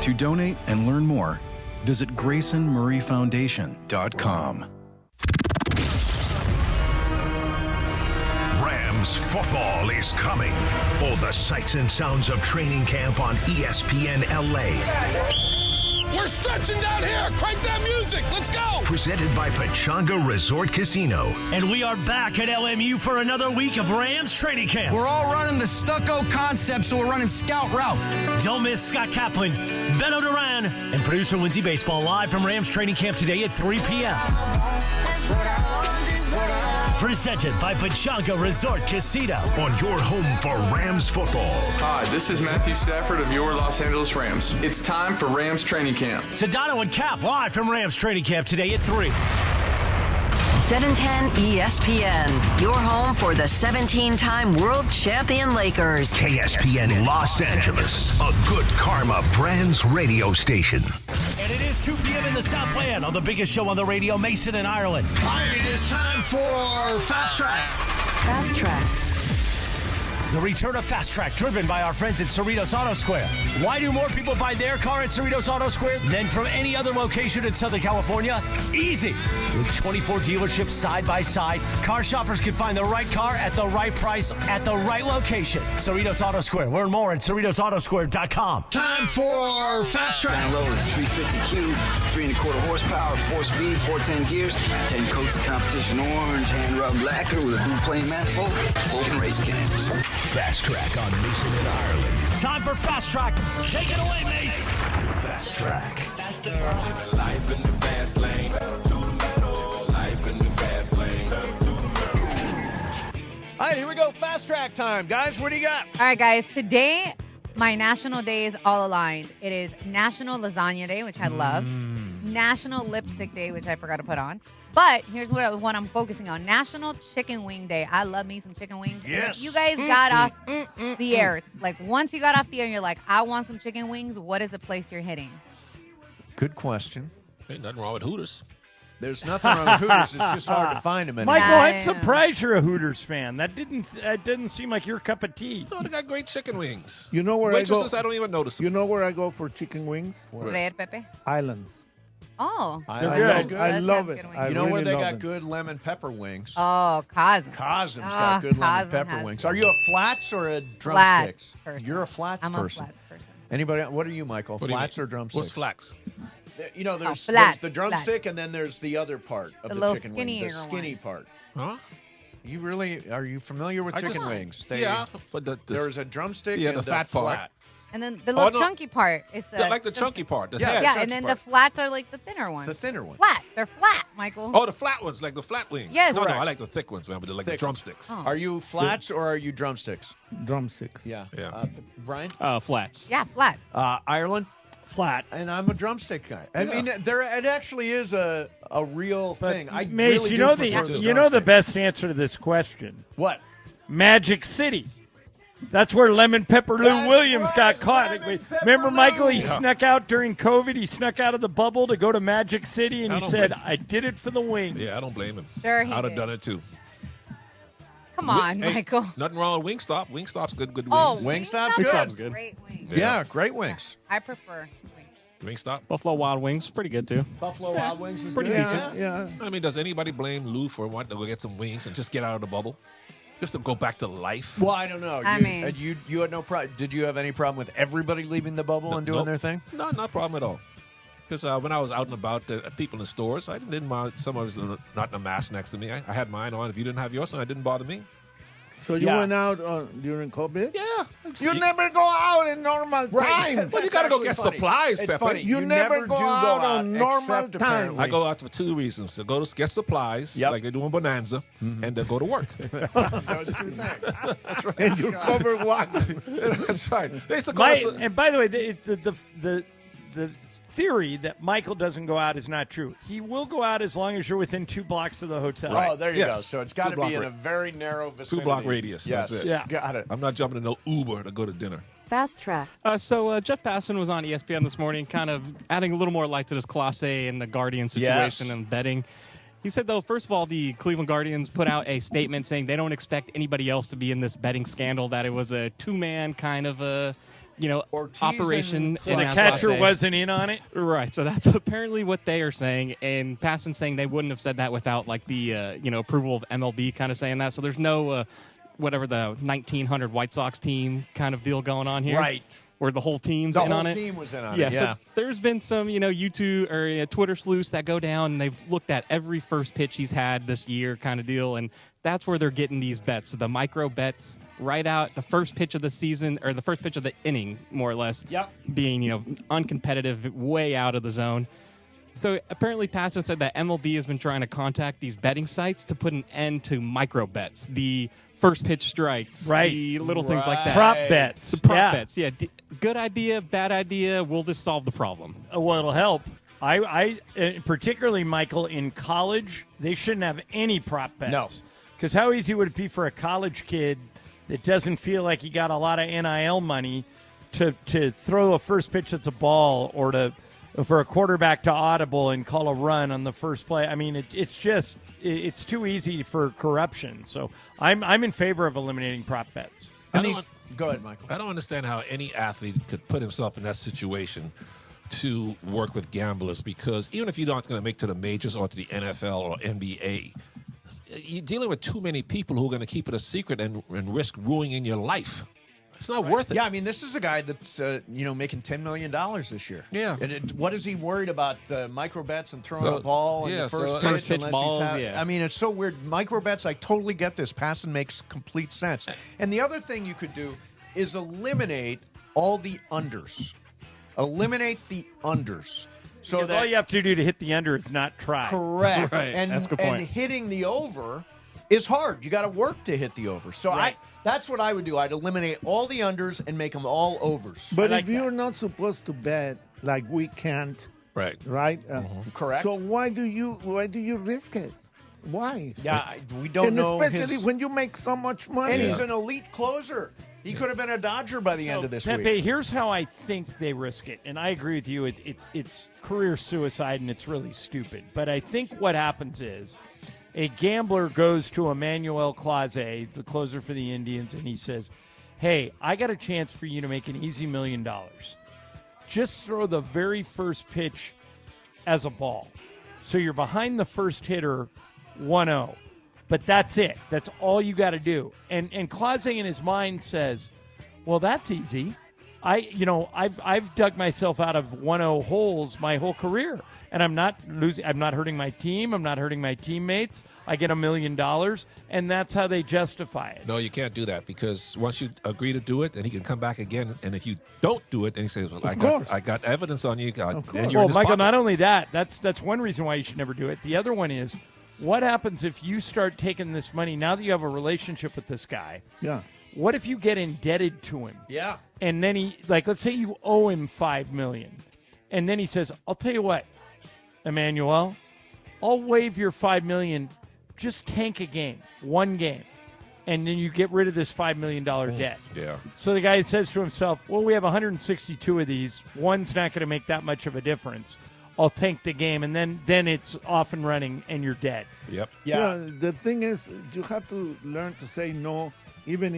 To donate and learn more, visit GraysonMurrayFoundation.com. Rams football is coming. All the sights and sounds of training camp on ESPN LA. We're stretching down here. Crank that music. Let's go. Presented by Pechanga Resort Casino. And we are back at LMU for another week of Rams training camp. We're all running the stucco concept, so we're running scout route. Don't miss Scott Kaplan, Benno Duran, and producer Lindsay Baseball live from Rams training camp today at 3 p.m. Presented by Pechanga Resort Casino. On your home for Rams football. Hi, this is Matthew Stafford of your Los Angeles Rams. It's time for Rams training camp. Sedano and Cap live from Rams training camp today at 3. 710 ESPN, your home for the 17-time world champion Lakers. KSPN Los Angeles, a good karma brands radio station. And it is 2 p.m. in the Southland on the biggest show on the radio, Mason and Ireland. All right, it is time for Fast Track. Fast Track. The return of Fast Track, driven by our friends at Cerritos Auto Square. Why do more people buy their car at Cerritos Auto Square than from any other location in Southern California? Easy. With 24 dealerships side by side, car shoppers can find the right car at the right price at the right location. Cerritos Auto Square. Learn more at CerritosAutoSquare.com. Time for Fast Track. Down low is 350Q, 3.25 horsepower, 4-speed, 410 gears, 10 coats of competition orange, hand rubbed lacquer with a blue plane manifold, open race cams. Fast Track on Mason and Ireland. Time for Fast Track. Take it away, Mace. Fast Track. Life in the fast lane. Life in the fast lane. All right, here we go. Fast Track time. Guys, what do you got? All right, guys. Today, my national day is all aligned. It is National Lasagna Day, which I love. National Lipstick Day, which I forgot to put on. But here's what I'm focusing on. National Chicken Wing Day. I love me some chicken wings. Yes. If you guys got off the air, like once you got off the air and you're like, I want some chicken wings, what is the place you're hitting? Good question. Ain't nothing wrong with Hooters. There's nothing wrong with Hooters. It's just hard to find them anymore. Michael, I'm surprised you're a Hooters fan. That didn't seem like your cup of tea. No, they got great chicken wings. You know where Waitresses, I go? I don't even notice them. You know where I go for chicken wings? Ver, Pepe. Islands. Oh. I love it. You know I where really they love got it. good lemon pepper wings? Oh, Cosm. Cosm's got good lemon Cosm pepper has wings. good Are you a flats or a drumsticks? Flats person. You're a flats I'm person. a flats person. Anybody? What are you, Michael? What do you Flats mean? or drumsticks? What's flax? You know, flats, there's the drumstick and then there's the other part of The the little chicken wing, the skinnier skinny one. part. Huh? You really are you familiar with chicken wings? But there's a drumstick. Yeah, and the fat flat. part. And then the little chunky part is the like the chunky part. The yeah, head. and then the flats are like the thinner ones. The thinner ones. Flat. They're flat, Michael. Oh, the flat ones, like the flat wings. Yes. No, Correct. I like the thick ones, man. But they're like the drumsticks. Oh. Are you flats or are you drumsticks? Drumsticks. Yeah. Yeah. Brian? Flats. Yeah, flat. Ireland? Flat. And I'm a drumstick guy. I mean, it actually is a real thing. I Mace, really you do know prefer the you know the best answer to this question. What? Magic City. That's where Lemon Pepper Lou Williams got caught. Remember, Michael? He snuck out during COVID. He snuck out of the bubble to go to Magic City, and he said, "I did it for the wings." Yeah, I don't blame him. Sure, he I'd have did. done it too. Come on, Hey, Michael. Nothing wrong with Wingstop. Wingstop's good wings. Oh, Wingstop's Wingstop's good. Great wings. Yeah, great wings. I prefer wings. Wingstop. Buffalo Wild Wings, pretty good too. Buffalo Wild Wings is pretty good. decent. Yeah. I mean, does anybody blame Lou for wanting to go get some wings and just get out of the bubble? Just to go back to life? Well, I don't know. I mean- you had no problem. Did you have any problem with everybody leaving the bubble and doing Nope. their thing? No, not a problem at all. Because when I was out and about, people in the stores, I didn't mind someone was not in a mask next to me. I had mine on. If you didn't have yours on, it didn't bother me. So you Yeah. went out during COVID? Yeah. You never go out in normal time. Well, you got to go get supplies, It's Pepe. funny. You never go out on normal time. I go out for two reasons: to go to get supplies, like they do in Bonanza, and to go to work. Those two things. And you cover what? That's right. They used to call us. And by the way, the theory that Michael doesn't go out is not true. He will go out as long as you're within 2 blocks of the hotel. Oh, there you Yes. go. So it's got to Two-block be in a radius. very narrow vicinity. 2-block radius. Yes. That's it. Yeah. Got it. I'm not jumping in no Uber to go to dinner. Fast track. So Jeff Passan was on ESPN this morning, kind of adding a little more light to this Class A and the Guardian situation and betting. He said, though, first of all, the Cleveland Guardians put out a statement saying they don't expect anybody else to be in this betting scandal, that it was a two-man kind of a operation. So the catcher wasn't in on it? Right. So that's apparently what they are saying. And Passan's saying they wouldn't have said that without, like, the, approval of MLB kind of saying that. So there's no, whatever the 1900 White Sox team kind of deal going on here. Right. Where the whole team's The in whole on it. team was in on Yeah, it. so Yeah. there's been some, YouTube or Twitter sleuths that go down and they've looked at every first pitch he's had this year kind of deal. And that's where they're getting these bets. The micro bets right out the first pitch of the season or the first pitch of the inning, more or less. Yep. Being, uncompetitive, way out of the zone. So apparently Passan said that MLB has been trying to contact these betting sites to put an end to micro bets. The first pitch strikes, Right. the little things like that. Prop bets. The prop Yeah. bets, yeah. Good idea, bad idea. Will this solve the problem? Well, it'll help. I particularly, Michael, in college, they shouldn't have any prop bets. No. Because how easy would it be for a college kid that doesn't feel like he got a lot of NIL money to throw a first pitch that's a ball or for a quarterback to audible and call a run on the first play? I mean, it's too easy for corruption. So I'm in favor of eliminating prop bets. Go ahead, Michael. I don't understand how any athlete could put himself in that situation to work with gamblers, because even if you're not going to make to the majors or to the NFL or NBA, you're dealing with too many people who are going to keep it a secret and risk ruining your life. It's not worth it. Yeah, I mean, this is a guy that's making $10 million this year. Yeah. And what is he worried about? The micro bets and throwing a ball and the first pitch unless balls, he's yeah. I mean, it's so weird. Micro bets, I totally get this. Passan makes complete sense. And the other thing you could do is eliminate all the unders. Eliminate the unders. So Because that all you have to do to hit the under is not try. correct. Right. And, That's a good and point. hitting the over is hard. You got to work to hit the over. So Right. that's what I would do. I'd eliminate all the unders and make them all overs. But I like if you're not supposed to bet, like we can't, Right. right? Correct. So why do you risk it? Why? Yeah, we don't and know. especially when you make so much money. And he's an elite closer. He could have been a Dodger by the end of this Pepe, week. here's how I think they risk it, and I agree with you. It's career suicide, and it's really stupid. But I think what happens is a gambler goes to Emmanuel Clase, the closer for the Indians, and he says, "Hey, I got a chance for you to make an easy $1 million. Just throw the very first pitch as a ball. So you're behind the first hitter 1-0. But that's it. That's all you got to do." And Clase in his mind says, well, that's easy. I've dug myself out of 1-0 holes my whole career, and I'm not losing. I'm not hurting my team. I'm not hurting my teammates. I get $1 million, and that's how they justify it. No, you can't do that, because once you agree to do it, then he can come back again. And if you don't do it, then he says, "Well, I got evidence on you." And you're in his Michael, pocket. not only that, that's one reason why you should never do it. The other one is, what happens if you start taking this money now that you have a relationship with this guy? Yeah. What if you get indebted to him? Yeah. And then he, let's say you owe him $5 million, and then he says, "I'll tell you what, Emmanuel, I'll waive your $5 million. Just tank a game, one game, and then you get rid of this $5 million debt." Yeah. So the guy says to himself, "Well, we have 162 of these. One's not going to make that much of a difference. I'll tank the game, and then it's off and running, and you're dead." Yep. Yeah. The thing is, you have to learn to say no, even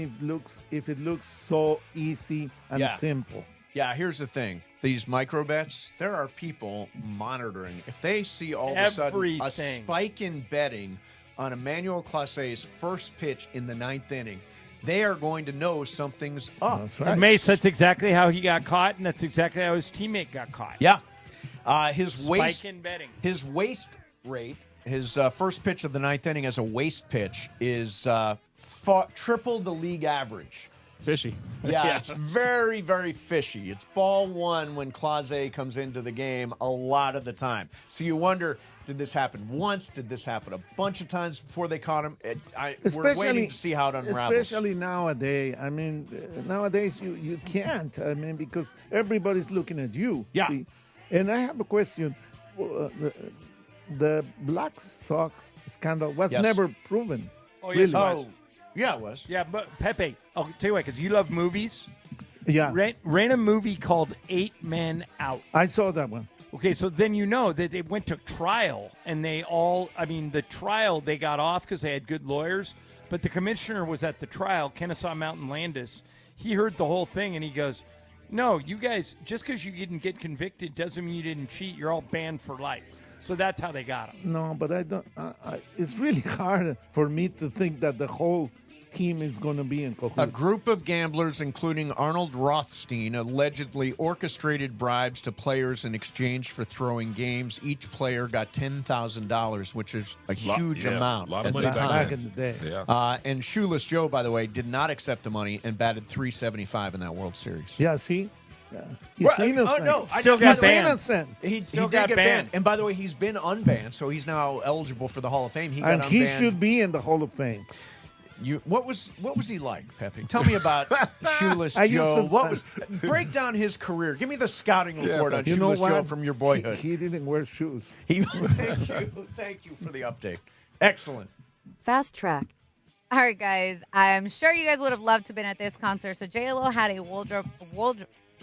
if it looks so easy and simple. Yeah, here's the thing. These micro bets, there are people monitoring. If they see all of a sudden a spike in betting on Emmanuel Clase's first pitch in the 9th inning, they are going to know something's up. That's right. And Mace, that's exactly how he got caught, and that's exactly how his teammate got caught. Yeah. His Spike in betting. His waste rate, his first pitch of the 9th inning as a waste pitch is triple the league average. Fishy. Yeah, it's very, very fishy. It's ball one when Clase comes into the game a lot of the time. So you wonder, did this happen once? Did this happen a bunch of times before they caught him? We're waiting to see how it unravels. Especially nowadays. I mean, nowadays you can't. I mean, because everybody's looking at you. Yeah. See? And I have a question. The Black Sox scandal was never proven. Oh, yes, really. it was. Yeah, it was. Yeah, but Pepe, I'll tell you what, because you love movies. Yeah. Ran a movie called 8 Men Out. I saw that one. Okay, so then you know that they went to trial, and the trial, they got off because they had good lawyers, but the commissioner was at the trial, Kennesaw Mountain Landis. He heard the whole thing, and he goes, "No, you guys, just because you didn't get convicted doesn't mean you didn't cheat. You're all banned for life." So that's how they got him. No, but I don't. It's really hard for me to think that the whole team is going to be in cahoots. A group of gamblers, including Arnold Rothstein, allegedly orchestrated bribes to players in exchange for throwing games. Each player got $10,000, which is a huge amount a lot of at money the time. back in the day. Yeah. And Shoeless Joe, by the way, did not accept the money and batted .375 in that World Series. Yeah, see? Yeah. He's innocent. Oh, no, Still got He's banned. innocent. He Still did got get banned. banned. And by the way, he's been unbanned, so he's now eligible for the Hall of Fame. He And got he unbanned. should be in the Hall of Fame. What was he like, Pepe? Tell me about Shoeless I used Joe. to- Break down his career? Give me the scouting report on You know Shoeless Joe what? from your boyhood. He didn't wear shoes. Thank you for the update. Excellent. Fast track. All right, guys. I'm sure you guys would have loved to have been at this concert. So J-Lo had a wardrobe.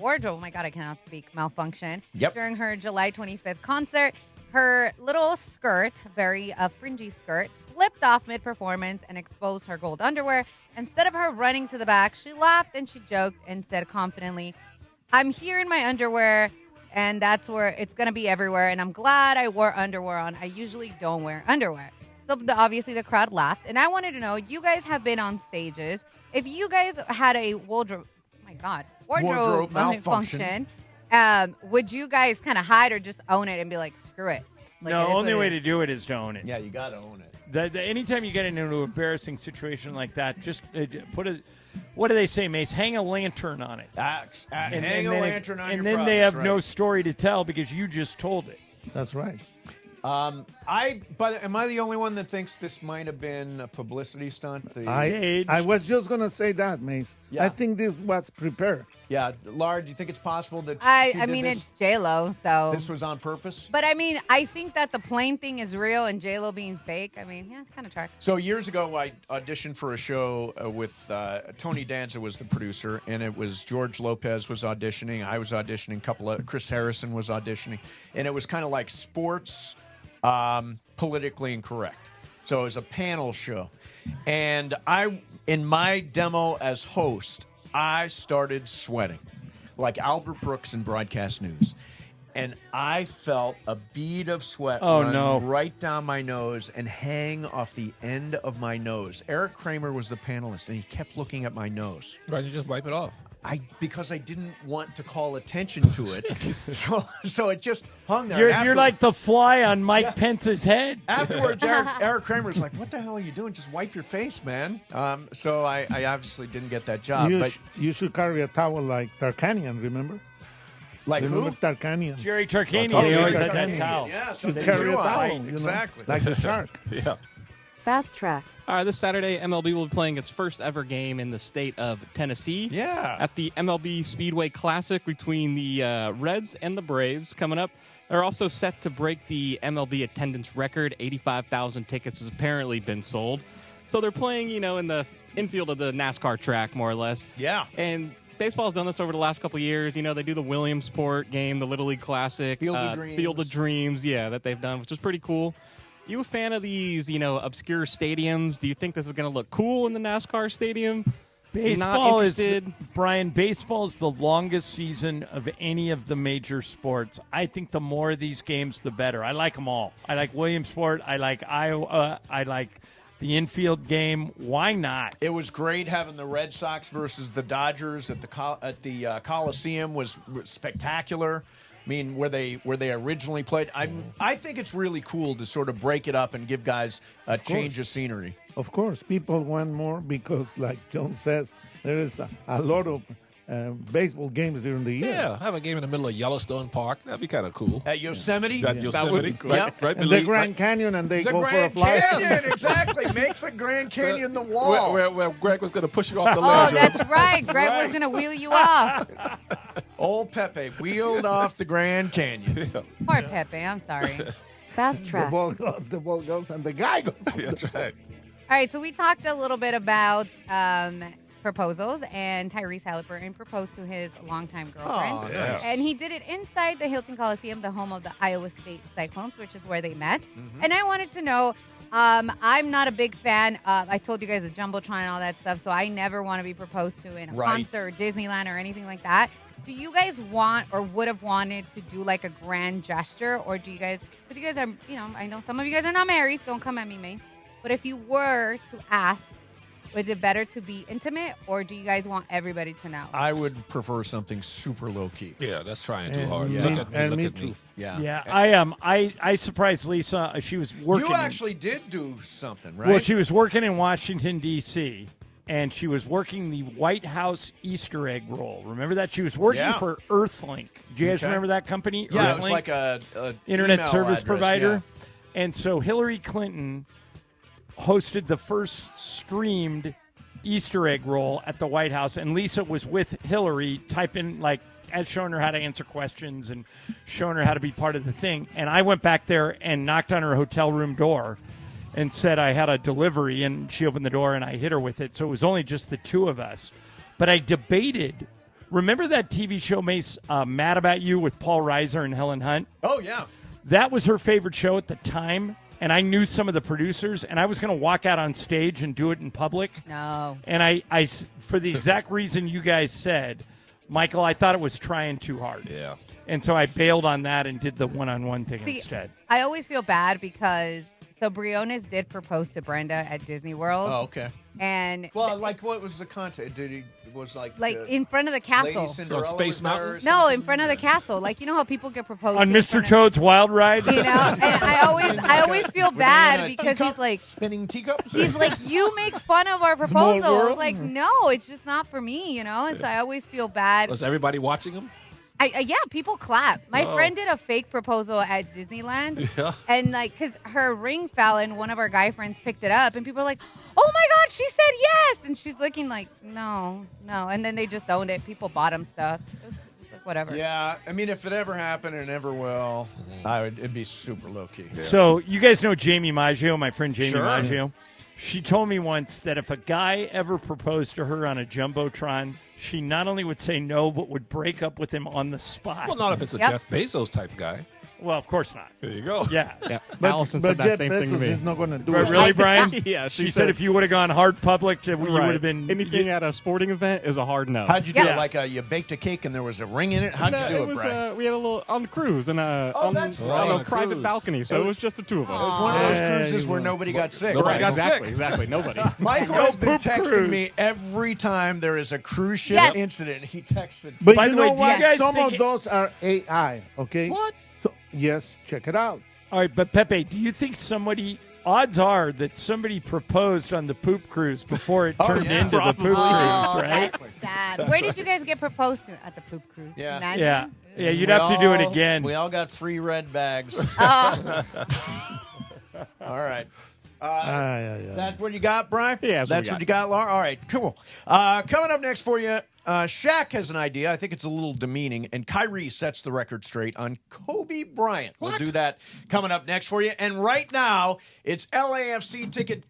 Oh my God, I cannot speak. Malfunction. Yep. During her July 25th concert, her little skirt, very fringy skirt, slipped off mid-performance and exposed her gold underwear. Instead of her running to the back, she laughed and she joked and said confidently, "I'm here in my underwear, and that's where it's going to be everywhere, and I'm glad I wore underwear on. I usually don't wear underwear." So obviously the crowd laughed, and I wanted to know, you guys have been on stages. If you guys had a wardrobe malfunction, would you guys kind of hide or just own it and be like, screw it? Like, No, it is only what way it to is. do it is to own it. Yeah, you got to own it. Anytime you get into an embarrassing situation like that, just put a. What do they say, Mace? Hang a lantern on it. Hang a lantern on your And then products, they have right. no story to tell because you just told it. That's right. Am I the only one that thinks this might have been a publicity stunt? I was just going to say that, Mace. Yeah. I think this was prepared. Yeah, Laura, do you think it's possible that I mean, it's J-Lo, so. this was on purpose? But I mean, I think that the plane thing is real and J-Lo being fake. I mean, yeah, it kind of tracks. So years ago, I auditioned for a show with Tony Danza was the producer, and it was George Lopez was auditioning. I was auditioning. Chris Harrison was auditioning, and it was kind of like sports, politically incorrect. So it was a panel show, and in my demo as host, I started sweating like Albert Brooks in broadcast news. and I felt a bead of sweat run right down my nose and hang off the end of my nose. Eric Kramer was the panelist, and he kept looking at my nose. Why don't you just wipe it off? Because I didn't want to call attention to it, so it just hung there. You're like the fly on Mike Pence's head. Afterwards, Eric Kramer's like, "What the hell are you doing? Just wipe your face, man." So I obviously didn't get that job. You should carry a towel like Tarkanian, remember? Like remember who? Tarkanian. Jerry Tarkanian. He always had that towel. Yeah, should carry a towel. Exactly. Like the shark. Yeah. Fast Track. All right, this Saturday, MLB will be playing its first ever game in the state of Tennessee. Yeah. At the MLB Speedway Classic between the Reds and the Braves coming up. They're also set to break the MLB attendance record. 85,000 tickets has apparently been sold. So they're playing, in the infield of the NASCAR track, more or less. Yeah. And baseball's done this over the last couple of years. They do the Williamsport game, the Little League Classic. Field of Dreams. Field of Dreams, that they've done, which is pretty cool. You a fan of these, obscure stadiums? Do you think this is going to look cool in the NASCAR stadium? Baseball Not interested. Brian, baseball is the longest season of any of the major sports. I think the more of these games, the better. I like them all. I like Williamsport. I like Iowa. I like the infield game. Why not? It was great having the Red Sox versus the Dodgers at the Coliseum was spectacular. I mean, where they originally played. I think it's really cool to sort of break it up and give guys a change of scenery. Of course, people want more because, like John says, there is a lot of baseball games during the year. Yeah, have a game in the middle of Yellowstone Park. That'd be kind of cool. At Yosemite? At Yosemite, right And the Grand Canyon, and they go for a fly. The Grand Canyon, exactly. Make the Grand Canyon the wall. Where Greg was going to push you off the Oh, ledge. that's right. Greg was going to wheel you off. Old Pepe wheeled off the Grand Canyon. Poor Pepe. I'm sorry. Fast The Track. ball goes, and the guy goes. That's right. All right, so we talked a little bit about proposals, and Tyrese Halliburton proposed to his longtime girlfriend. Oh, nice. And he did it inside the Hilton Coliseum, the home of the Iowa State Cyclones, which is where they met. And I wanted to know, I'm not a big fan. I told you guys the Jumbotron and all that stuff, so I never want to be proposed to in a concert or Disneyland or anything like that. Do you guys want or would have wanted to do like a grand gesture, or do you guys, because you guys are, I know some of you guys are not married, don't come at me, Mace, but if you were to ask, was it better to be intimate, or do you guys want everybody to know? I would prefer something super low-key. Yeah, that's trying too hard. Yeah. Look at me, look me at too. me. Yeah. I surprised Lisa. She was working. You actually did do something, right? Well, she was working in Washington, D.C., and she was working the White House Easter egg roll. Remember that? She was working for Earthlink. Do you guys remember that company? Yeah, Earthlink? it was like a internet email service address, provider. yeah. And so Hillary Clinton hosted the first streamed Easter egg roll at the White House, and Lisa was with Hillary typing, as showing her how to answer questions and showing her how to be part of the thing. And I went back there and knocked on her hotel room door and said I had a delivery, and she opened the door and I hit her with it. So it was only just the two of us. But I debated. Remember that TV show, Mace, Mad About You, with Paul Reiser and Helen Hunt? Oh, yeah. That was her favorite show at the time, and I knew some of the producers, and I was going to walk out on stage and do it in public. No. And I for the exact reason you guys said, Michael, I thought it was trying too hard. Yeah. And so I bailed on that and did the one-on-one thing instead. I always feel bad because Briones did propose to Brenda at Disney World. Oh, okay. And what was the content? In front of the castle. Lady Cinderella Space Mountain? No, in front of the castle. You know how people get proposed On to in Mr. front of- Toad's Wild Ride? And I always feel bad because he's like spinning teacup. He's like, you make fun of our Small proposal. I was world. like, no, it's just not for me, And so I always feel bad. Was everybody watching him? Yeah, people clap. My Oh. friend did a fake proposal at Disneyland. Yeah. And because her ring fell and one of our guy friends picked it up, and people are like, oh my God, she said yes. And she's looking like, no. And then they just owned it. People bought him stuff. It was like, whatever. Yeah, I mean, if it ever happened and ever will, it'd be super low-key. Yeah. So you guys know Jamie Maggio, my friend Jamie Sure. Maggio. She told me once that if a guy ever proposed to her on a Jumbotron, she not only would say no, but would break up with him on the spot. Well, not if it's a Yep. Jeff Bezos type guy. Well, of course not. There you go. Yeah. Allison said that Jeff same Bezos thing to me. is not going to do Right, it. really, Brian? Yeah, she said if you would have gone hard public, you would have been anything at a sporting event is a hard no. How'd you do it? Like you baked a cake and there was a ring in it? How'd you do it, Brian? We had a little on the cruise and on a private balcony, so it was just the two of us. It was one of those cruises where nobody got sick. Nobody got sick. Exactly. Nobody. Michael has been texting me every time there is a cruise ship incident. He texted. But By you the know way, do what? you guys Some think of those are AI, okay? What? So, yes, check it out. All right, but Pepe, do you think odds are that somebody proposed on the poop cruise before it turned into the poop cruise, right? That's sad. Where did you guys get proposed to at the poop cruise? Yeah. Imagine? Yeah, you'd have to do it again. We all got free red bags. Oh. All right. Is that what you got, Brian? Yeah, that's what you got, Laura. All right, cool. Coming up next for you, Shaq has an idea. I think it's a little demeaning, and Kyrie sets the record straight on Kobe Bryant. We'll do that coming up next for you. And right now, it's LAFC ticket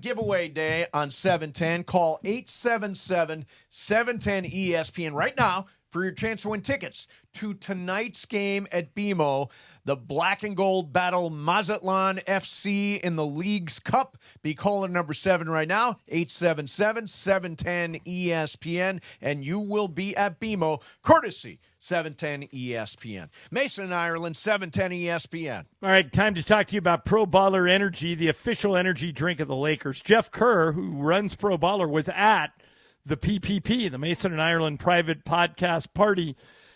giveaway day on 710. Call 877-710-ESPN right now for your chance to win tickets to tonight's game at BMO. The black and gold battle Mazatlan FC in the League's Cup. Be caller number 7 right now, 877-710-ESPN, and you will be at BMO, courtesy 710 ESPN. Mason in Ireland, 710 ESPN. All right, time to talk to you about Pro Baller Energy, the official energy drink of the Lakers. Jeff Kerr, who runs Pro Baller, was at the PPP, the Mason and Ireland private podcast party.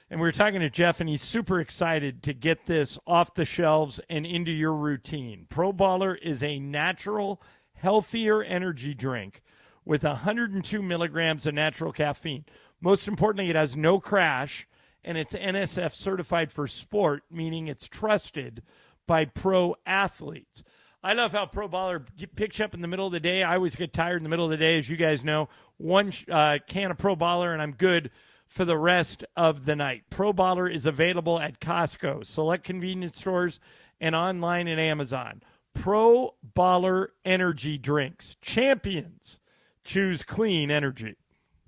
And we were talking to Jeff, and he's super excited to get this off the shelves and into your routine. Pro Baller is a natural, healthier energy drink with 102 milligrams of natural caffeine. Most importantly, it has no crash, and it's NSF certified for sport, meaning it's trusted by pro athletes. I love how Pro Baller picks you up in the middle of the day. I always get tired in the middle of the day, as you guys know. One can of Pro Baller, and I'm good for the rest of the night. Pro Baller is available at Costco, select convenience stores, and online at Amazon. Pro Baller energy drinks. Champions choose clean energy.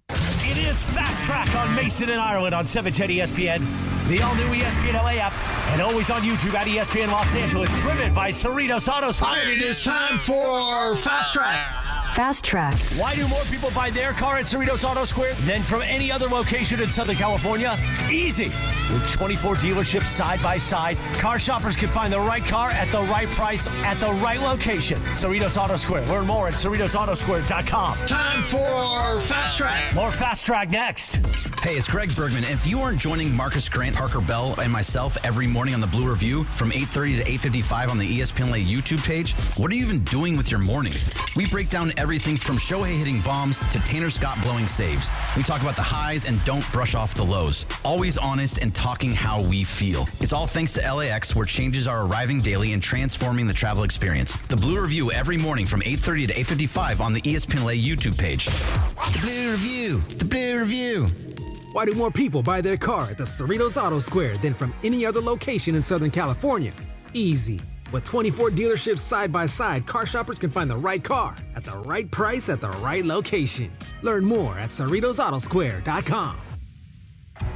It is Fast Track on Mason and Ireland on 710 ESPN, the all-new ESPN LA app, and always on YouTube at ESPN Los Angeles, driven by Cerritos Auto Square. It is time for Fast Track. Fast Track. Why do more people buy their car at Cerritos Auto Square than from any other location in Southern California? Easy. With 24 dealerships side by side, car shoppers can find the right car at the right price at the right location. Cerritos Auto Square. Learn more at CerritosAutoSquare.com. Time for Fast Track. More Fast Track next. Hey, it's Greg Bergman. If you aren't joining Marcus Grant, Parker Bell, and myself every morning on the Blue Review from 8:30 to 8:55 on the ESPN LA YouTube page, what are you even doing with your mornings? We break down everything from Shohei hitting bombs to Tanner Scott blowing saves. We talk about the highs and don't brush off the lows. Always honest and talking how we feel. It's all thanks to LAX, where changes are arriving daily and transforming the travel experience. The Blue Review every morning from 8:30 to 8:55 on the ESPN LA YouTube page. The Blue Review. The Blue Review. Why do more people buy their car at the Cerritos Auto Square than from any other location in Southern California? Easy. With 24 dealerships side by side, car shoppers can find the right car at the right price at the right location. Learn more at CerritosAutoSquare.com.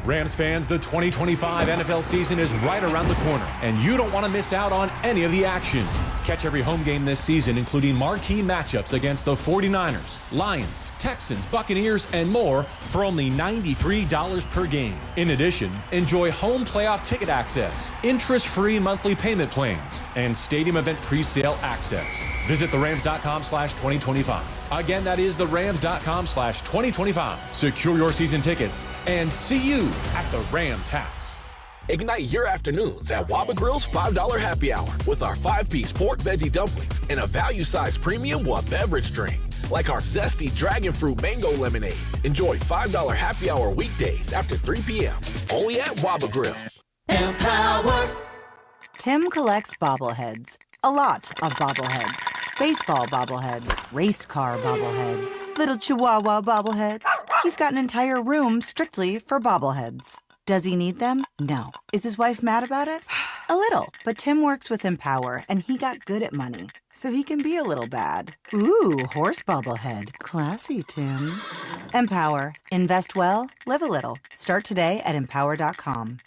Rams fans, the 2025 NFL season is right around the corner, and you don't want to miss out on any of the action. Catch every home game this season, including marquee matchups against the 49ers, Lions, Texans, Buccaneers, and more for only $93 per game. In addition, enjoy home playoff ticket access, interest-free monthly payment plans, and stadium event pre-sale access. Visit therams.com/2025. Again, that is therams.com/2025. Secure your season tickets and see you at the Rams house. Ignite your afternoons at Waba Grill's $5 happy hour with our 5-piece pork veggie dumplings and a value-sized premium one beverage drink, like our zesty dragon fruit mango lemonade. Enjoy $5 happy hour weekdays after 3 p.m. only at Waba Grill. Empower. Tim collects bobbleheads. A lot of bobbleheads. Baseball bobbleheads, race car bobbleheads, little chihuahua bobbleheads. He's got an entire room strictly for bobbleheads. Does he need them? No. Is his wife mad about it? A little. But Tim works with Empower, and he got good at money, so he can be a little bad. Ooh, horse bobblehead. Classy, Tim. Empower. Invest well, live a little. Start today at Empower.com.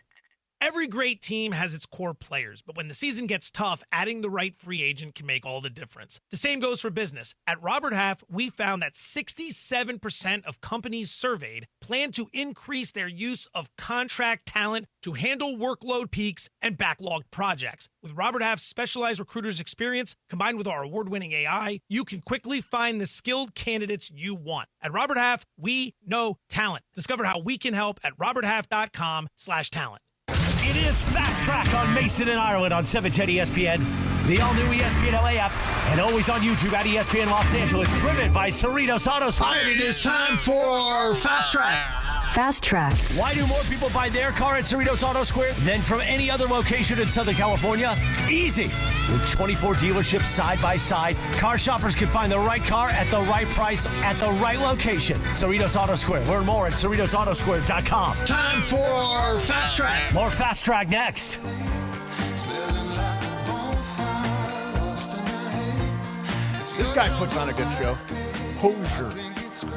Every great team has its core players, but when the season gets tough, adding the right free agent can make all the difference. The same goes for business. At Robert Half, we found that 67% of companies surveyed plan to increase their use of contract talent to handle workload peaks and backlogged projects. With Robert Half's specialized recruiters' experience, combined with our award-winning AI, you can quickly find the skilled candidates you want. At Robert Half, we know talent. Discover how we can help at roberthalf.com/talent. It is Fast Track on Mason and Ireland on 710 ESPN, the all-new ESPN LA app, and always on YouTube at ESPN Los Angeles, driven by Cerritos Auto Square. All right, it is time for Fast Track. Fast Track. Why do more people buy their car at Cerritos Auto Square than from any other location in Southern California? Easy. With 24 dealerships side by side, car shoppers can find the right car at the right price at the right location. Cerritos Auto Square. Learn more at CerritosAutoSquare.com. Time for Fast Track. More Fast Track next. This guy puts on a good show. Hosier.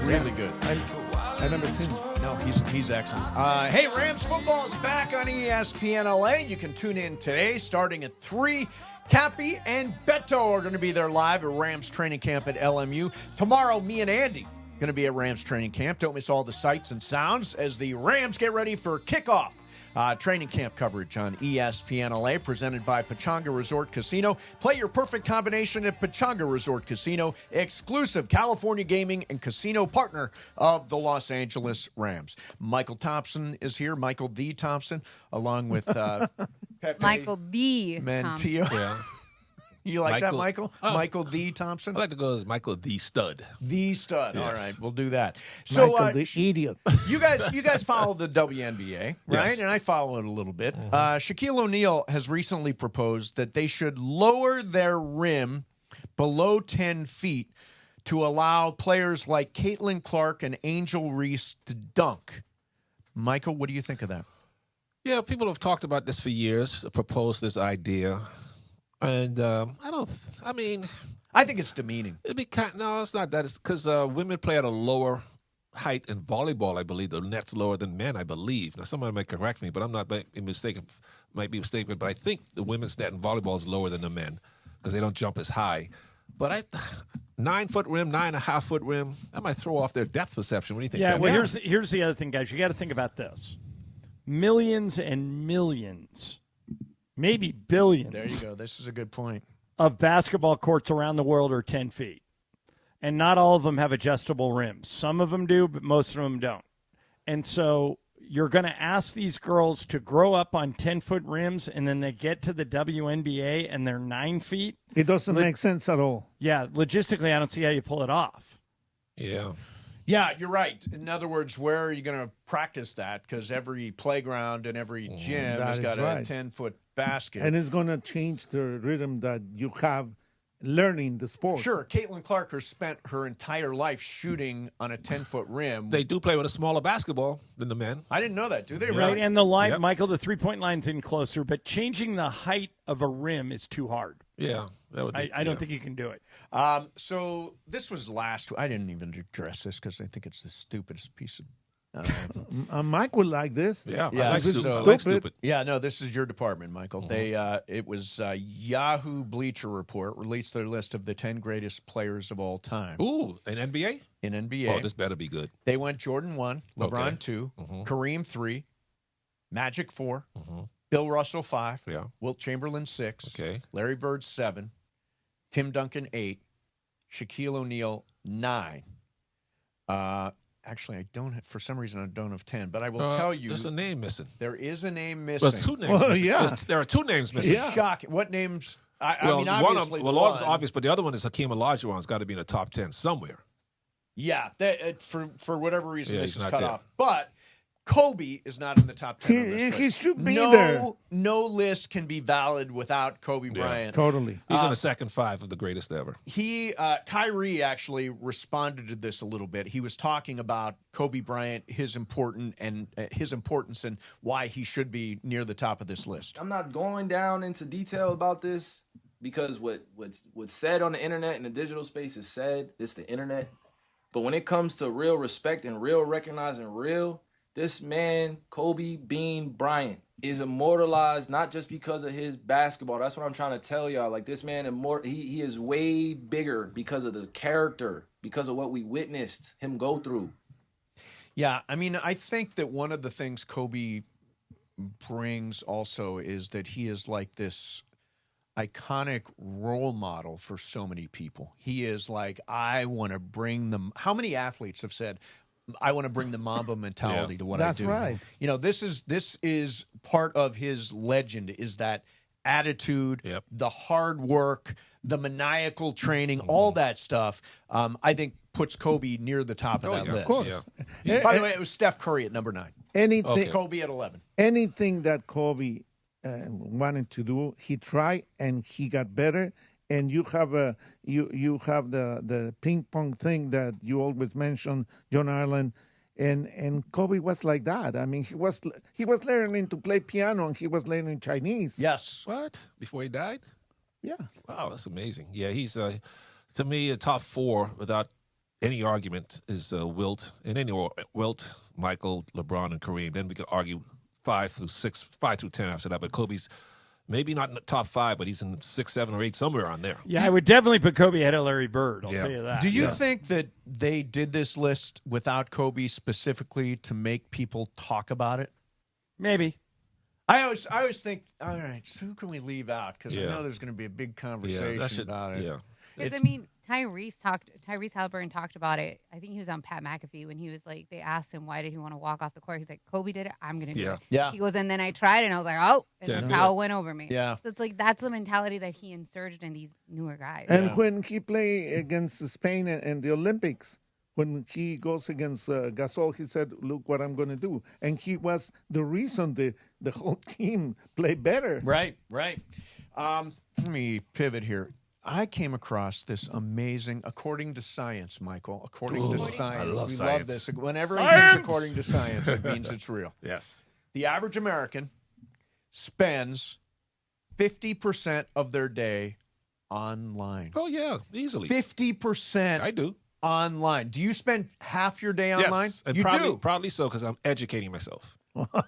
Really good. I've never seen him. No, he's excellent. Hey, Rams football is back on ESPN LA. You can tune in today starting at 3. Cappy and Beto are going to be there live at Rams training camp at LMU. Tomorrow, me and Andy going to be at Rams training camp. Don't miss all the sights and sounds as the Rams get ready for kickoff. Training camp coverage on ESPN LA, presented by Pechanga Resort Casino. Play your perfect combination at Pechanga Resort Casino, exclusive California gaming and casino partner of the Los Angeles Rams. Mychal Thompson is here, Mychal the Thompson, along with Pepe Michael the Mantillo. Yeah. You like that, Mychal? Michael? Oh. Mychal the Thompson? I like to go as Mychal the Stud. The Stud. Yes. All right, we'll do that. So, Michael the idiot. You guys follow the WNBA, right? Yes. And I follow it a little bit. Shaquille O'Neal has recently proposed that they should lower their rim below 10 feet to allow players like Caitlin Clark and Angel Reese to dunk. Michael, what do you think of that? Yeah, people have talked about this for years, proposed this idea. And I think it's demeaning. It'd be no, it's not that. It's because women play at a lower height in volleyball. I believe the net's lower than men. I believe. Now, somebody might correct me, but I'm not mistaken. Might be mistaken, but I think the women's net in volleyball is lower than the men because they don't jump as high. But 9-foot rim, 9.5-foot rim, that might throw off their depth perception. What do you think? Yeah. Ben? Well, here's the other thing, guys. You got to think about this: millions and millions. Maybe billions. There you go. This is a good point. Of basketball courts around the world are 10 feet. And not all of them have adjustable rims. Some of them do, but most of them don't. And so you're going to ask these girls to grow up on 10-foot rims, and then they get to the WNBA and they're 9 feet. It doesn't make sense at all. Yeah, logistically, I don't see how you pull it off. Yeah. Yeah, you're right. In other words, where are you going to practice that? Because every playground and every gym has got a 10-foot basket. And it's going to change the rhythm that you have learning the sport. Sure, Caitlin Clark has spent her entire life shooting on a 10-foot rim. They do play with a smaller basketball than the men. I didn't know that. Do they Right, really? and the line, Yep. Michael, the three-point line's in closer, but changing the height of a rim is too hard. Yeah, that would be, I don't think you can do it. So this was I didn't even address this because I think it's the stupidest piece of. Mike would like this. Yeah, Yeah, I like this is stupid. I like stupid. Yeah, no, this is your department, Michael. They it was Yahoo Bleacher Report released their list of the 10 greatest players of all time. Ooh, in NBA? In NBA. Oh, this better be good. They went Jordan 1, LeBron Okay. 2, Mhm. Kareem 3, Magic 4, Mhm. Bill Russell 5, Yeah. Wilt Chamberlain 6, Okay. Larry Bird 7, Tim Duncan 8, Shaquille O'Neal 9. Actually, I don't. For some reason, I don't have 10. But I will tell you, There's a name missing. there is a name missing. Well, there's two names missing. yeah. There are two names missing. It's shocking. What names? I Well, mean, one of obviously, well, one's obvious, but the other one is Hakeem Olajuwon's got to be in the top 10 somewhere. Yeah, for whatever reason, Yeah, this he's is not cut there. off. But Kobe is not in the top 10. on this He list. should be there. No list can be valid without Kobe Bryant. Totally. He's in the second 5 of the greatest ever. Kyrie actually responded to this a little bit. He was talking about Kobe Bryant, his importance and why he should be near the top of this list. I'm not going down into detail about this because what's said on the internet and the digital space is said. It's the internet. But when it comes to real respect and real recognizing real, This man, Kobe Bean Bryant, is immortalized not just because of his basketball. That's what I'm trying to tell y'all. Like, this man, he is way bigger because of the character, because of what we witnessed him go through. Yeah, I mean, I think that one of the things Kobe brings also is that he is like this iconic role model for so many people. He is like, I want to bring them. How many athletes have said, I want to bring the Mamba mentality to what I do? That's right. You know, this is part of his legend, is that attitude, the hard work, the maniacal training, all that stuff. I think puts Kobe near the top of that list. Of course. Yeah. By the way, it was Steph Curry at number 9. Anything, Kobe at 11. Anything that Kobe wanted to do, he tried and he got better. And you have the ping pong thing that you always mention, John Ireland, and Kobe was like that. I mean, he was learning to play piano and he was learning Chinese. Yes. What? Before he died? Yeah. Wow, that's amazing. Yeah, he's to me a top 4 without any argument is Wilt, in any order. Wilt, Michael, LeBron, and Kareem. Then we could argue 5 through 10 after that. But Kobe's maybe not in the top 5, but he's in 6, 7, or 8, somewhere on there. Yeah, I would definitely put Kobe ahead of Larry Bird. I'll tell you that. Do you think that they did this list without Kobe specifically to make people talk about it? Maybe. I always think, all right, so who can we leave out? Because I know there's going to be a big conversation about it. Yeah. Because, I mean, Tyrese Halliburton talked about it. I think he was on Pat McAfee when he was like, they asked him, why did he want to walk off the court? He's like, Kobe did it. I'm going to do it. Yeah. He goes, and then I tried, and I was like, oh, and the towel went over me. Yeah. So it's like, that's the mentality that he inserted in these newer guys. And when he played against Spain in the Olympics, when he goes against Gasol, he said, look what I'm going to do. And he was the reason the whole team played better. Right. Let me pivot here. I came across this amazing, according to science, Michael, according to science. Love we science. love this. Whenever anything's according to science, it means it's real. Yes. The average American spends 50% of their day online. Oh, yeah, easily. 50%. I do. Online. Do you spend half your day online? Yes, and You do. probably so, because I'm educating myself.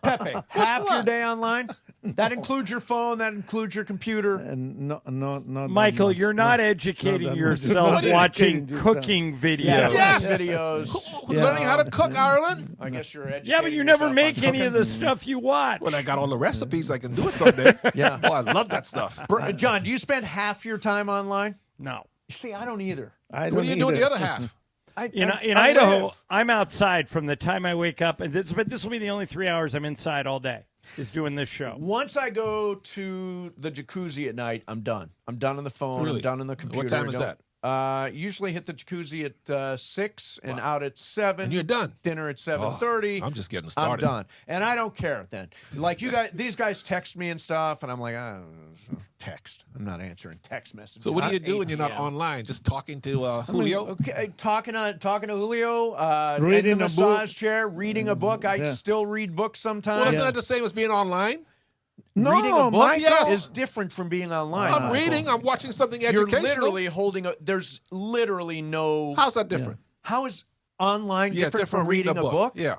Pepe, half your day online? That includes your phone, that includes your computer. And no. Michael, you're not educating yourself watching cooking videos. Yes. Videos. Learning how to cook, Ireland. I guess you're educating Yeah, but you never yourself make on any of the cooking. stuff you watch. When I got all the recipes, I can do it someday. Yeah. Oh, I love that stuff. John, do you spend half your time online? No. See, I don't either. What do you do with the other half? In Idaho, I'm outside from the time I wake up, and this will be the only 3 hours I'm inside all day, is doing this show. Once I go to the jacuzzi at night, I'm done. I'm done on the phone. Really? I'm done on the computer. What time is that? Usually hit the jacuzzi at 6 and out at 7. And you're done. Dinner at 7:30. I'm just getting started. I'm done, and I don't care then. Like these guys text me and stuff, and I'm like, text. I'm not answering text messages. So what do you do when you're not 8 p.m. online? Just talking to Julio? Okay, talking to Julio. Reading in the a massage book. chair, reading a book. I still read books sometimes. Well, isn't that the same as being online? No, reading a book Michael. is different from being online. I'm reading. I'm watching something educational. You're literally holding there's literally no. How's that different? How is online Yeah, different from reading a book? Yeah.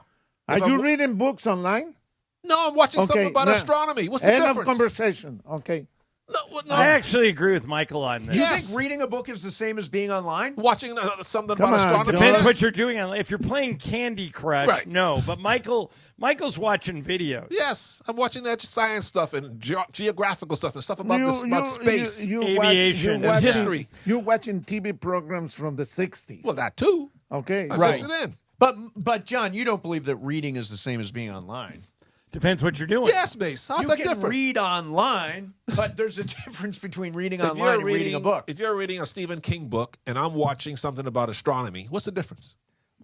Are you reading books online? No, I'm watching something about astronomy. What's the End difference? of conversation. Okay. No. I actually agree with Michael on this. Do you think reading a book is the same as being online? Watching something Come about on, astronomy. Depends what you're doing. If you're playing Candy Crush, Right. no. But Michael's watching videos. Yes, I'm watching that science stuff and geographical stuff and stuff about space. Aviation. and history. You're watching TV programs from the 60s. Well, that too. Okay. I Right. listen in. But John, you don't believe that reading is the same as being online. Depends what you're doing. Yes, Mace. How's You that can different? read online, but there's a difference between reading If online you're and reading a book. If you're reading a Stephen King book and I'm watching something about astronomy, what's the difference?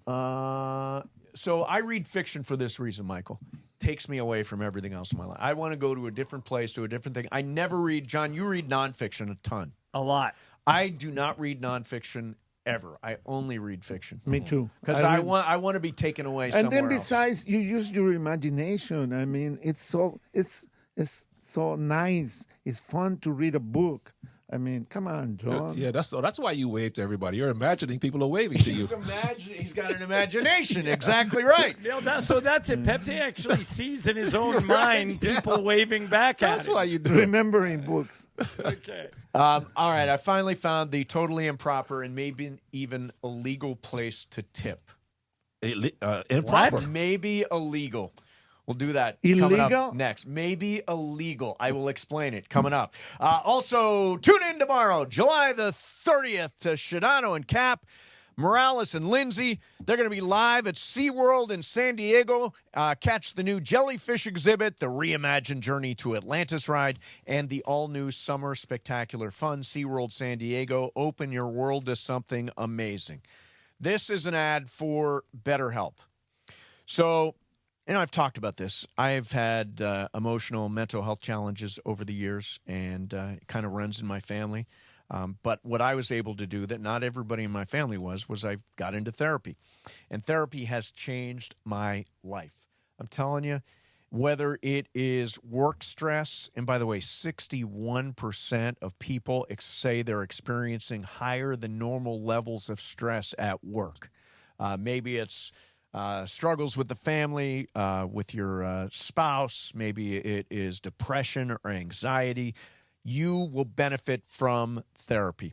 So I read fiction for this reason, Michael. Takes me away from everything else in my life. I want to go to a different place, to a different thing. I never read, John, you read nonfiction a ton. A lot. I do not read nonfiction ever. I only read fiction. Me too. Because I want to be taken away And somewhere then besides, you use your imagination. I mean, it's so nice. It's fun to read a book. I mean, come on, John. Yeah, that's why you wave to everybody. You're imagining people are waving to you. He's got an imagination. Exactly right. So that's it. Pepsi actually sees in his own mind people waving back at him. That's why you do Remembering books. Okay. All right, I finally found the totally improper and maybe even illegal place to tip. Improper? What? Maybe illegal. We'll do that Illegal? coming up next. Maybe illegal. I will explain it coming up. Also, tune in tomorrow, July the 30th, to Shadano and Cap, Morales and Lindsay. They're going to be live at SeaWorld in San Diego. Catch the new jellyfish exhibit, the reimagined Journey to Atlantis ride, and the all-new Summer Spectacular Fun, SeaWorld San Diego. Open your world to something amazing. This is an ad for BetterHelp. So, I've talked about this. I've had emotional, mental health challenges over the years, and it kind of runs in my family. But what I was able to do that not everybody in my family was I got into therapy. And therapy has changed my life. I'm telling you, whether it is work stress, and by the way, 61% of people say they're experiencing higher than normal levels of stress at work. Maybe it's struggles with the family, with your spouse. Maybe it is depression or anxiety. You will benefit from therapy.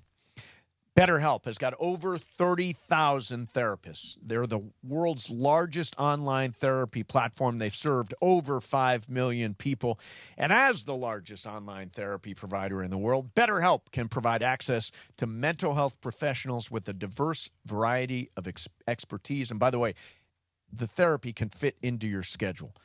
BetterHelp has got over 30,000 therapists. They're the world's largest online therapy platform. They've served over 5 million people. And as the largest online therapy provider in the world, BetterHelp can provide access to mental health professionals with a diverse variety of expertise. And by the way, the therapy can fit into your schedule.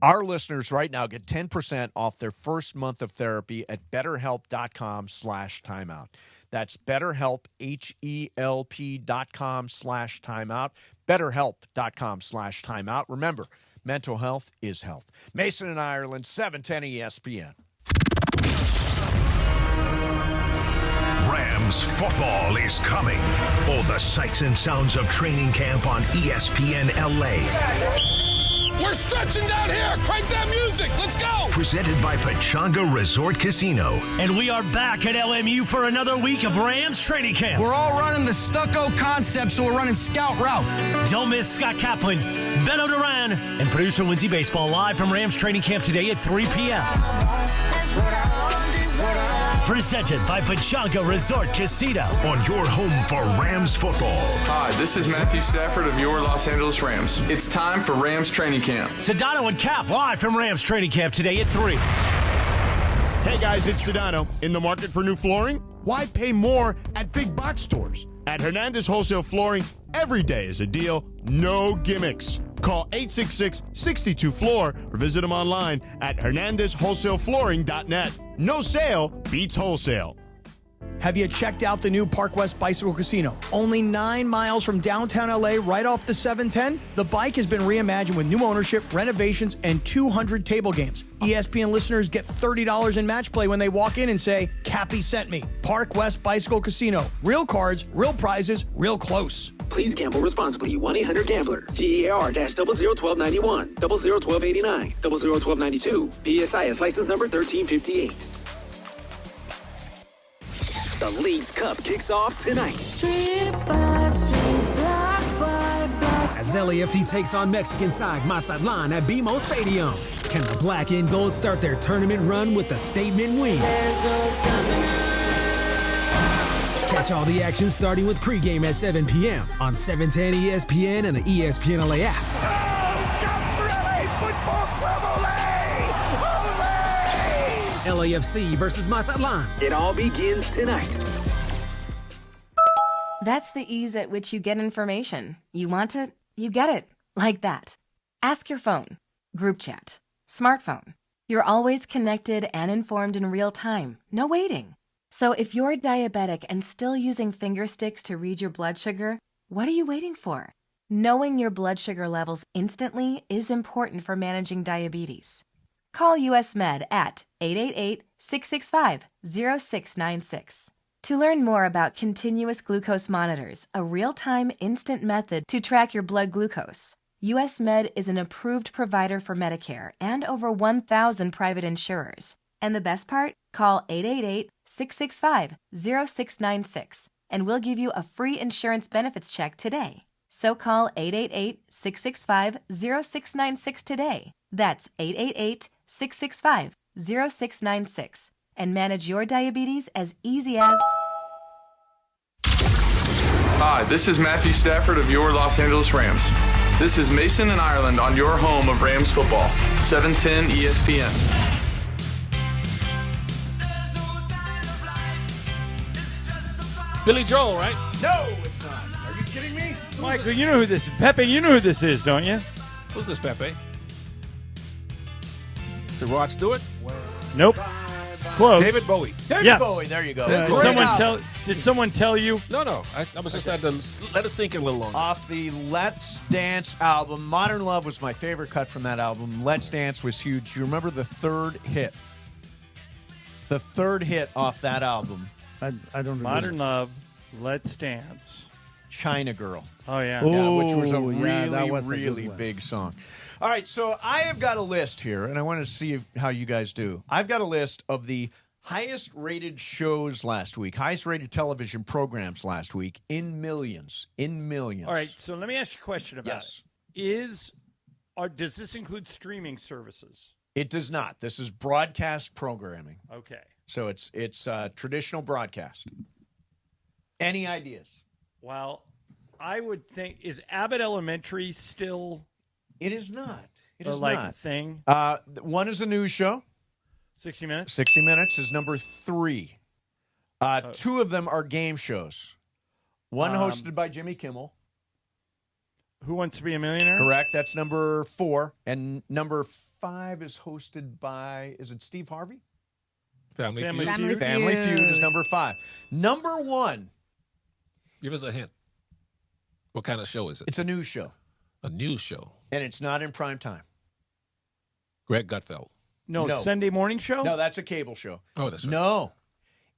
Our listeners right now get 10% off their first month of therapy at BetterHelp.com/timeout. That's BetterHelp, HELP.com/timeout. BetterHelp.com/timeout. Remember, mental health is health. Mason and Ireland, 710 ESPN. Rams football is coming. All the sights and sounds of training camp on ESPN LA. We're stretching down here. Crank that music. Let's go. Presented by Pechanga Resort Casino. And we are back at LMU for another week of Rams training camp. We're all running the stucco concept, so we're running scout route. Don't miss Scott Kaplan, Beto Duran, and producer Lindsay Baseball live from Rams training camp today at 3 p.m. Presented by Pechanga Resort Casino. On your home for Rams football. Hi, this is Matthew Stafford of your Los Angeles Rams. It's time for Rams training camp. Sedano and Cap live from Rams training camp today at 3. Hey guys, it's Sedano. In the market for new flooring? Why pay more at big box stores? At Hernandez Wholesale Flooring, every day is a deal, no gimmicks. Call 866-62-FLOOR or visit them online at hernandezwholesaleflooring.net. No sale beats wholesale. Have you checked out the new Park West Bicycle Casino? Only 9 miles from downtown LA, right off the 710. The bike has been reimagined with new ownership, renovations, and 200 table games. ESPN listeners get $30 in match play when they walk in and say, Cappy sent me. Park West Bicycle Casino. Real cards, real prizes, real close. Please gamble responsibly. 1-800-GAMBLER. GEAR-0021291, 001289, 001292. PSIS license number 1358. The League's Cup kicks off tonight. As LAFC takes on Mexican side Mazatlan at BMO Stadium. Can the black and gold start their tournament run with a statement win? Catch all the action starting with pregame at 7 p.m. on 710 ESPN and the ESPN LA app. LAFC versus Mazatlan. It all begins tonight. That's the ease at which you get information. You want it, you get it. Like that. Ask your phone. Group chat. Smartphone. You're always connected and informed in real time. No waiting. So if you're diabetic and still using finger sticks to read your blood sugar, what are you waiting for? Knowing your blood sugar levels instantly is important for managing diabetes. Call US Med at 888-665-0696. To learn more about continuous glucose monitors, a real-time instant method to track your blood glucose, US Med is an approved provider for Medicare and over 1,000 private insurers. And the best part? Call 888-665-0696 and we'll give you a free insurance benefits check today. So call 888-665-0696 today. That's 888-665-0696 and manage your diabetes as easy as... Hi, this is Matthew Stafford of your Los Angeles Rams. This is Mason in Ireland on your home of Rams football, 710 ESPN. Billy Joel, right? No, it's not. Are you kidding me? Michael, you know who this is. Pepe, you know who this is, don't you? Who's this, Pepe? Is it Rod Stewart? Nope. Close. David Bowie. David Bowie, there you go. Did someone tell you? No. I was just had to let it sink in a little longer. Off the Let's Dance album, Modern Love was my favorite cut from that album. Let's Dance was huge. You remember the third hit? The third hit off that album. I don't remember. Modern Love, Let's Dance. China Girl. Oh, yeah. Which was a really, a really big song. All right, so I have got a list here, and I want to see how you guys do. I've got a list of the highest-rated shows last week, highest-rated television programs last week in millions. All right, so let me ask you a question about it. Does this include streaming services? It does not. This is broadcast programming. Okay. So it's traditional broadcast. Any ideas? Well, I would think, is Abbott Elementary still... It is not. It is not. Thing? One is a news show. 60 Minutes? 60 Minutes is number 3. Two of them are game shows. One hosted by Jimmy Kimmel. Who Wants to Be a Millionaire? Correct. That's number 4. And number 5 is hosted by, is it Steve Harvey? Family Feud. Family Feud is number 5. Number 1. Give us a hint. What kind of show is it? It's a news show. A news show. And it's not in prime time. Greg Gutfeld. No, Sunday morning show? No, that's a cable show. Oh, that's right. No.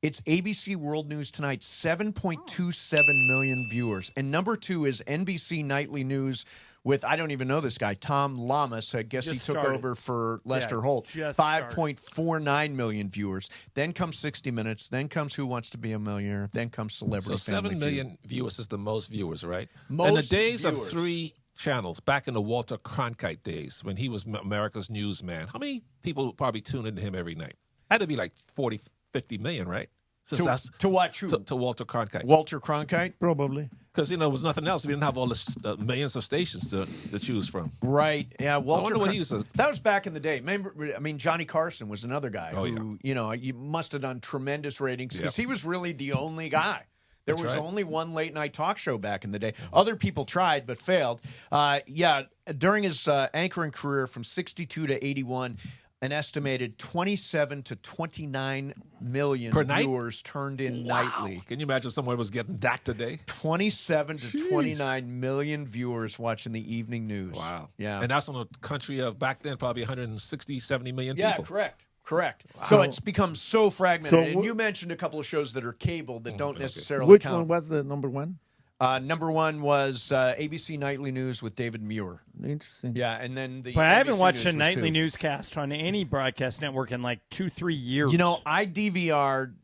It's ABC World News Tonight, 7.27 million viewers. And number 2 is NBC Nightly News with, I don't even know this guy, Tom Lamas. I guess he took over for Lester Holt. 5.49 million viewers. Then comes 60 Minutes. Then comes Who Wants to Be a Millionaire. Then comes Celebrity So Family 7 Feud. million viewers is the most viewers, right? Most in the days viewers. of 3 channels, back in the Walter Cronkite days, when he was America's newsman, how many people probably tune into him every night? Had to be like 40, 50 million, right? To watch who? To Walter Cronkite. Walter Cronkite? Probably. Because, there was nothing else. We didn't have all this millions of stations to choose from. Right. Yeah, Walter. I wonder what he was. That was back in the day. Remember, Johnny Carson was another guy who, yeah. You must have done tremendous ratings because he was really the only guy. There was only one late-night talk show back in the day. Other people tried but failed. During his anchoring career from 62 to 81, an estimated 27 to 29 million viewers turned in nightly. Can you imagine if someone was getting that today? 27 to 29 million viewers watching the evening news. Wow. Yeah. And that's on a country of back then probably 160, 70 million people. Yeah, correct. Wow. So it's become so fragmented. And you mentioned a couple of shows that are cable that don't necessarily Which count. one was the number 1? Number 1 was ABC Nightly News with David Muir. Interesting. Yeah, and then the But I haven't NBC watched News a was nightly 2. newscast on any broadcast network in like 2-3 years. I DVR'd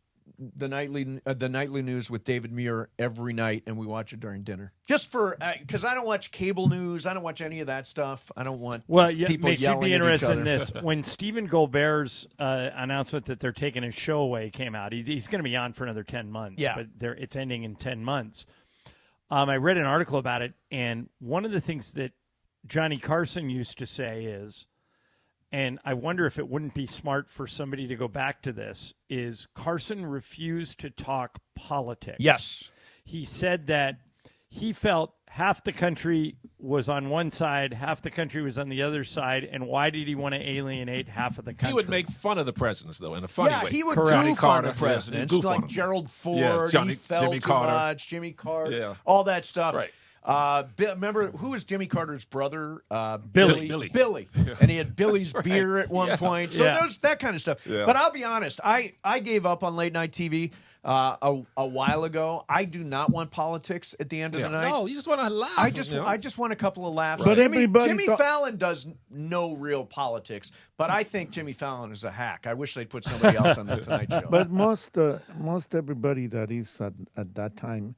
the nightly news with David Muir every night, and we watch it during dinner. Just for because I don't watch cable news, I don't watch any of that stuff. I don't want people yelling at each other. In this. When Stephen Colbert's announcement that they're taking his show away came out, he's going to be on for another 10 months. Yeah. But it's ending in 10 months. I read an article about it, and one of the things that Johnny Carson used to say is, and I wonder if it wouldn't be smart for somebody to go back to this, is Carson refused to talk politics. Yes. He said that he felt half the country was on one side, half the country was on the other side, and why did he want to alienate half of the country? He would make fun of the presidents, though, in a funny way. Yeah, he would Correct. goof on the presidents, like Gerald Ford, Jimmy he felt Carter. too much, Jimmy Carter, all that stuff. Right. Remember, who was Jimmy Carter's brother? Billy. And he had Billy's beer at one point. So there's that kind of stuff. Yeah. But I'll be honest, I gave up on late night TV a while ago. I do not want politics at the end of the night. No, you just want to laugh. I just want a couple of laughs. But Jimmy Fallon does no real politics, but I think Jimmy Fallon is a hack. I wish they'd put somebody else on the Tonight Show. But most everybody that is at that time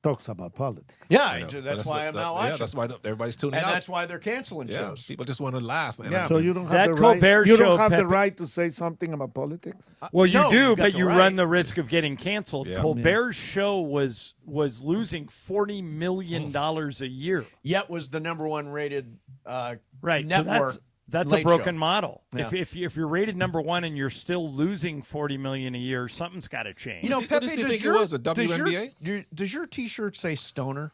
talks about politics. Yeah, that's why I'm not watching. Yeah, that's why everybody's tuning out. And that's why they're canceling shows. People just want to laugh, man. Yeah. So you don't have That the right. Colbert You show, don't have the Pepe- right to say something about politics. Well, you No, do, you've got but the you right. run the risk of getting canceled. Yeah. Colbert's show was losing $40 million a year. Yet was the number one rated Right. network. So that's a late broken show. model. Yeah. If you're rated number one and you're still losing $40 million a year, something's got to change. You know, What Pepe, does he think does it was, a WNBA? does your T-shirt say Stoner?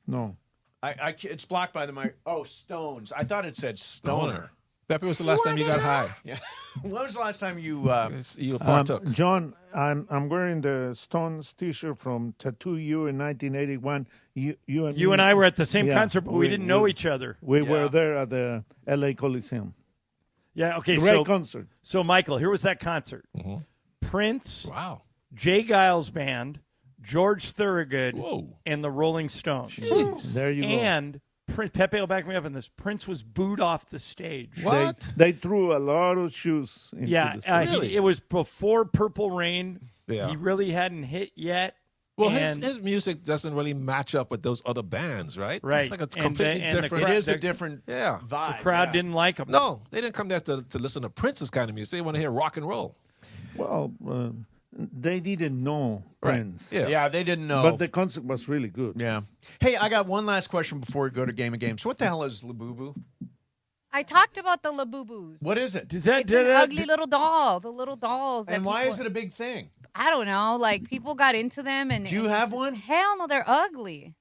No. It's blocked by the mic. Oh, Stones. I thought it said Stoner. Pepe, was the last time you got high? Yeah. When was the last time you? You partook. John, I'm wearing the Stones T-shirt from Tattoo You in 1981. You and I were at the same Yeah, concert, but we didn't know each other. We were there at the L.A. Coliseum. Yeah, okay. Great concert. So, Michael, here was that concert. Prince, Wow. Jay Giles Band, George Thorogood, Whoa. and the Rolling Stones. There you go. And Pepe will back me up on this. Prince was booed off the stage. What? They threw a lot of shoes into the stage. Really? It was before Purple Rain. Yeah. He really hadn't hit yet. Well, and his music doesn't really match up with those other bands, right? Right. It's like a And completely the different. It is a different vibe. the crowd yeah. didn't like him. No, they didn't come there to listen to Prince's kind of music. They want to hear rock and roll. Well, they didn't know Prince. Yeah. Yeah, they didn't know. But the concert was really good. Yeah. Hey, I got one last question before we go to Game of Games. What the hell is Labubu? I talked about the Labubus. What is it? It's an ugly little doll. The little dolls. And why is it a big thing? I don't know. Like, people got into them. And Do you have one? Hell no, they're ugly.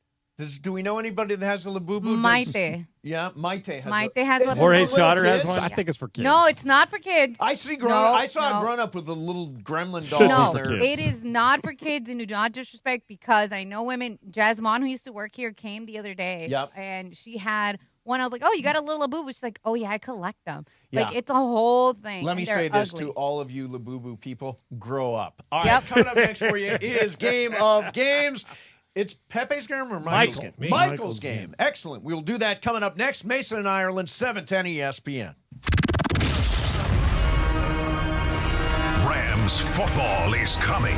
Do we know anybody that has a Labubu? Maite. Yeah, Maite has Maite has a Jorge's daughter has kids? one. I think it's for kids. No, it's not for kids. I saw a grown up with a little gremlin doll. No, in there. it is not for kids, and do not disrespect, because I know women. Jasmine, who used to work here, came the other day. Yep. And she had one. I was like, oh, you got a little Labubu? She's like, oh, yeah, I collect them. Yeah. Like, it's a whole thing. Let me and they're say this ugly. to all of you Labubu people: grow up. All right, Yep. coming up next for you is Game of Games. It's Pepe's game or Michael's game? Me. Michael's game. Excellent. We'll do that coming up next. Mason and Ireland, 710 ESPN. Rams football is coming.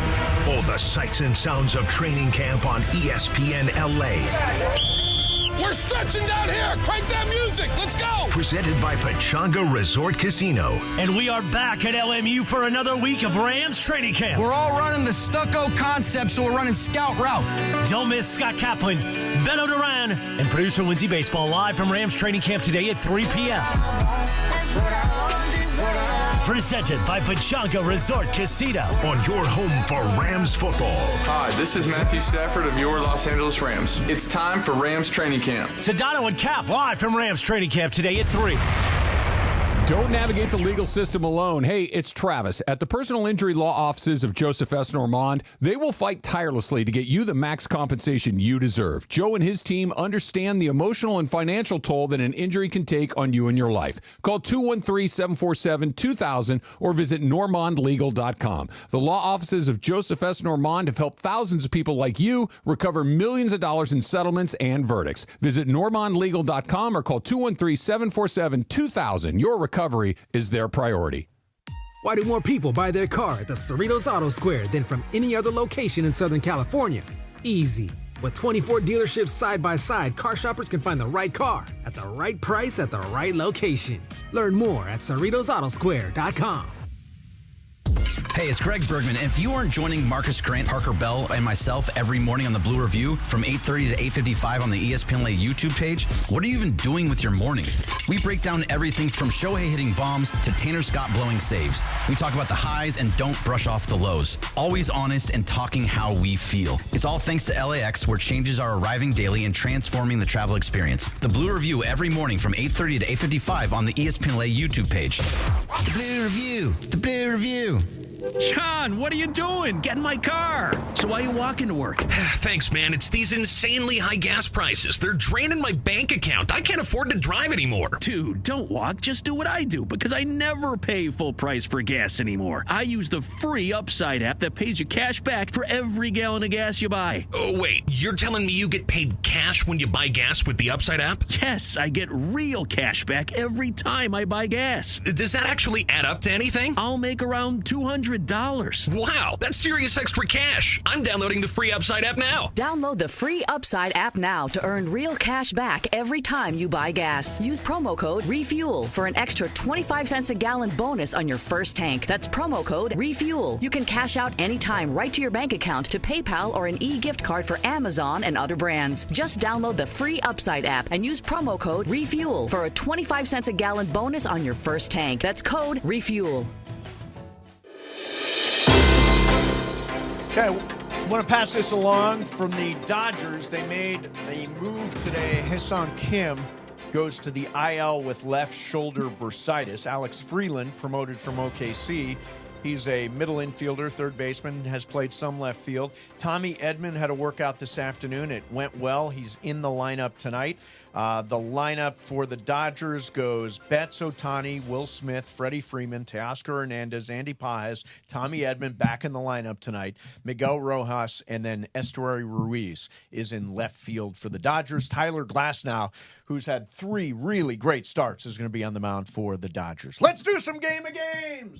All the sights and sounds of training camp on ESPN LA. We're stretching down here. Crank that music. Let's go. Presented by Pechanga Resort Casino. And we are back at LMU for another week of Rams training camp. We're all running the stucco concept, so we're running scout route. Don't miss Scott Kaplan, Benno Duran, and producer Lindsay Baseball live from Rams training camp today at 3 p.m. Presented by Pechanga Resort Casino. On your home for Rams football. Hi, this is Matthew Stafford of your Los Angeles Rams. It's time for Rams training camp. Sedano and Cap live from Rams training camp today at 3. Don't navigate the legal system alone. Hey, it's Travis. At the personal injury law offices of Joseph S. Normand, they will fight tirelessly to get you the max compensation you deserve. Joe and his team understand the emotional and financial toll that an injury can take on you and your life. Call 213-747-2000 or visit normandlegal.com. The law offices of Joseph S. Normand have helped thousands of people like you recover millions of dollars in settlements and verdicts. Visit normandlegal.com or call 213-747-2000. Your recovery is their priority. Why do more people buy their car at the Cerritos Auto Square than from any other location in Southern California? Easy. With 24 dealerships side by side, car shoppers can find the right car at the right price at the right location. Learn more at CerritosAutoSquare.com. Hey, it's Greg Bergman. If you aren't joining Marcus Grant, Parker Bell, and myself every morning on the Blue Review from 8:30 to 8:55 on the ESPN LA YouTube page, what are you even doing with your mornings? We break down everything from Shohei hitting bombs to Tanner Scott blowing saves. We talk about the highs and don't brush off the lows. Always honest and talking how we feel. It's all thanks to LAX, where changes are arriving daily and transforming the travel experience. The Blue Review every morning from 8:30 to 8:55 on the ESPN LA YouTube page. The Blue Review. The Blue Review. John, what are you doing? Get in my car. So why are you walking to work? Thanks, man. It's these insanely high gas prices. They're draining my bank account. I can't afford to drive anymore. Dude, don't walk. Just do what I do because I never pay full price for gas anymore. I use the free Upside app that pays you cash back for every gallon of gas you buy. Oh, wait. You're telling me you get paid cash when you buy gas with the Upside app? Yes, I get real cash back every time I buy gas. Does that actually add up to anything? I'll make around $200. Wow, that's serious extra cash. I'm downloading the free Upside app now. Download the free Upside app now to earn real cash back every time you buy gas. Use promo code REFUEL for an extra 25 cents a gallon bonus on your first tank. That's promo code REFUEL. You can cash out anytime right to your bank account, to PayPal, or an e-gift card for Amazon and other brands. Just download the free Upside app and use promo code REFUEL for a 25 cents a gallon bonus on your first tank. That's code REFUEL. Okay, I want to pass this along from the Dodgers. They made a move today. Hyesung Kim goes to the IL with left shoulder bursitis. Alex Freeland, promoted from OKC. He's a middle infielder, third baseman, has played some left field. Tommy Edman had a workout this afternoon. It went well. He's in the lineup tonight. The lineup for the Dodgers goes Betts, Ohtani, Will Smith, Freddie Freeman, Teoscar Hernandez, Andy Pages, Tommy Edman back in the lineup tonight. Miguel Rojas, and then Estuary Ruiz is in left field for the Dodgers. Tyler Glasnow, who's had 3 really great starts, is going to be on the mound for the Dodgers. Let's do some Game of Games!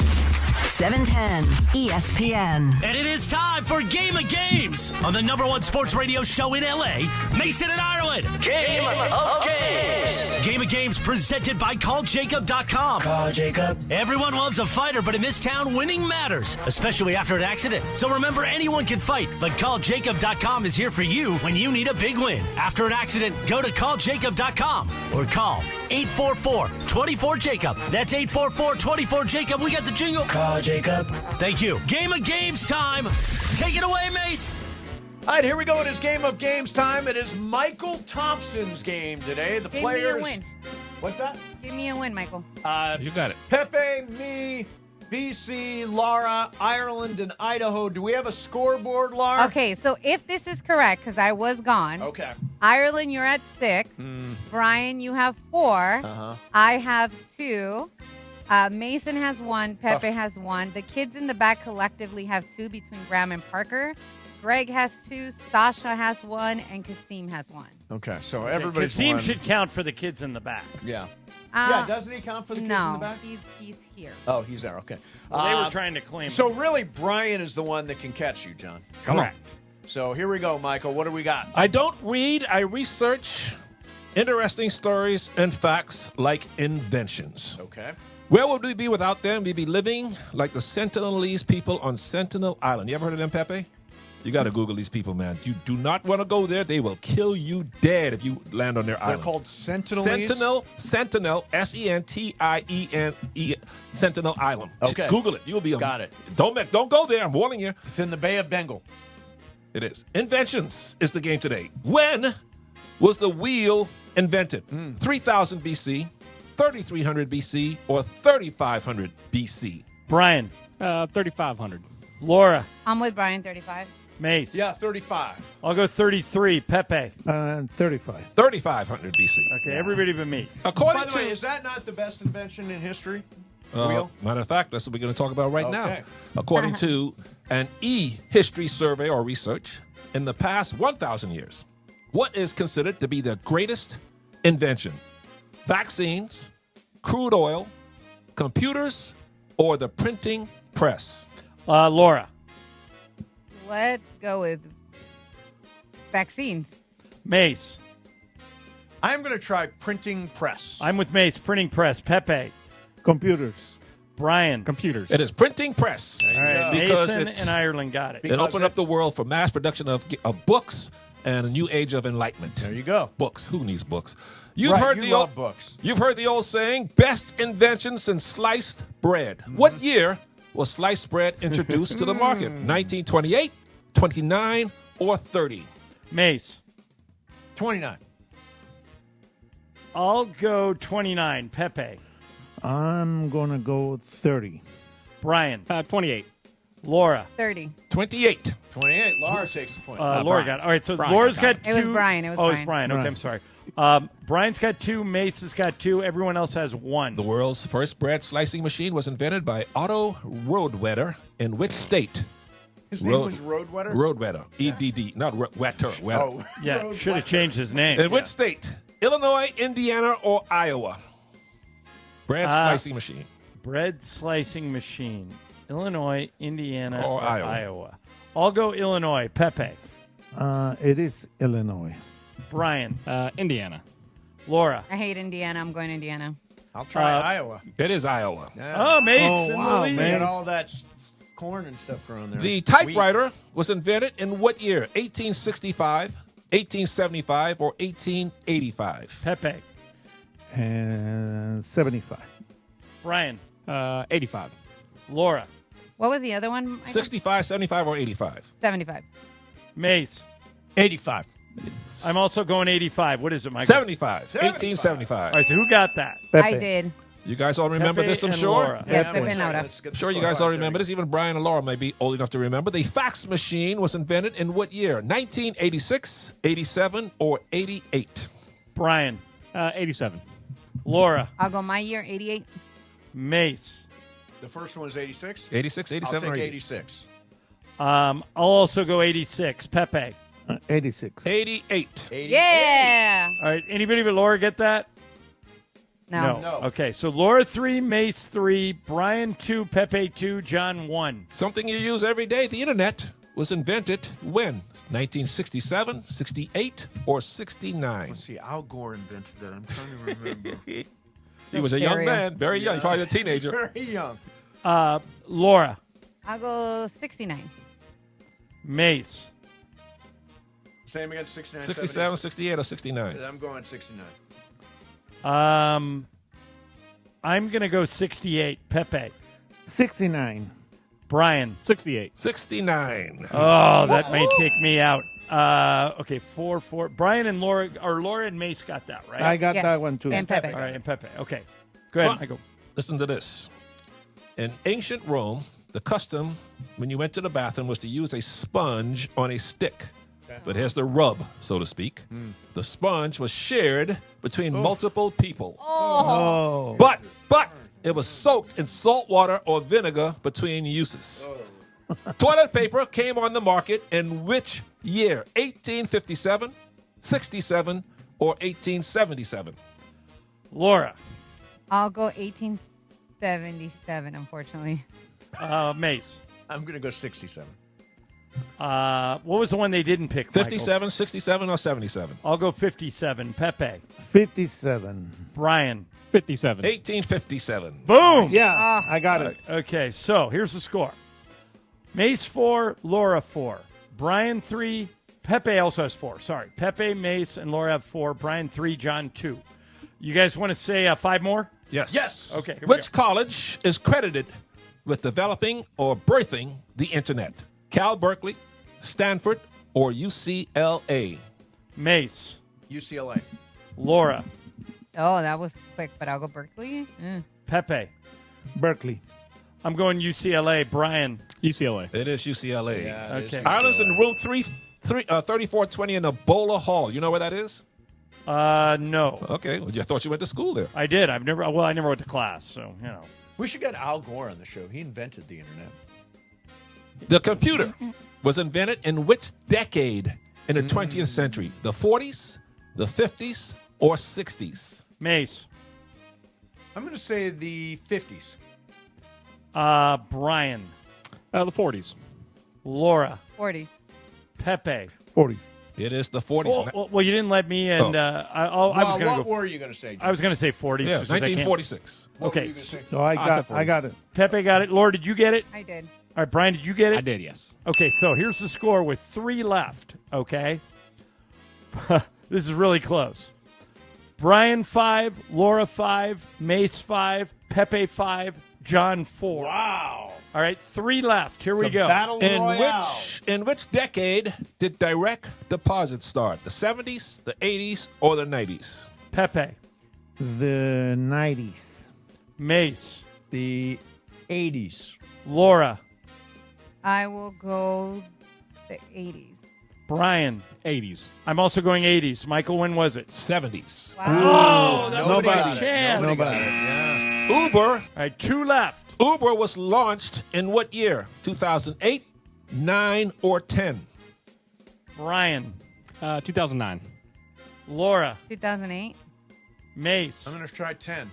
710 ESPN. And it is time for Game of Games on the #1 sports radio show in L.A., Mason and Ireland. Game of Games. Game of Games presented by CallJacob.com. Call Jacob. Everyone loves a fighter, but in this town, winning matters, especially after an accident. So remember, anyone can fight, but CallJacob.com is here for you when you need a big win. After an accident, go to CallJacob.com or call 844-24-JACOB. That's 844-24-JACOB. We got the jingle. Call Jacob. Thank you. Game of Games time. Take it away, Mace. All right, here we go. It is Game of Games time. It is Mychal Thompson's game today. The Give players. me a win. What's that? Give me a win, Michael. You got it. Pepe, me, BC, Laura, Ireland, and Idaho. Do we have a scoreboard, Laura? Okay, so if this is correct, because I was gone. Okay. Ireland, you're at 6. Brian, you have 4. Uh-huh. I have 2. Mason has 1. Pepe has 1. The kids in the back collectively have 2 between Graham and Parker. Greg has 2. Sasha has 1. And Kasim has 1. Okay, so everybody's Kasim won. should count for the kids in the back. Yeah. Yeah, doesn't he count for the kids in the back? No, he's here. Oh, he's there. Okay. Well, they were trying to claim So really, Brian is the one that can catch you, John. Correct. So here we go, Michael. What do we got? I don't read, I research interesting stories and facts like inventions. Okay. Where would we be without them? We'd be living like the Sentinelese people on Sentinel Island. You ever heard of them, Pepe? You got to Google these people, man. You do not want to go there. They will kill you dead if you land on their island. They're called Sentinelese? Sentinel, Sentine, Sentinel Island. Okay. Google it. You'll be on. Got it. Don't go there. I'm warning you. It's in the Bay of Bengal. It is. Inventions is the game today. When was the wheel invented? 3000 BC, 3300 BC, or 3500 BC? Brian. 3500. Laura. I'm with Brian, 35. Mace. Yeah, 35. I'll go 33. Pepe. 35. 3500 BC. Okay, everybody but me. By the way, is that not the best invention in history? Wheel? Matter of fact, that's what we're going to talk about right now. Okay. According to an e-history survey or research, in the past 1,000 years, what is considered to be the greatest invention? Vaccines, crude oil, computers, or the printing press? Laura. Let's go with vaccines. Mace. I'm going to try printing press. I'm with Mace. Printing press. Pepe. Computers. Brian. Computers. It is printing press. All right, Because Mason it, and Ireland got it. it opened up the world for mass production of books and a new age of enlightenment. There you go. Books. Who needs books? You love books. You've heard the old saying, best invention since sliced bread. What year was sliced bread introduced to the market? 1928, 29, or 30? Mace. 29. I'll go 29. Pepe. I'm going to go 30. Brian. 28. Laura. 30. 28. 28. Laura takes the point. Laura got it. All right, so Brian Laura's got got it. two. It was Brian. It was It's Brian. Brian. Okay, Brian. I'm sorry. Brian's got 2. Mace has got 2. Everyone else has 1. The world's first bread slicing machine was invented by Otto Roadwetter in which state? His name was Roadwetter? Roadwetter. EDD. Not Wetter. Oh. Yeah, should have changed his name. In which state? Illinois, Indiana, or Iowa? Bread slicing machine. Bread slicing machine. Illinois, Indiana, Or or Iowa. Iowa. I'll go Illinois. Pepe. It is Illinois. Brian. Indiana. Laura. I hate Indiana. I'm going Indiana. I'll try Iowa. It is Iowa. Yeah. Oh, Mace. Oh, in wow, the lead. They man. got all that corn and stuff growing there. The typewriter was invented in what year? 1865, 1875, or 1885? Pepe. And 75. Brian. 85. Laura. What was the other one? Michael? 65, 75, or 85? 75. Mace. 85. I'm also going 85. What is it, Michael? 75. 1875. All right, so who got that? I did. You guys all remember Pepe this, I'm and sure? Laura. Yes, Yeah, Pepe boys. and Laura. Let's get I'm the sure you score. guys all remember this. Even Brian and Laura may be old enough to remember. The fax machine was invented in what year? 1986, 87, or 88? Brian. 87. Laura. I'll go my year, 88. Mace. The first one is 86? 86, 87, I'll or take 80? 86. I'll also go 86. Pepe. 86. 88. 88. Yeah. All right, anybody but Laura get that? No. No. Okay, so Laura 3, Mace 3, Brian 2, Pepe 2, John 1. Something you use every day. The internet was invented when? 1967, 68, or 69? Let's see. Al Gore invented that. I'm trying to remember. He was a young Scary. man, very young, probably a teenager. Very young. Laura. I'll go 69. Mace. Same against 69. 67, 68, or 69? I'm going 69. I'm going to go 68. Pepe. 69. Brian. 68. 69. Oh, that may take me out. Okay, 4. Brian and Laura, or Laura and Mace got that, right? I got that one too. And Pepe. All right, and Pepe. Okay. Go ahead, Fun. Michael. Listen to this. In ancient Rome, the custom when you went to the bathroom was to use a sponge on a stick. But here's the rub, so to speak. The sponge was shared between multiple people. Oh. But it was soaked in salt water or vinegar between uses. Toilet paper came on the market in which year? 1857, 67, or 1877? Laura. I'll go 1877, unfortunately. Mace. I'm going to go 67. What was the one they didn't pick, Michael? 57, 67, or 77? I'll go 57. Pepe. 57. Brian. 57. 1857. Boom! Yeah, I got it. Okay, so here's the score. Mace 4, Laura 4. Brian 3, Pepe also has 4. Sorry. Pepe, Mace, and Laura have 4. Brian 3, John 2. You guys want to say 5 more? Yes. Yes. Okay. Here we Which go. college is credited with developing or birthing the internet? Cal Berkeley, Stanford, or UCLA? Mace. UCLA. Laura. Oh, that was quick, but I'll go Berkeley. Pepe. Berkeley. I'm going UCLA. Brian. UCLA. It is UCLA. Yeah, it is Okay. Ireland's in room 3420 in the Bowler Hall. You know where that is? No. Okay. Well, I thought you went to school there. I did. I never went to class, so, you know. We should get Al Gore on the show. He invented the internet. The computer was invented in which decade in the 20th century? The 40s, the 50s, or 60s? Mace. I'm going to say the 50s. Brian. The 40s. Laura. 40s. Pepe. 40s. It is the 40s. Well, you didn't let me, and I was going to go. What were you going to say, Jim? I was going to say 40s. Yeah, just 'cause I can't- 1946. What were Okay. you gonna say? So I got it. Pepe got it. Laura, did you get it? I did. All right, Brian, did you get it? I did, yes. Okay, so here's the score with 3 left, okay? This is really close. Brian 5, Laura 5, Mace 5, Pepe 5, John 4. Wow. All right, 3 left. Here we go. Battle Royale. In which decade did direct deposit start? The 70s, the 80s, or the 90s? Pepe. The 90s. Mace. The 80s. Laura. I will go the 80s. Brian. 80s. I'm also going 80s. Michael, when was it? 70s. Wow. Nobody got it. Chance. Nobody got it. Yeah. Uber. All right, 2 left. Uber was launched in what year? 2008, 9, or 10? Brian. 2009. Laura. 2008. Mace. I'm going to try 10.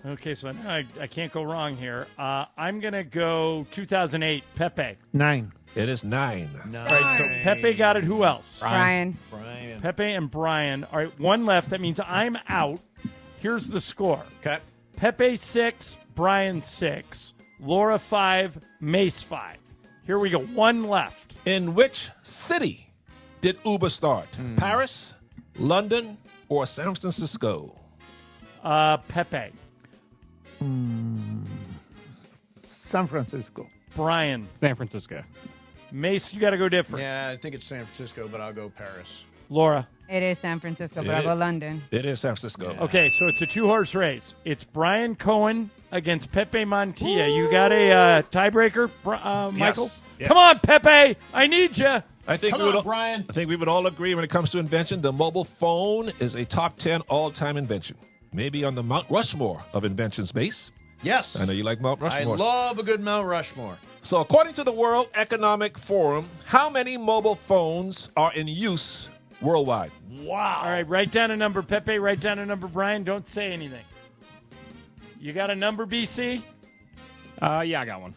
Okay, so I can't go wrong here. I'm going to go 2008. Pepe. 9. It is 9. All right, so Pepe got it. Who else? Brian. Pepe and Brian. All right, 1 left. That means I'm out. Here's the score. Okay. Pepe 6, Brian 6, Laura 5, Mace 5. Here we go. 1 left. In which city did Uber start? Paris, London, or San Francisco? Pepe. San Francisco. Brian. San Francisco. Mace, you got to go different. Yeah, I think it's San Francisco, but I'll go Paris. Laura. It is San Francisco, but I'll go London. It is San Francisco. Yeah. Okay, so it's a 2-horse race. It's Brian Cohen against Pepe Montilla. You got a tiebreaker, Michael? Yes. Come on, Pepe. I need you. I think Brian. I think we would all agree when it comes to invention, the mobile phone is a top 10 all-time invention. Maybe on the Mount Rushmore of inventions, Mace. Yes. I know you like Mount Rushmore. I love a good Mount Rushmore. So according to the World Economic Forum, how many mobile phones are in use worldwide? Wow. All right, write down a number, Pepe. Write down a number, Brian. Don't say anything. You got a number, BC? Yeah, I got one.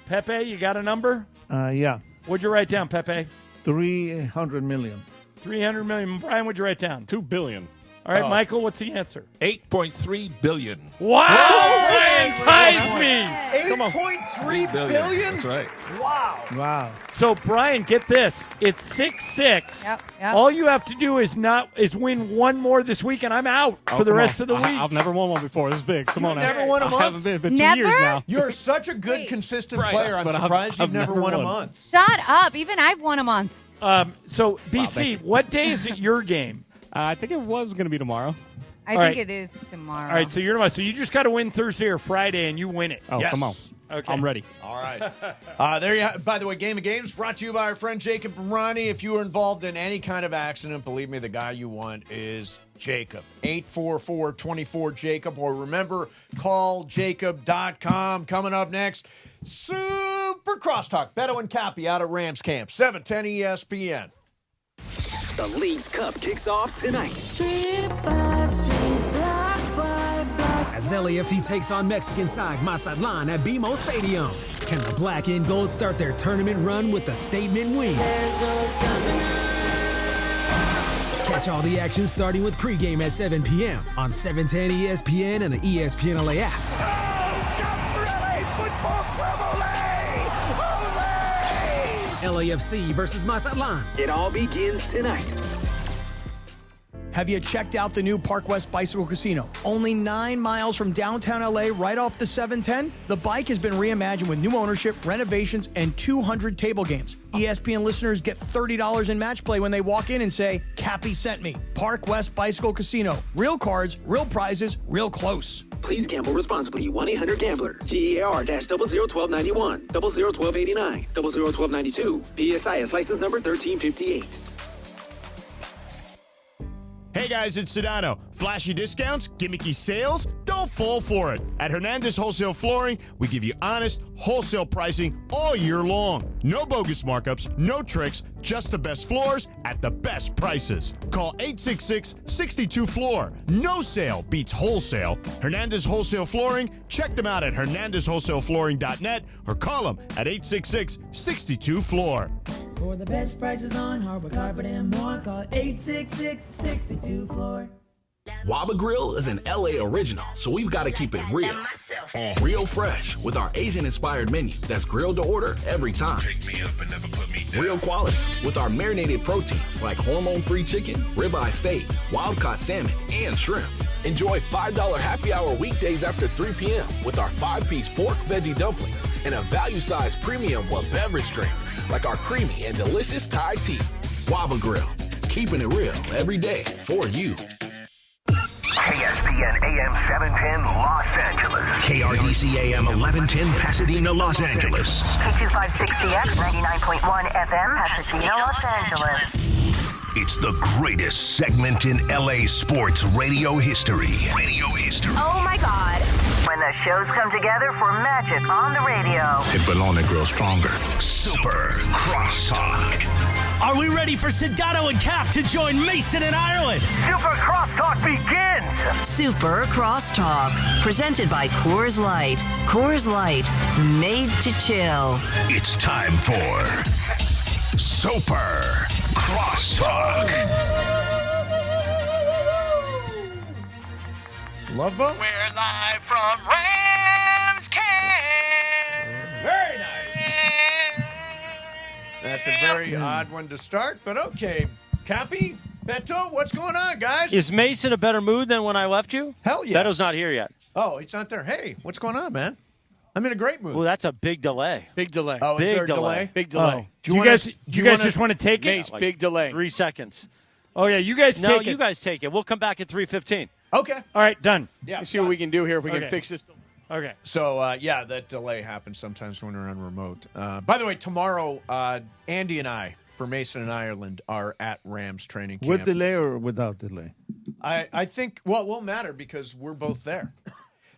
Pepe, you got a number? Yeah. What'd you write down, Pepe? 300 million. 300 million. Brian, what'd you write down? 2 billion. All right, Michael, what's the answer? 8.3 billion. Wow! Brian ties me! 8.3 billion? That's right. Wow. Wow. So, Brian, get this. It's 6-6. Yep. All you have to do is win one more this week, and I'm out for the rest of the week. I've never won one before. This is big. Come on. Never won a month? I haven't been 2 Never? years now. You're such a good, consistent player. I'm But surprised you've I've never never won a won. month. Shut up. Even I've won a month. So, BC, what day is it your game? I think it was going to be tomorrow. I think it is tomorrow. All right, so you're tomorrow. So you just got to win Thursday or Friday, and you win it. Oh, Yes. come on. Okay. I'm ready. All right. There you have. By the way, Game of Games brought to you by our friend Jacob and Ronnie. If you were involved in any kind of accident, believe me, the guy you want is Jacob. 844-24-JACOB. Or remember, call jacob.com. Coming up next, Super Crosstalk. Beto and Cappy out of Rams Camp. 710 ESPN. The League's Cup kicks off tonight. As LAFC takes on Mexican side Mazatlan at BMO Stadium. Can the black and gold start their tournament run with a statement win? Catch all the action starting with pregame at 7 p.m. on 710 ESPN and the ESPN LA app. LAFC versus Mazatlan. It all begins tonight. Have you checked out the new Park West Bicycle Casino? Only 9 miles from downtown LA, right off the 710? The bike has been reimagined with new ownership, renovations, and 200 table games. ESPN listeners get $30 in match play when they walk in and say, Cappy sent me. Park West Bicycle Casino. Real cards, real prizes, real close. Please gamble responsibly. 1-800-GAMBLER. GEAR-01291, 001289, 001292. PSIS license number 1358. Hey guys, it's Sedano. Flashy discounts, gimmicky sales? Don't fall for it. At Hernandez Wholesale Flooring, we give you honest, wholesale pricing all year long. No bogus markups, no tricks, just the best floors at the best prices. Call 866-62-FLOOR. No sale beats wholesale. Hernandez Wholesale Flooring, check them out at hernandezwholesaleflooring.net or call them at 866-62-FLOOR. For the best prices on hardwood carpet and more, call 866-62-FLOOR. Waba Grill is an LA original, so we've got to keep it real. Real fresh with our Asian-inspired menu that's grilled to order every time. Pick me up and never put me down. Real quality with our marinated proteins like hormone-free chicken, ribeye steak, wild-caught salmon, and shrimp. Enjoy $5 happy hour weekdays after 3 p.m. with our 5-piece pork veggie dumplings and a value-sized premium beverage drink like our creamy and delicious Thai tea. Waba Grill, keeping it real every day for you. ESPN AM 710 Los Angeles. KRDC AM 1110 Pasadena, Los Angeles. K256CX 99.1 FM, Pasadena, Los Angeles. It's the greatest segment in LA sports radio history. Oh my God. When the shows come together for magic on the radio. It will only grow stronger. Super Crosstalk. Are we ready for Sedano and Cap to join Mason in Ireland? Super Crosstalk begins. Super Crosstalk, presented by Coors Light. Coors Light, made to chill. It's time for Super Crosstalk. Love Boat? We're live from Rams Camp. Very nice. That's a very odd one to start, but okay. Cappy, Beto, what's going on, guys? Is Mason a better mood than when I left you? Hell yes. Beto's not here yet. Oh, he's not there. Hey, what's going on, man? I'm in a great mood. Well, that's a big delay. Big delay. Oh, is there a delay? Big delay. Do you guys just want to take it? Mace, big delay. 3 seconds. Oh, yeah, you guys take it. No, you guys take it. We'll come back at 3:15. Okay. All right, done. Yeah. Let's see what we can do here if we can Okay. fix this. Okay. So, yeah, that delay happens sometimes when we're on remote. By the way, tomorrow, Andy and I, for Mason and Ireland, are at Rams training camp. With delay or without delay? I think, well, it won't matter because we're both there.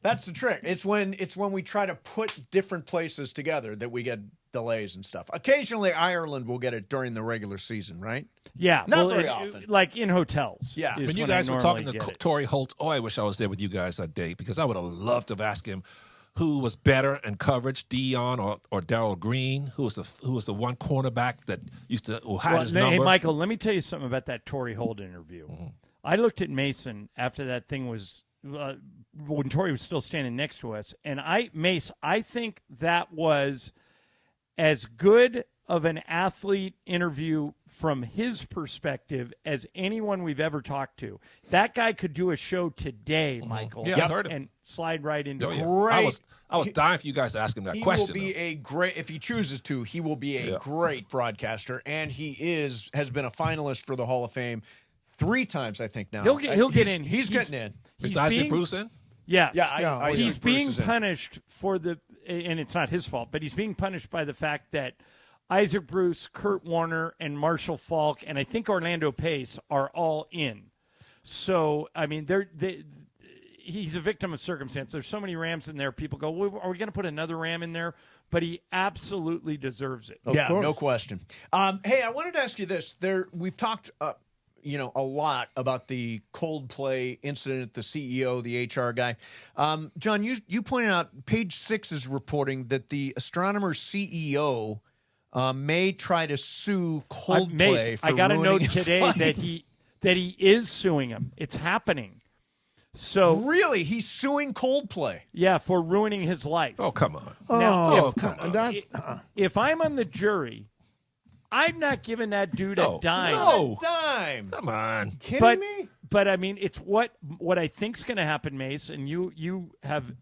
That's the trick. It's when we try to put different places together that we get delays and stuff. Occasionally, Ireland will get it during the regular season, right? Yeah. Not well, very often. Like in hotels. Yeah. When you guys were talking to Torrey Holt, I wish I was there with you guys that day because I would have loved to have asked him who was better in coverage, Dion or Darryl Green, who was the one cornerback that had his number. Hey, Michael, let me tell you something about that Torrey Holt interview. Mm-hmm. I looked at Mason after that thing was when Torrey was still standing next to us, and I think that was as good of an athlete interview from his perspective as anyone we've ever talked to. That guy could do a show today, Michael. Yeah, I heard him. And slide right into it. Great. I was dying for you guys to ask him that question. He will be a great, if he chooses to, he will be a great broadcaster, and he has been a finalist for the Hall of Fame 3 times, I think, now. He'll get in. He's getting in. Is Isaac Bruce in? Yes. Yeah, he's Bruce being is in. punished for and it's not his fault, but he's being punished by the fact that Isaac Bruce, Kurt Warner, and Marshall Faulk, and I think Orlando Pace are all in. So, I mean, he's a victim of circumstance. There's so many Rams in there. People go, well, are we going to put another Ram in there? But he absolutely deserves it. Yeah, no question. Hey, I wanted to ask you this. We've talked a lot about the Coldplay incident, the CEO, the HR guy. John, you pointed out Page 6 is reporting that the Astronomer's CEO may try to sue Coldplay for I got a ruining note his today life. that he is suing him. It's happening. So really, he's suing Coldplay. Yeah, for ruining his life. Oh, come on. Now, come on. If I'm on the jury, I'm not giving that dude a dime. No. Dime. Come on. Kidding me? But I mean, it's what I think's going to happen, Mace, and you have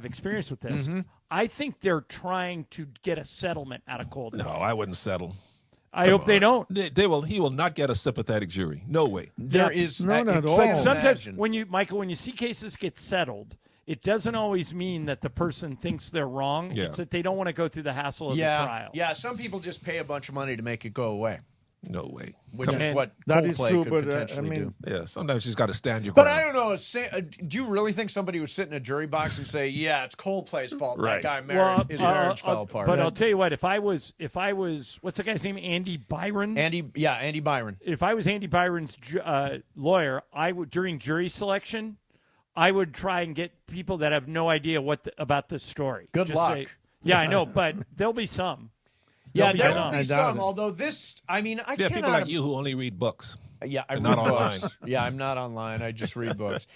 experience with this. Mm-hmm. I think they're trying to get a settlement out of Coldplay. No, I wouldn't settle. I hope they don't. They will. He will not get a sympathetic jury. No way. There is none at all. But sometimes when you see cases get settled, it doesn't always mean that the person thinks they're wrong. Yeah. It's that they don't want to go through the hassle of the trial. Yeah, some people just pay a bunch of money to make it go away. No way. Which is what That is Coldplay true, could but, potentially do. Yeah, sometimes you just got to stand your But ground. I don't know. Do you really think somebody would sit in a jury box and say, "Yeah, it's Coldplay's fault. Right. That guy his marriage fell apart"? But I'll tell you what: if I was, what's the guy's name? Andy Byron. Andy Byron. If I was Andy Byron's lawyer, I would during jury selection, I would try and get people that have no idea about this story. Good Just luck. say, yeah, I know, but there'll be some. Yeah, There'll there be will some. be some. Although this, I mean, I There are cannot. people like you who only read books. Yeah, I read not books. online. Yeah, I'm not online. I just read books.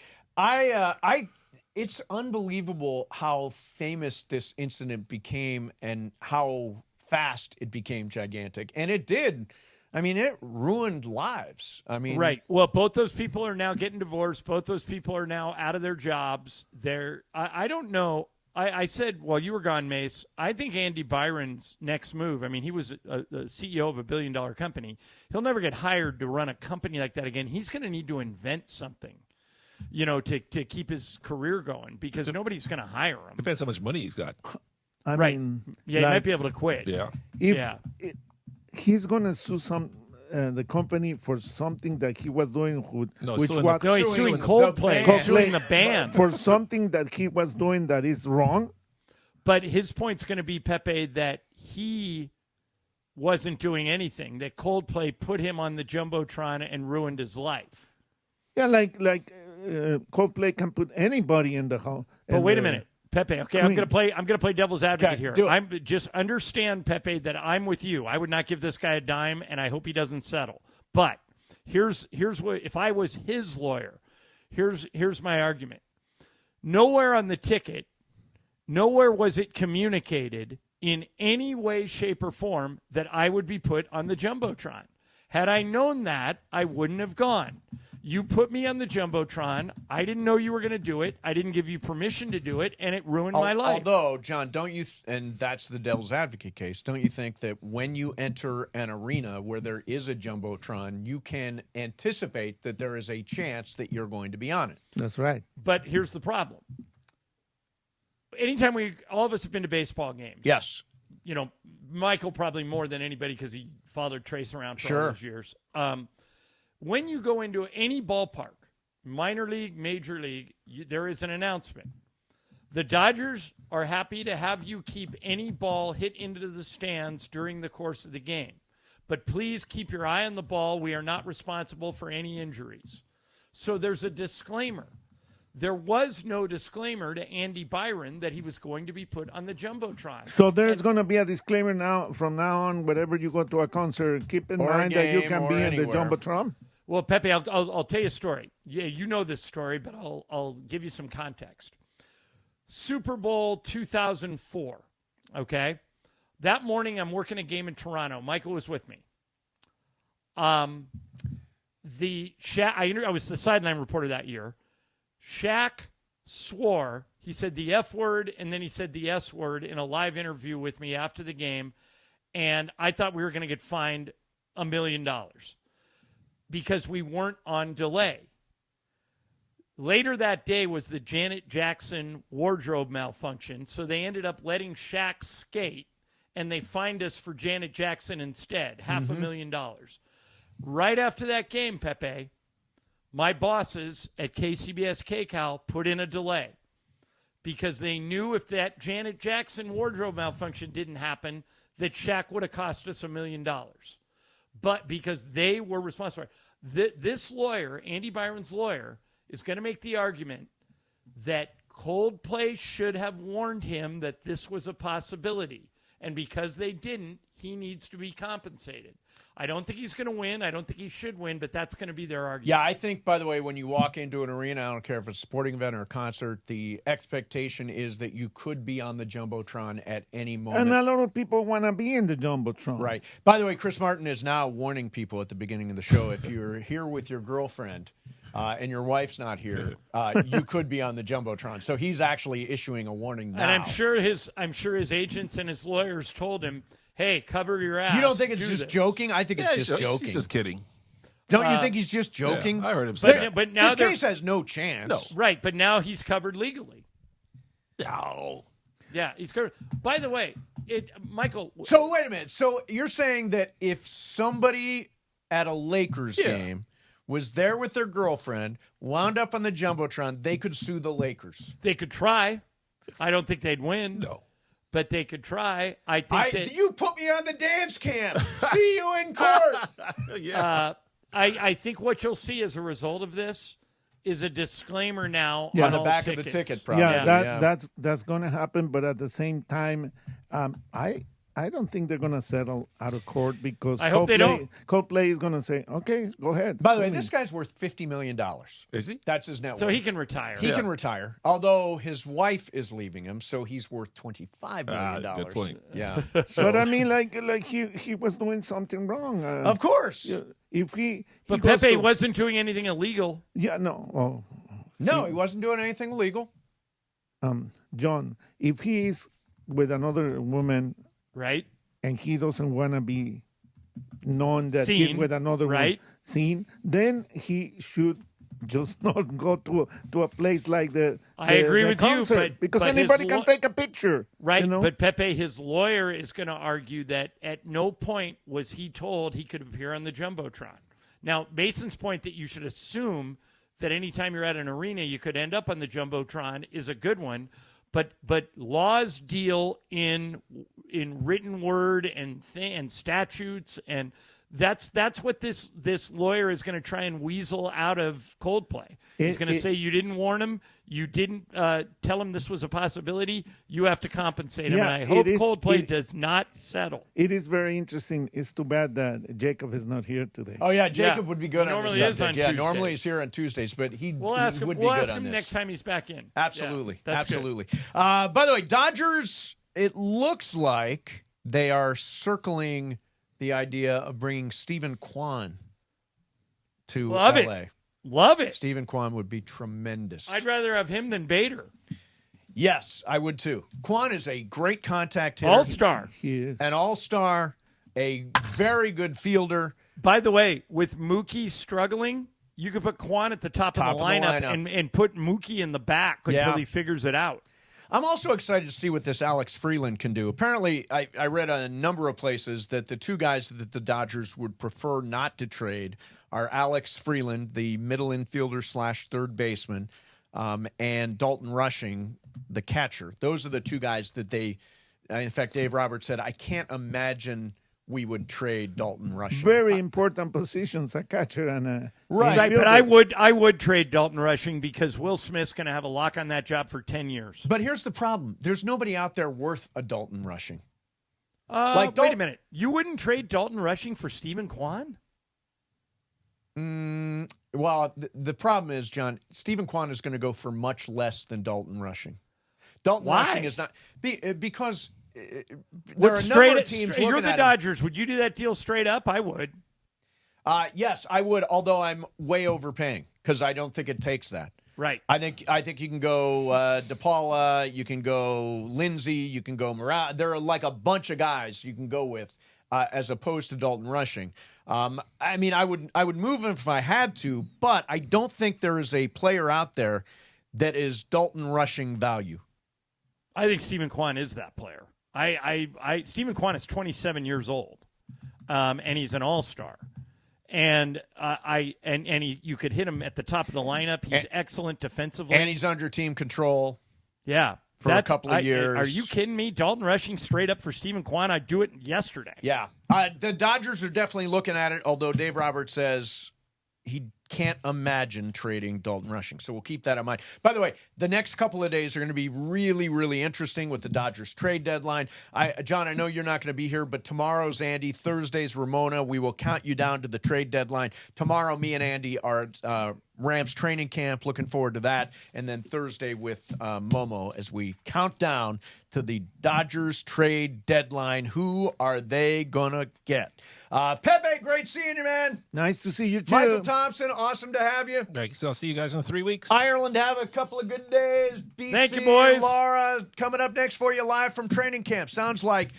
It's unbelievable how famous this incident became and how fast it became gigantic. And it did. I mean, it ruined lives. I mean, Right. Well, both those people are now getting divorced. Both those people are now out of their jobs. I don't know. I said, while you were gone, Mace, I think Andy Byron's next move, I mean, he was a CEO of $1 billion company. He'll never get hired to run a company like that again. He's going to need to invent something to keep his career going because nobody's going to hire him. Depends how much money he's got. I Right. mean, Yeah, he might be able to quit. Yeah. He's going to sue the company for something that he was doing, which suing was he's suing Coldplay. He's suing the band for something that he was doing that is wrong. But his point's going to be, Pepe, that he wasn't doing anything, that Coldplay put him on the Jumbotron and ruined his life. Yeah, like Coldplay can put anybody in the house. But wait a minute, Pepe. Okay, I'm screen. gonna play devil's advocate here. do it. I'm just understand, Pepe, that I'm with you. I would not give this guy a dime, and I hope he doesn't settle. But here's what if I was his lawyer. Here's my argument. Nowhere on the ticket, nowhere was it communicated in any way, shape, or form that I would be put on the Jumbotron. Had I known that, I wouldn't have gone. You put me on the Jumbotron. I didn't know you were going to do it. I didn't give you permission to do it, and it ruined my life. Although, John, don't you, and that's the devil's advocate case, don't you think that when you enter an arena where there is a Jumbotron, you can anticipate that there is a chance that you're going to be on it? That's right. But here's the problem. Anytime all of us have been to baseball games. Yes. Michael probably more than anybody because he followed Trace around for all Sure. those years. When you go into any ballpark, minor league, major league, there is an announcement. The Dodgers are happy to have you keep any ball hit into the stands during the course of the game. But please keep your eye on the ball. We are not responsible for any injuries. So there's a disclaimer. There was no disclaimer to Andy Byron that he was going to be put on the Jumbotron. So there's going to be a disclaimer from now on, whenever you go to a concert, keep in mind that you can be in the Jumbotron. Well, Pepe, I'll tell you a story. Yeah, you know this story, but I'll give you some context. Super Bowl 2004, okay? That morning, I'm working a game in Toronto. Michael was with me. I was the sideline reporter that year. Shaq swore, he said the F word, and then he said the S word in a live interview with me after the game, and I thought we were going to get fined $1 million because we weren't on delay. Later that day was the Janet Jackson wardrobe malfunction, so they ended up letting Shaq skate, and they fined us for Janet Jackson instead, $500,000. Right after that game, Pepe, my bosses at KCBS KCAL put in a delay because they knew if that Janet Jackson wardrobe malfunction didn't happen, that Shaq would have cost us $1 million. But because they were responsible. This lawyer, Andy Byron's lawyer, is going to make the argument that Coldplay should have warned him that this was a possibility. And because they didn't, he needs to be compensated. I don't think he's going to win. I don't think he should win, but that's going to be their argument. Yeah, I think, by the way, when you walk into an arena, I don't care if it's a sporting event or a concert, the expectation is that you could be on the Jumbotron at any moment. And a lot of people want to be in the Jumbotron. Right. By the way, Chris Martin is now warning people at the beginning of the show, if you're here with your girlfriend and your wife's not here, you could be on the Jumbotron. So he's actually issuing a warning now. And I'm sure his agents and his lawyers told him, hey, cover your ass. You don't think it's just joking? I think it's just joking. He's just kidding. Don't you think he's just joking? Yeah, I heard him say that. But now this case has no chance. No. Right, but now he's covered legally. No. Yeah, he's covered. By the way, Michael. So wait a minute. So you're saying that if somebody at a Lakers game was there with their girlfriend, wound up on the Jumbotron, they could sue the Lakers? They could try. I don't think they'd win. No. But they could try. I think you put me on the dance cam. See you in court. I think what you'll see as a result of this is a disclaimer now on on the all back tickets. of the ticket. Probably. That's going to happen. But at the same time, I don't think they're going to settle out of court because I hope they don't. Coldplay is going to say, okay, go ahead. By the way, this guy's worth $50 million. Is he? That's his net worth. So he can retire. He can retire. Although his wife is leaving him, so he's worth $25 million. Good point. Yeah. But I mean, like he was doing something wrong. Of course. If he But Pepe wasn't doing anything illegal. Yeah, no. Oh, no, he wasn't doing anything illegal. John, if he is with another woman, right, and he doesn't want to be known that he's with another woman, then he should just not go to a place like the I agree with concert, you, because but anybody can take a picture. Right, you know? but Pepe, his lawyer, is going to argue that at no point was he told he could appear on the Jumbotron. Now, Mason's point that you should assume that anytime you're at an arena you could end up on the Jumbotron is a good one, but laws deal in written word and statutes, and that's what this lawyer is going to try and weasel out of Coldplay. He's going to say you didn't warn him, you didn't tell him this was a possibility, you have to compensate him. Yeah, and I hope Coldplay does not settle. It is very interesting. It's too bad that Jacob is not here today. Oh, yeah, Jacob would be good on normally this is subject. on Yeah, normally Tuesdays. he's here on Tuesdays, but We'll ask him, would be we'll good ask on him this. next time he's back in. Absolutely. Yeah, that's Absolutely. By the way, Dodgers, it looks like they are circling the idea of bringing Stephen Kwan to Love LA. it. Love it. Stephen Kwan would be tremendous. I'd rather have him than Bader. Yes, I would too. Kwan is a great contact hitter. All-star. He is. An all-star, a very good fielder. By the way, with Mookie struggling, you could put Kwan at the top of the lineup. And put Mookie in the back until he figures it out. I'm also excited to see what this Alex Freeland can do. Apparently, I read a number of places that the two guys that the Dodgers would prefer not to trade are Alex Freeland, the middle infielder / third baseman, and Dalton Rushing, the catcher. Those are the two guys that they in fact, Dave Roberts said, I can't imagine we would trade Dalton Rushing. Very important positions, a catcher and a right. But I would trade Dalton Rushing because Will Smith's going to have a lock on that job for 10 years. But here's the problem: there's nobody out there worth a Dalton Rushing. Wait a minute, you wouldn't trade Dalton Rushing for Stephen Kwan? Well, the problem is, John, Stephen Kwan is going to go for much less than Dalton Rushing. Dalton Rushing is not because. There are a number of teams looking You're the at Dodgers. him. Would you do that deal straight up? I would. Yes, I would, although I'm way overpaying because I don't think it takes that. Right. I think you can go DePaula, you can go Lindsey, you can go Morales. There are like a bunch of guys you can go with as opposed to Dalton Rushing. I mean, I would move him if I had to, but I don't think there is a player out there that is Dalton Rushing value. I think Stephen Kwan is that player. Stephen Kwan is 27 years old, and he's an all-star. And you could hit him at the top of the lineup. He's excellent defensively, and he's under team control. Yeah, for a couple of years. Are you kidding me? Dalton Rushing straight up for Stephen Kwan? I'd do it yesterday. Yeah, the Dodgers are definitely looking at it. Although Dave Roberts says he can't imagine trading Dalton Rushing. So we'll keep that in mind. By the way, the next couple of days are going to be really, really interesting with the Dodgers trade deadline. John, I know you're not going to be here, but tomorrow's Andy, Thursday's Ramona. We will count you down to the trade deadline. Tomorrow, me and Andy are at Rams training camp. Looking forward to that. And then Thursday with Momo as we count down to the Dodgers trade deadline. Who are they going to get? Pepe, great seeing you, man. Nice to see you, too. Mychal Thompson, awesome to have you. So I'll see you guys in 3 weeks. Ireland, have a couple of good days. BC, thank you, boys. Laura, coming up next for you live from training camp. Sounds like